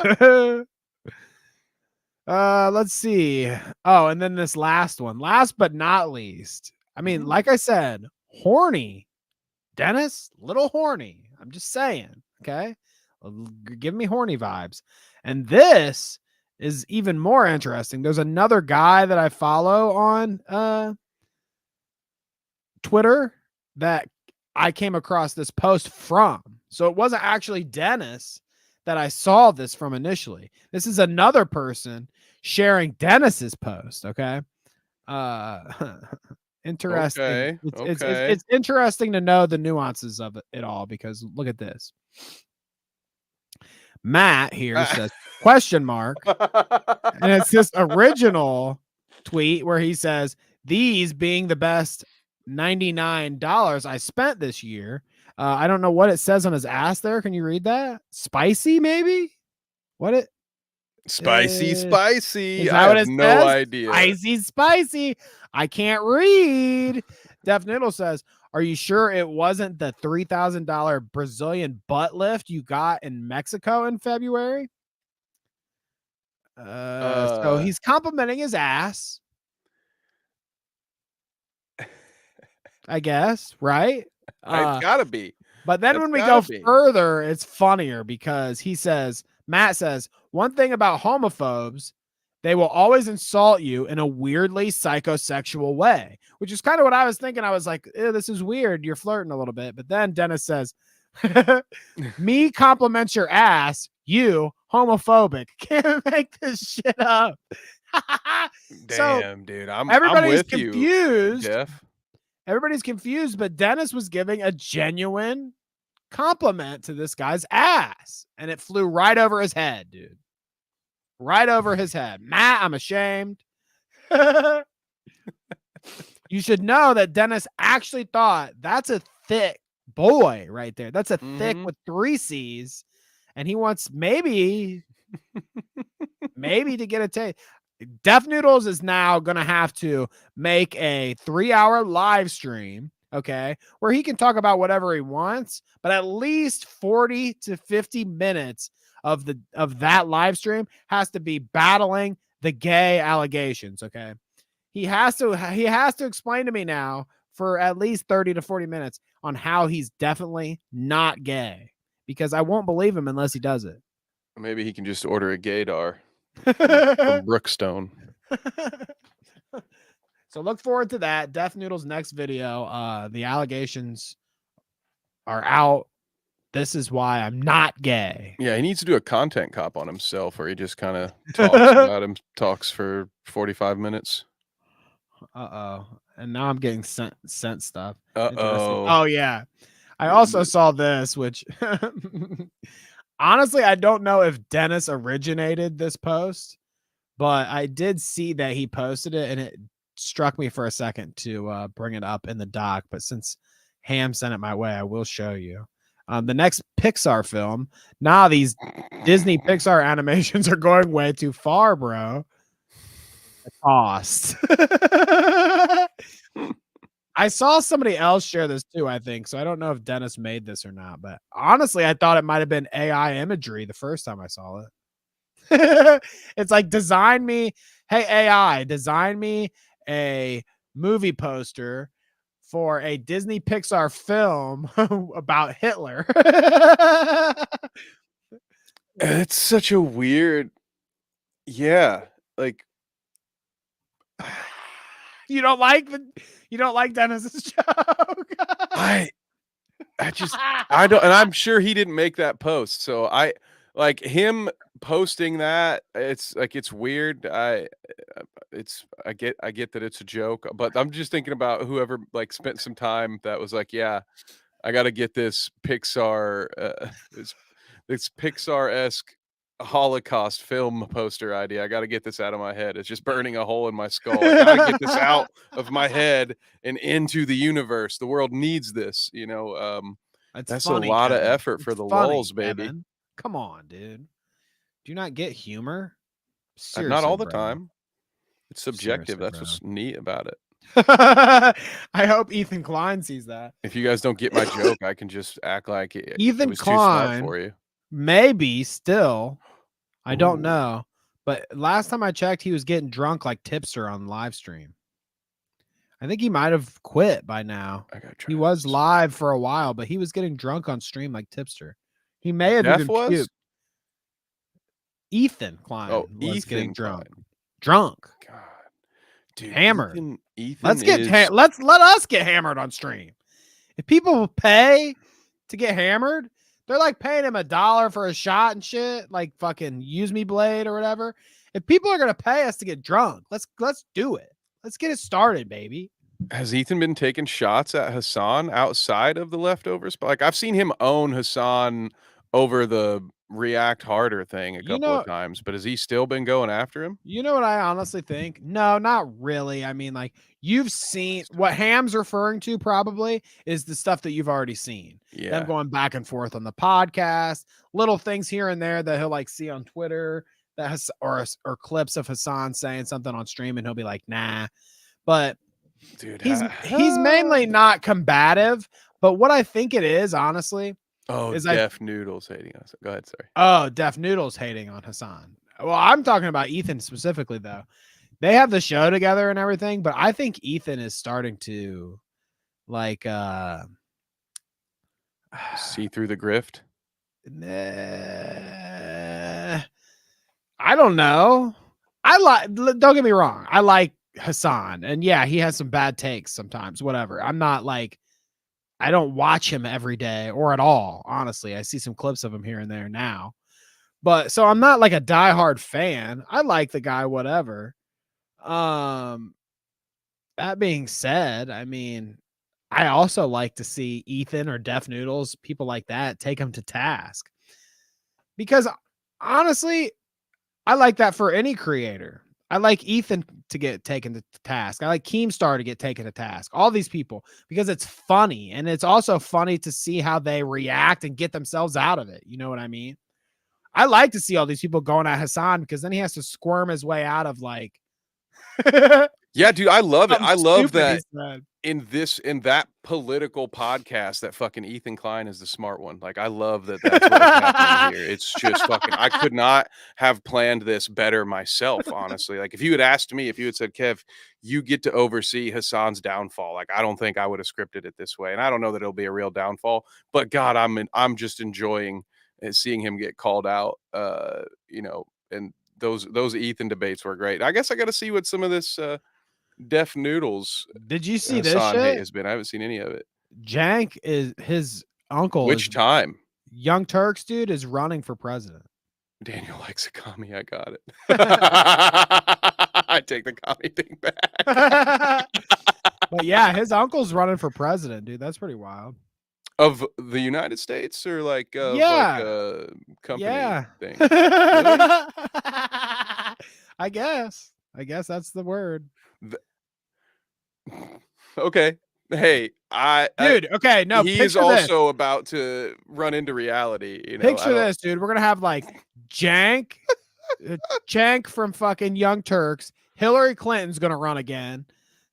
Let's see. Oh, and then this last one. Last but not least. I mean, like I said, horny. Dennis, little horny. I'm just saying. Okay. Give me horny vibes. And this is even more interesting. There's another guy that I follow on Twitter that I came across this post from. So it wasn't actually Dennis that I saw this from initially. This is another person sharing Dennis's post. Okay. Interesting. Okay. It's interesting to know the nuances of it all because look at this. Matt here says question mark. And it's this original tweet where he says, these being the best $99 I spent this year. I don't know what it says on his ass there. Can you read that? Spicy, maybe? What it? Spicy. Is I that what have it no says? idea. Spicy. I can't read. Def Noodle says, are you sure it wasn't the $3,000 Brazilian butt lift you got in Mexico in February? So he's complimenting his ass. I guess, right? It's gotta be. But then when we go further, it's funnier because Matt says, one thing about homophobes, they will always insult you in a weirdly psychosexual way, which is kind of what I was thinking. I was like, this is weird. You're flirting a little bit. But then Dennis says, me compliments your ass, you homophobic. Can't make this shit up. Damn, dude. I'm everybody's with confused. you, Jeff. Everybody's confused, but Dennis was giving a genuine compliment to this guy's ass, and it flew right over his head, dude. Right over his head. Matt, I'm ashamed. You should know that Dennis actually thought that's a thick boy right there. That's a thick with 3 C's, and he wants maybe to get a taste. Def Noodles is now going to have to make a 3-hour live stream, okay, where he can talk about whatever he wants, but at least 40 to 50 minutes of that live stream has to be battling the gay allegations, okay? He has to explain to me now for at least 30 to 40 minutes on how he's definitely not gay, because I won't believe him unless he does it. Maybe he can just order a gaydar. From Brookstone. So look forward to that. Def Noodle's next video. The allegations are out. This is why I'm not gay. Yeah, he needs to do a content cop on himself where he just kind of talks for 45 minutes. And now I'm getting sent stuff. Oh yeah. I also saw this, which honestly, I don't know if Dennis originated this post, but I did see that he posted it, and it struck me for a second to bring it up in the doc. But since Ham sent it my way, I will show you. The next Pixar film. Nah, these Disney Pixar animations are going way too far, bro. The cost. I saw somebody else share this too, I think. So I don't know if Dennis made this or not, but honestly, I thought it might have been AI imagery the first time I saw it. It's like, hey AI, design me a movie poster for a Disney Pixar film about Hitler. It's such a weird, yeah, like you don't like Dennis's joke. I don't, and I'm sure he didn't make that post. So I like him posting that. It's like, it's weird. I get that it's a joke, but I'm just thinking about whoever like spent some time that was like, yeah, I got to get this Pixar, this Pixar-esque Holocaust film poster idea. I got to get this out of my head. It's just burning a hole in my skull. I got to get this out of my head and into the universe. The world needs this, you know. That's funny, a lot Kevin. of effort for It's the funny, lulz, baby. Kevin. Come on, dude. Do you not get humor? Not Seriously, all the bro. time. It's subjective. Seriously, That's bro. what's neat about it. I hope Ethan Klein sees that. If you guys don't get my joke, I can just act like it Ethan was too smart Klein for you. maybe still. I don't Ooh. know. But last time I checked, he was getting drunk like Tipster on live stream. I think he might have quit by now. He was live for a while, but he was getting drunk on stream like Tipster. He may have Jeff even was? puked. Ethan Klein was getting Ethan drunk. Klein. Drunk. God. Dude, Hammered. Ethan let us get hammered on stream. If people pay to get hammered, they're like paying him $1 for a shot and shit, like fucking Use Me Blade or whatever. If people are gonna pay us to get drunk, let's do it. Let's get it started, baby. Has Ethan been taking shots at Hassan outside of the leftovers? But like, I've seen him own Hassan over the React Harder thing a couple of times, but has he still been going after him? You know what I honestly think? No, not really. I mean, like, you've seen what Ham's referring to probably is the stuff that you've already seen. Yeah. Them going back and forth on the podcast, little things here and there that he'll like see on Twitter that has or clips of Hassan saying something on stream and he'll be like, nah. But dude, he's mainly not combative. But what I think it is, honestly, is Def Noodles hating us. Go ahead, sorry. Oh, Def Noodles hating on Hassan. Well, I'm talking about Ethan specifically, though. They have the show together and everything, but I think Ethan is starting to like see through the grift. I don't know. Don't get me wrong. I like Hassan, and yeah, he has some bad takes sometimes, whatever. I'm not like, I don't watch him every day or at all. Honestly, I see some clips of him here and there now, but so I'm not like a diehard fan. I like the guy, whatever. That being said, I mean, I also like to see Ethan or Def Noodles, people like that, take him to task, because honestly, I like that for any creator. I like Ethan to get taken to task. I like Keemstar to get taken to task. All these people, because it's funny, and it's also funny to see how they react and get themselves out of it. You know what I mean? I like to see all these people going at Hassan, because then he has to squirm his way out of like. Yeah, dude, I love it. I love that in that political podcast that fucking Ethan Klein is the smart one. Like, I love that that's what's happening here. It's just fucking, I could not have planned this better myself, honestly. Like, if you had asked me, if you had said, Kev, you get to oversee Hassan's downfall, like, I don't think I would have scripted it this way. And I don't know that it'll be a real downfall, but God, I'm just enjoying seeing him get called out, you know, and those Ethan debates were great. I guess I got to see what some of this Def Noodles. Did you see Hassan this shit? hate has been. I haven't seen any of it. Jank is his uncle. Which time? Young Turks dude is running for president. Daniel likes a commie. I got it. I take the commie thing back. But yeah, his uncle's running for president, dude. That's pretty wild. Of the United States, or like yeah, like company thing? Really? I guess that's the word. Okay. Hey, Dude, okay, no, he is picture this. also about to run into reality. You know, Picture this, dude. We're gonna have like Jank from fucking Young Turks. Hillary Clinton's gonna run again.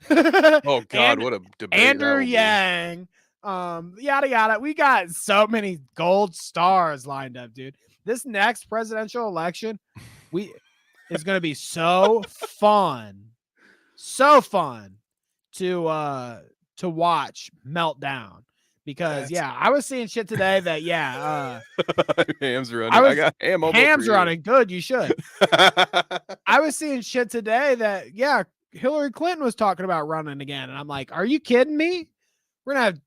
Oh God, what a debate! Andrew Yang. Yada yada. We got so many gold stars lined up, dude. This next presidential election, is gonna be so fun. So fun to watch melt down. Because I was seeing shit today that Ham's running. I got ham over Ham's here. running. Good, you should. I was seeing shit today that Hillary Clinton was talking about running again, and I'm like, are you kidding me? We're gonna have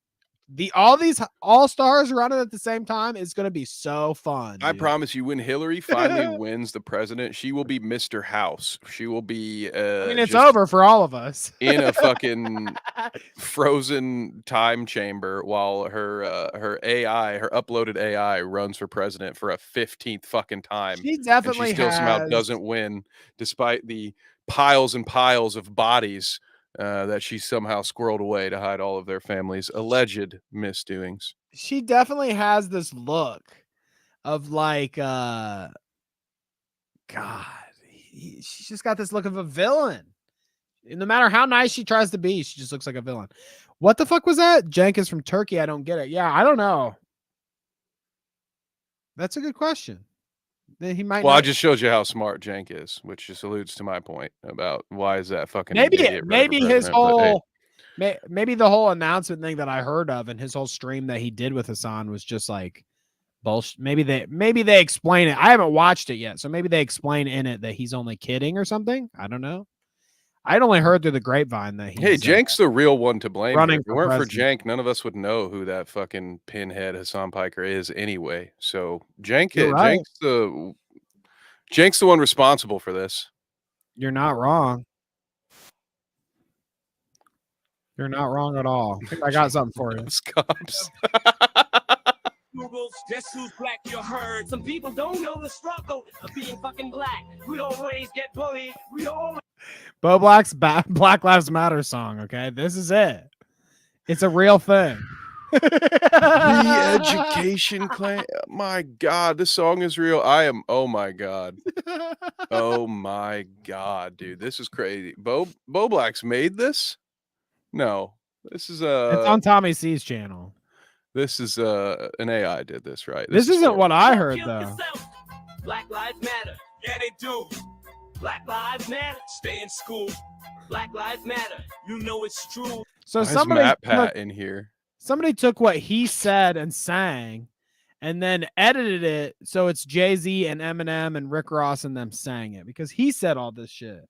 all these all-stars running at the same time. It's gonna be so fun. I dude. promise you, when Hillary finally wins the president, she will be Mr. House. She will be I mean, it's over for all of us. in a fucking frozen time chamber while her AI, her uploaded AI, runs for president for a 15th fucking time. She definitely and she still somehow doesn't win, despite the piles and piles of bodies that she somehow squirreled away to hide all of their family's alleged misdoings. She definitely has this look of like, God, she's just got this look of a villain. No matter how nice she tries to be, she just looks like a villain. What the fuck was that? Jank is from Turkey. I don't get it. Yeah, I don't know. That's a good question. Then he might. Well, I just showed you how smart Jank is, which just alludes to my point about why is that fucking maybe idiot running for his president, but, hey. whole maybe the whole announcement thing that I heard of and his whole stream that he did with Hassan was just like bullshit. Maybe they explain it. I haven't watched it yet, so maybe they explain in it that he's only kidding or something. I don't know. I'd only heard through the grapevine that he's Jank's the real one to blame. running If it for weren't president. for Jank, none of us would know who that fucking pinhead Hassan Piker is anyway. So Jank, You're right. Jank's the one responsible for this. You're not wrong. You're not wrong at all. I think I got something for you. Cops. Noodles, guess who's black? You heard. Some people don't know the struggle of being fucking black. We always get bullied. We always. Bo Black's Black Lives Matter song. Okay, this is it. It's a real thing. Re-education claim. My God, this song is real. Oh my God. Oh my God, dude, this is crazy. Bo Black's made this? No, this is It's on Tommy C's channel. This is an AI did this, right? This isn't what I heard though. Black Lives Matter. Yeah, they do. Black Lives Matter. Stay in school. Black Lives Matter. You know it's true. So Why is somebody Matt Pat in here. Somebody took what he said and sang, and then edited it so it's Jay-Z and Eminem and Rick Ross and them sang it because he said all this shit.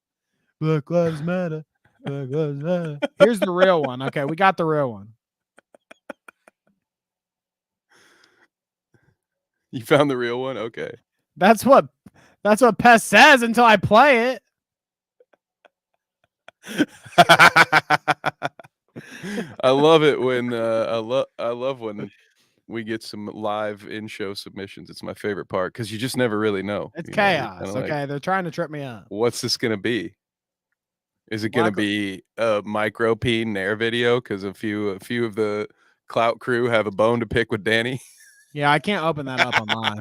Black Lives Matter. Black Lives Matter. Here's the real one. Okay, we got the real one. You found the real one? Okay. That's what Pest says until I play it. I love it when I love when we get some live in-show submissions. It's my favorite part because you just never really know. It's You know, chaos. you're Okay, they're trying to trip me up. what's this gonna be? Is it gonna be a micro peen Nair video? Because a few of the Clout crew have a bone to pick with Danny. Yeah, I can't open that up online.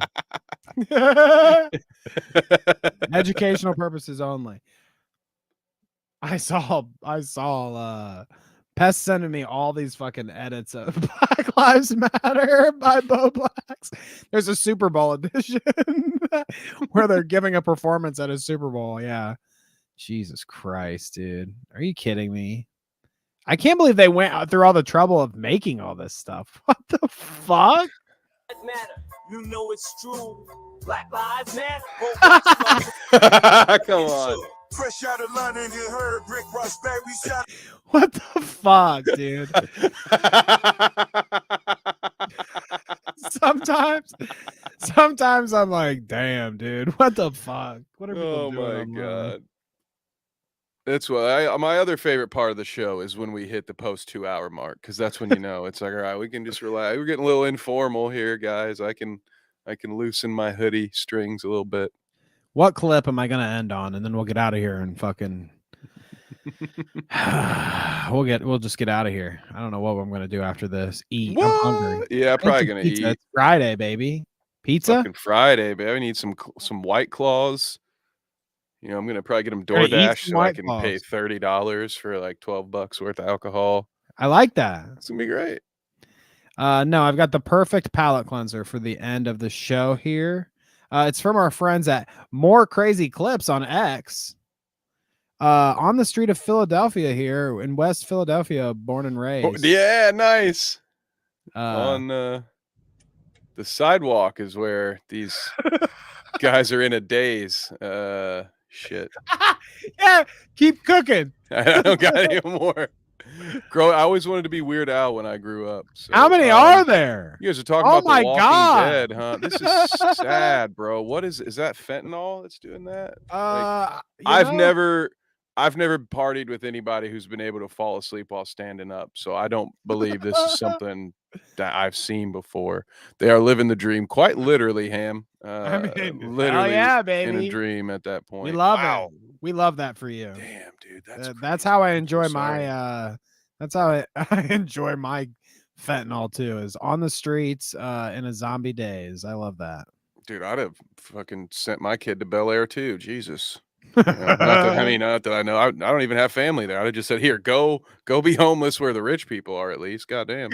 Educational purposes only. I saw Pest sending me all these fucking edits of Black Lives Matter by Bo Blacks. There's a Super Bowl edition where they're giving a performance at a Super Bowl. Yeah. Jesus Christ, dude. Are you kidding me? I can't believe they went through all the trouble of making all this stuff. What the fuck? Matter. You know it's true. Black Lives Matter. Come on. Fresh out of London, you heard Rick Ross baby shot. What the fuck, dude? Sometimes I'm like, damn, dude, what the fuck? What are people doing? Oh my online? God. That's why my other favorite part of the show is when we hit the post 2 hour mark, because that's when you know it's like, all right, we can just relax. We're getting a little informal here, guys. I can loosen my hoodie strings a little bit. What clip am I gonna end on? And then we'll get out of here and fucking We'll just get out of here. I don't know what I'm gonna do after this. Eat. I'm What? hungry. Yeah, Make probably some gonna pizza. eat. It's Friday, baby. Pizza. Fucking Friday, baby. I need some White Claws. You know, I'm gonna probably get them You're gonna eat DoorDash some so I White can Claws. pay $30 for like $12 worth of alcohol. I like that. It's gonna be great. No, I've got the perfect palate cleanser for the end of the show here. It's from our friends at More Crazy Clips on X. On the street of Philadelphia here in West Philadelphia, born and raised. Yeah, nice. Uh, On the sidewalk is where these guys are in a daze. Shit. yeah, keep cooking. I don't got any more. I always wanted to be Weird Al when I grew up. So, How many are there? You guys are talking Oh about my The Walking God. Dead, huh? This is sad, bro. What is that fentanyl that's doing that? I've never partied with anybody who's been able to fall asleep while standing up, so I don't believe this is something that I've seen before. They are living the dream, quite literally, Ham. I mean, literally, yeah, in baby. a dream at that point. We love Wow. it. We love that for you. Damn, dude, That's how I enjoy sorry. my. That's how I enjoy my fentanyl too. Is on the streets in a zombie daze. I love that. Dude, I'd have fucking sent my kid to Bel Air too. Jesus. Not that I know. I don't even have family there. I'd have just said, "Here, go be homeless where the rich people are at least." Goddamn.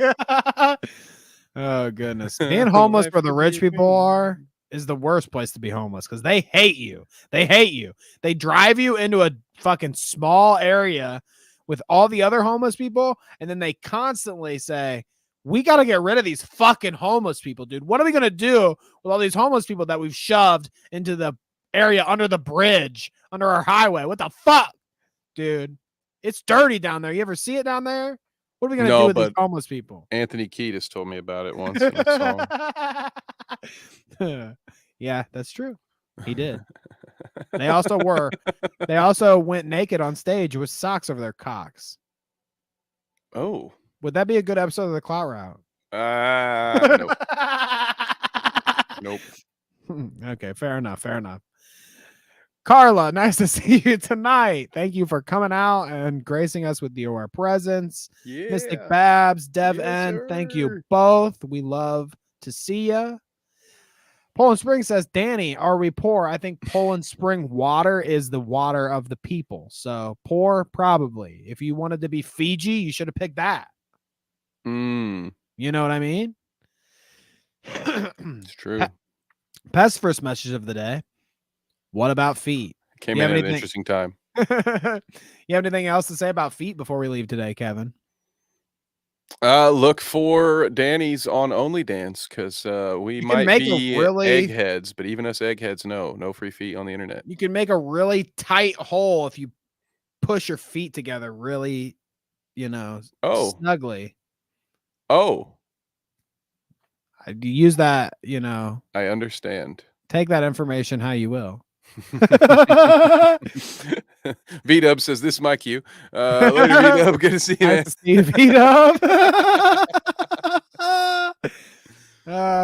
Oh goodness, being homeless Life where the could rich be a people are is the worst place to be homeless because they hate you. They hate you. They drive you into a fucking small area with all the other homeless people, and then they constantly say, "We got to get rid of these fucking homeless people, dude. What are we gonna do with all these homeless people that we've shoved into the area under the bridge, under our highway? What the fuck, dude? It's dirty down there. You ever see it down there? What are we gonna do with these homeless people?" Anthony Kiedis told me about it once in a song. Yeah, that's true. He did. They also went naked on stage with socks over their cocks. Oh. Would that be a good episode of the Clout Route? Nope. Okay, fair enough. Carla, nice to see you tonight. Thank you for coming out and gracing us with your presence. Yeah. Mystic Babs, Dev Yes, N, thank you sir. both. We love to see you. Poland Spring says, Danny, are we poor? I think Poland Spring water is the water of the people. So poor, probably. If you wanted to be Fiji, you should have picked that. You know what I mean? It's true. Pest first message of the day. What about feet? Came in at an interesting time. You have anything else to say about feet before we leave today, Kevin? Look for Danny's on Only Dance because we might be eggheads, but even us eggheads know no free feet on the internet. You can make a really tight hole if you push your feet together really, snugly. Oh. You use that, I understand. Take that information how you will. V-Dub says, this is my cue. Later, V-Dub. Good to see you, man. V-Dub.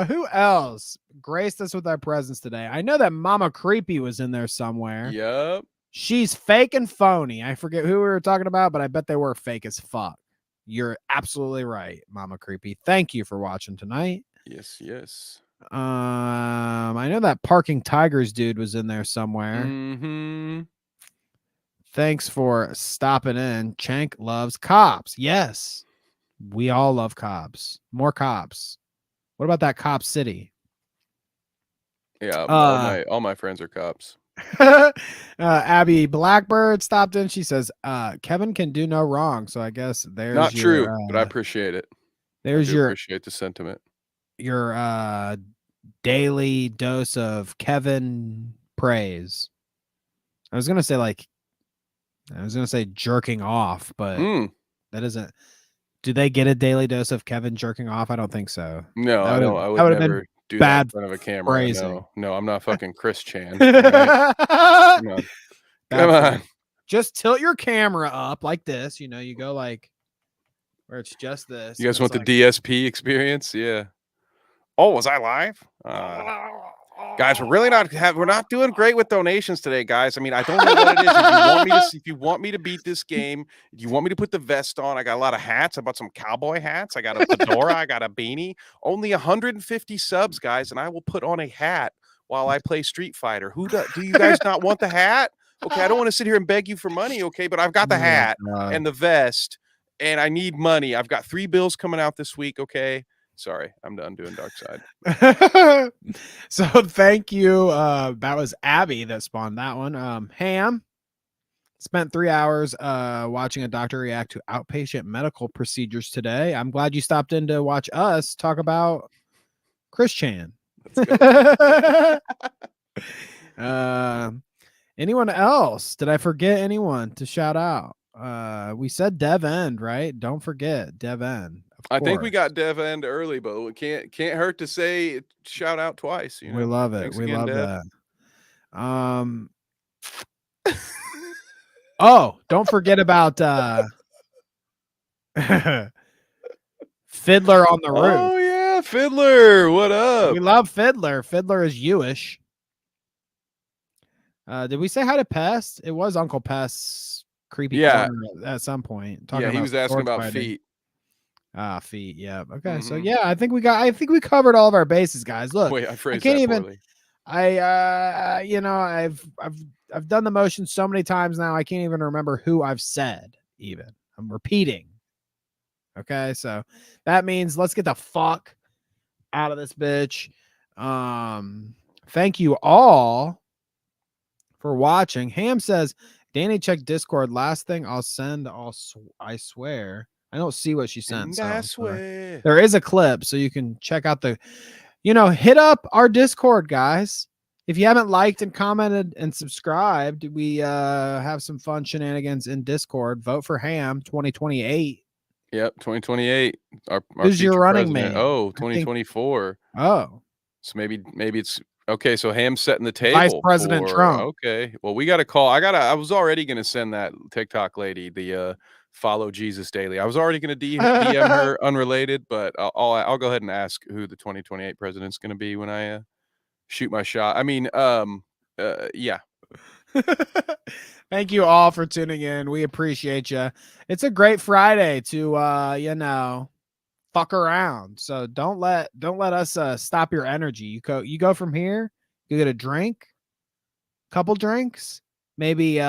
Who else graced us with our presence today? I know that Mama Creepy was in there somewhere. Yep. She's fake and phony. I forget who we were talking about, but I bet they were fake as fuck. You're absolutely right, Mama Creepy. Thank you for watching tonight. Yes. I know that Parking Tigers dude was in there somewhere. Thanks for stopping in. Chank loves cops. Yes, we all love cops. More cops. What about that Cop City? Yeah, all my friends are cops. Abby Blackbird stopped in. She says, Kevin can do no wrong. So I guess there's not true, but I appreciate it. Appreciate the sentiment. Your daily dose of Kevin praise. I was gonna say jerking off, but that isn't. Do they get a daily dose of Kevin jerking off? I don't think so. No, I don't. I would never do that in front of a camera. Phrasing. No, I'm not fucking Chris Chan. Right? Come on. Just tilt your camera up like this. You go like where it's just this. You guys want the DSP experience? Yeah. Oh, was I live? Guys, we're not doing great with donations today, guys. I mean, I don't know what it is. If you want me to beat this game, if you want me to put the vest on, I got a lot of hats. I bought some cowboy hats. I got a fedora. I got a beanie. Only 150 subs, guys, and I will put on a hat while I play Street Fighter. Do you guys not want the hat? Okay, I don't want to sit here and beg you for money, okay, but I've got the hat and the vest, and I need money. I've got 3 bills coming out this week, okay? Sorry, I'm done doing Dark Side. So thank you. That was Abby that spawned that one. Ham spent 3 hours watching a doctor react to outpatient medical procedures today. I'm glad you stopped in to watch us talk about Chris Chan. Anyone else? Did I forget anyone to shout out? We said Dev End, right? Don't forget Dev End. I think we got Dev End early, but it can't hurt to say shout out twice. You know? We love it. Thanks We again, love Dev. that. Oh, don't forget about Fiddler on the Roof. Oh yeah, Fiddler. What up? We love Fiddler. Fiddler is you-ish. Did we say hi to Pest? It was Uncle Pest's creepy corner at some point. Yeah, he was asking about fighting. feet. Feet. Yeah. Okay. So yeah, I think we covered all of our bases, guys. Look, Wait, I phrased can't that even. poorly. I've done the motion so many times now. I can't even remember who I've said. Even I'm repeating. Okay, so that means let's get the fuck out of this bitch. Thank you all for watching. Ham says, Danny, check Discord. Last thing I'll send. I swear. I don't see what she sent. So, I swear. there is a clip, so you can check out hit up our Discord, guys. If you haven't liked and commented and subscribed, we have some fun shenanigans in Discord. Vote for Ham 2028. Yep, 2028. Our Who's your future running president. mate? Oh, 2024. Oh. So maybe it's okay. So Ham's setting the table. Vice President Trump. Okay. Well, we got to call. I was already going to send that TikTok lady the follow Jesus daily. I was already going to DM her unrelated, but I'll go ahead and ask who the 2028 president's going to be when I shoot my shot. I mean, yeah. Thank you all for tuning in. We appreciate you. It's a great Friday to fuck around. So don't let us stop your energy. You go from here, you get a drink, couple drinks, maybe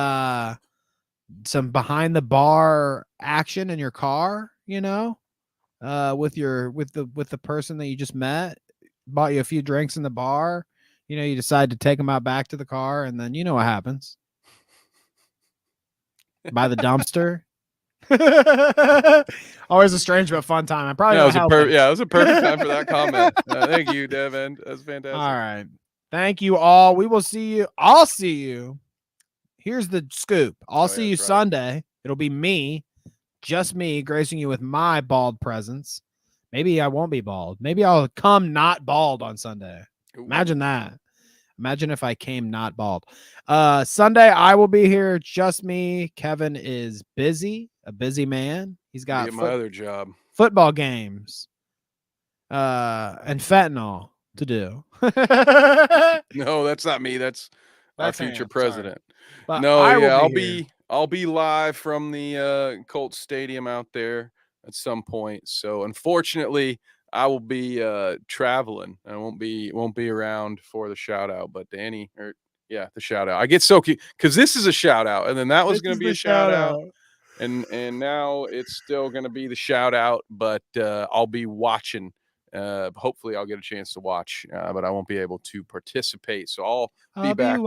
some behind the bar action in your car, with the person that you just met, bought you a few drinks in the bar, you decide to take them out back to the car, and then you know what happens. By the dumpster. Always a strange but fun time. I probably it was a perfect time for that comment. Thank you, Devin. That's fantastic. All right. Thank you all. We will see you. I'll see you. Here's the scoop. I'll see you Sunday. It'll be me, just me, gracing you with my bald presence. Maybe I won't be bald. Maybe I'll come not bald on Sunday. Ooh. Imagine that. Imagine if I came not bald. Sunday, I will be here. Just me. Kevin is busy, a busy man. He's got my other job, football games, and fentanyl to do. No, that's not me. That's our future president. No, I'll be live from the Colts Stadium out there at some point. So unfortunately, I will be traveling. I won't be around for the shout out, but Danny, the shout out. I get so cute because this is a shout out, and then that was going to be a shout out, and now it's still going to be the shout out. But I'll be watching. Hopefully, I'll get a chance to watch, but I won't be able to participate. So I'll be back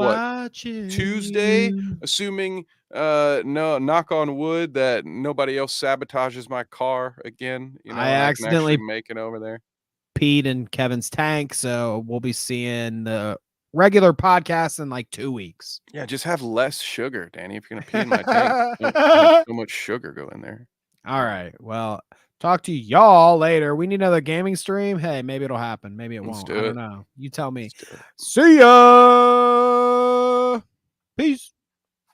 Tuesday, assuming no, knock on wood that nobody else sabotages my car again. I accidentally make it over there. Peed in Kevin's tank, so we'll be seeing the regular podcast in like 2 weeks. Yeah, just have less sugar, Danny. If you're gonna pee in my tank, don't so much sugar go in there. All right. Well, talk to y'all later. We need another gaming stream. Hey, maybe it'll happen. Maybe it won't. I don't know. You tell me. See ya. Peace.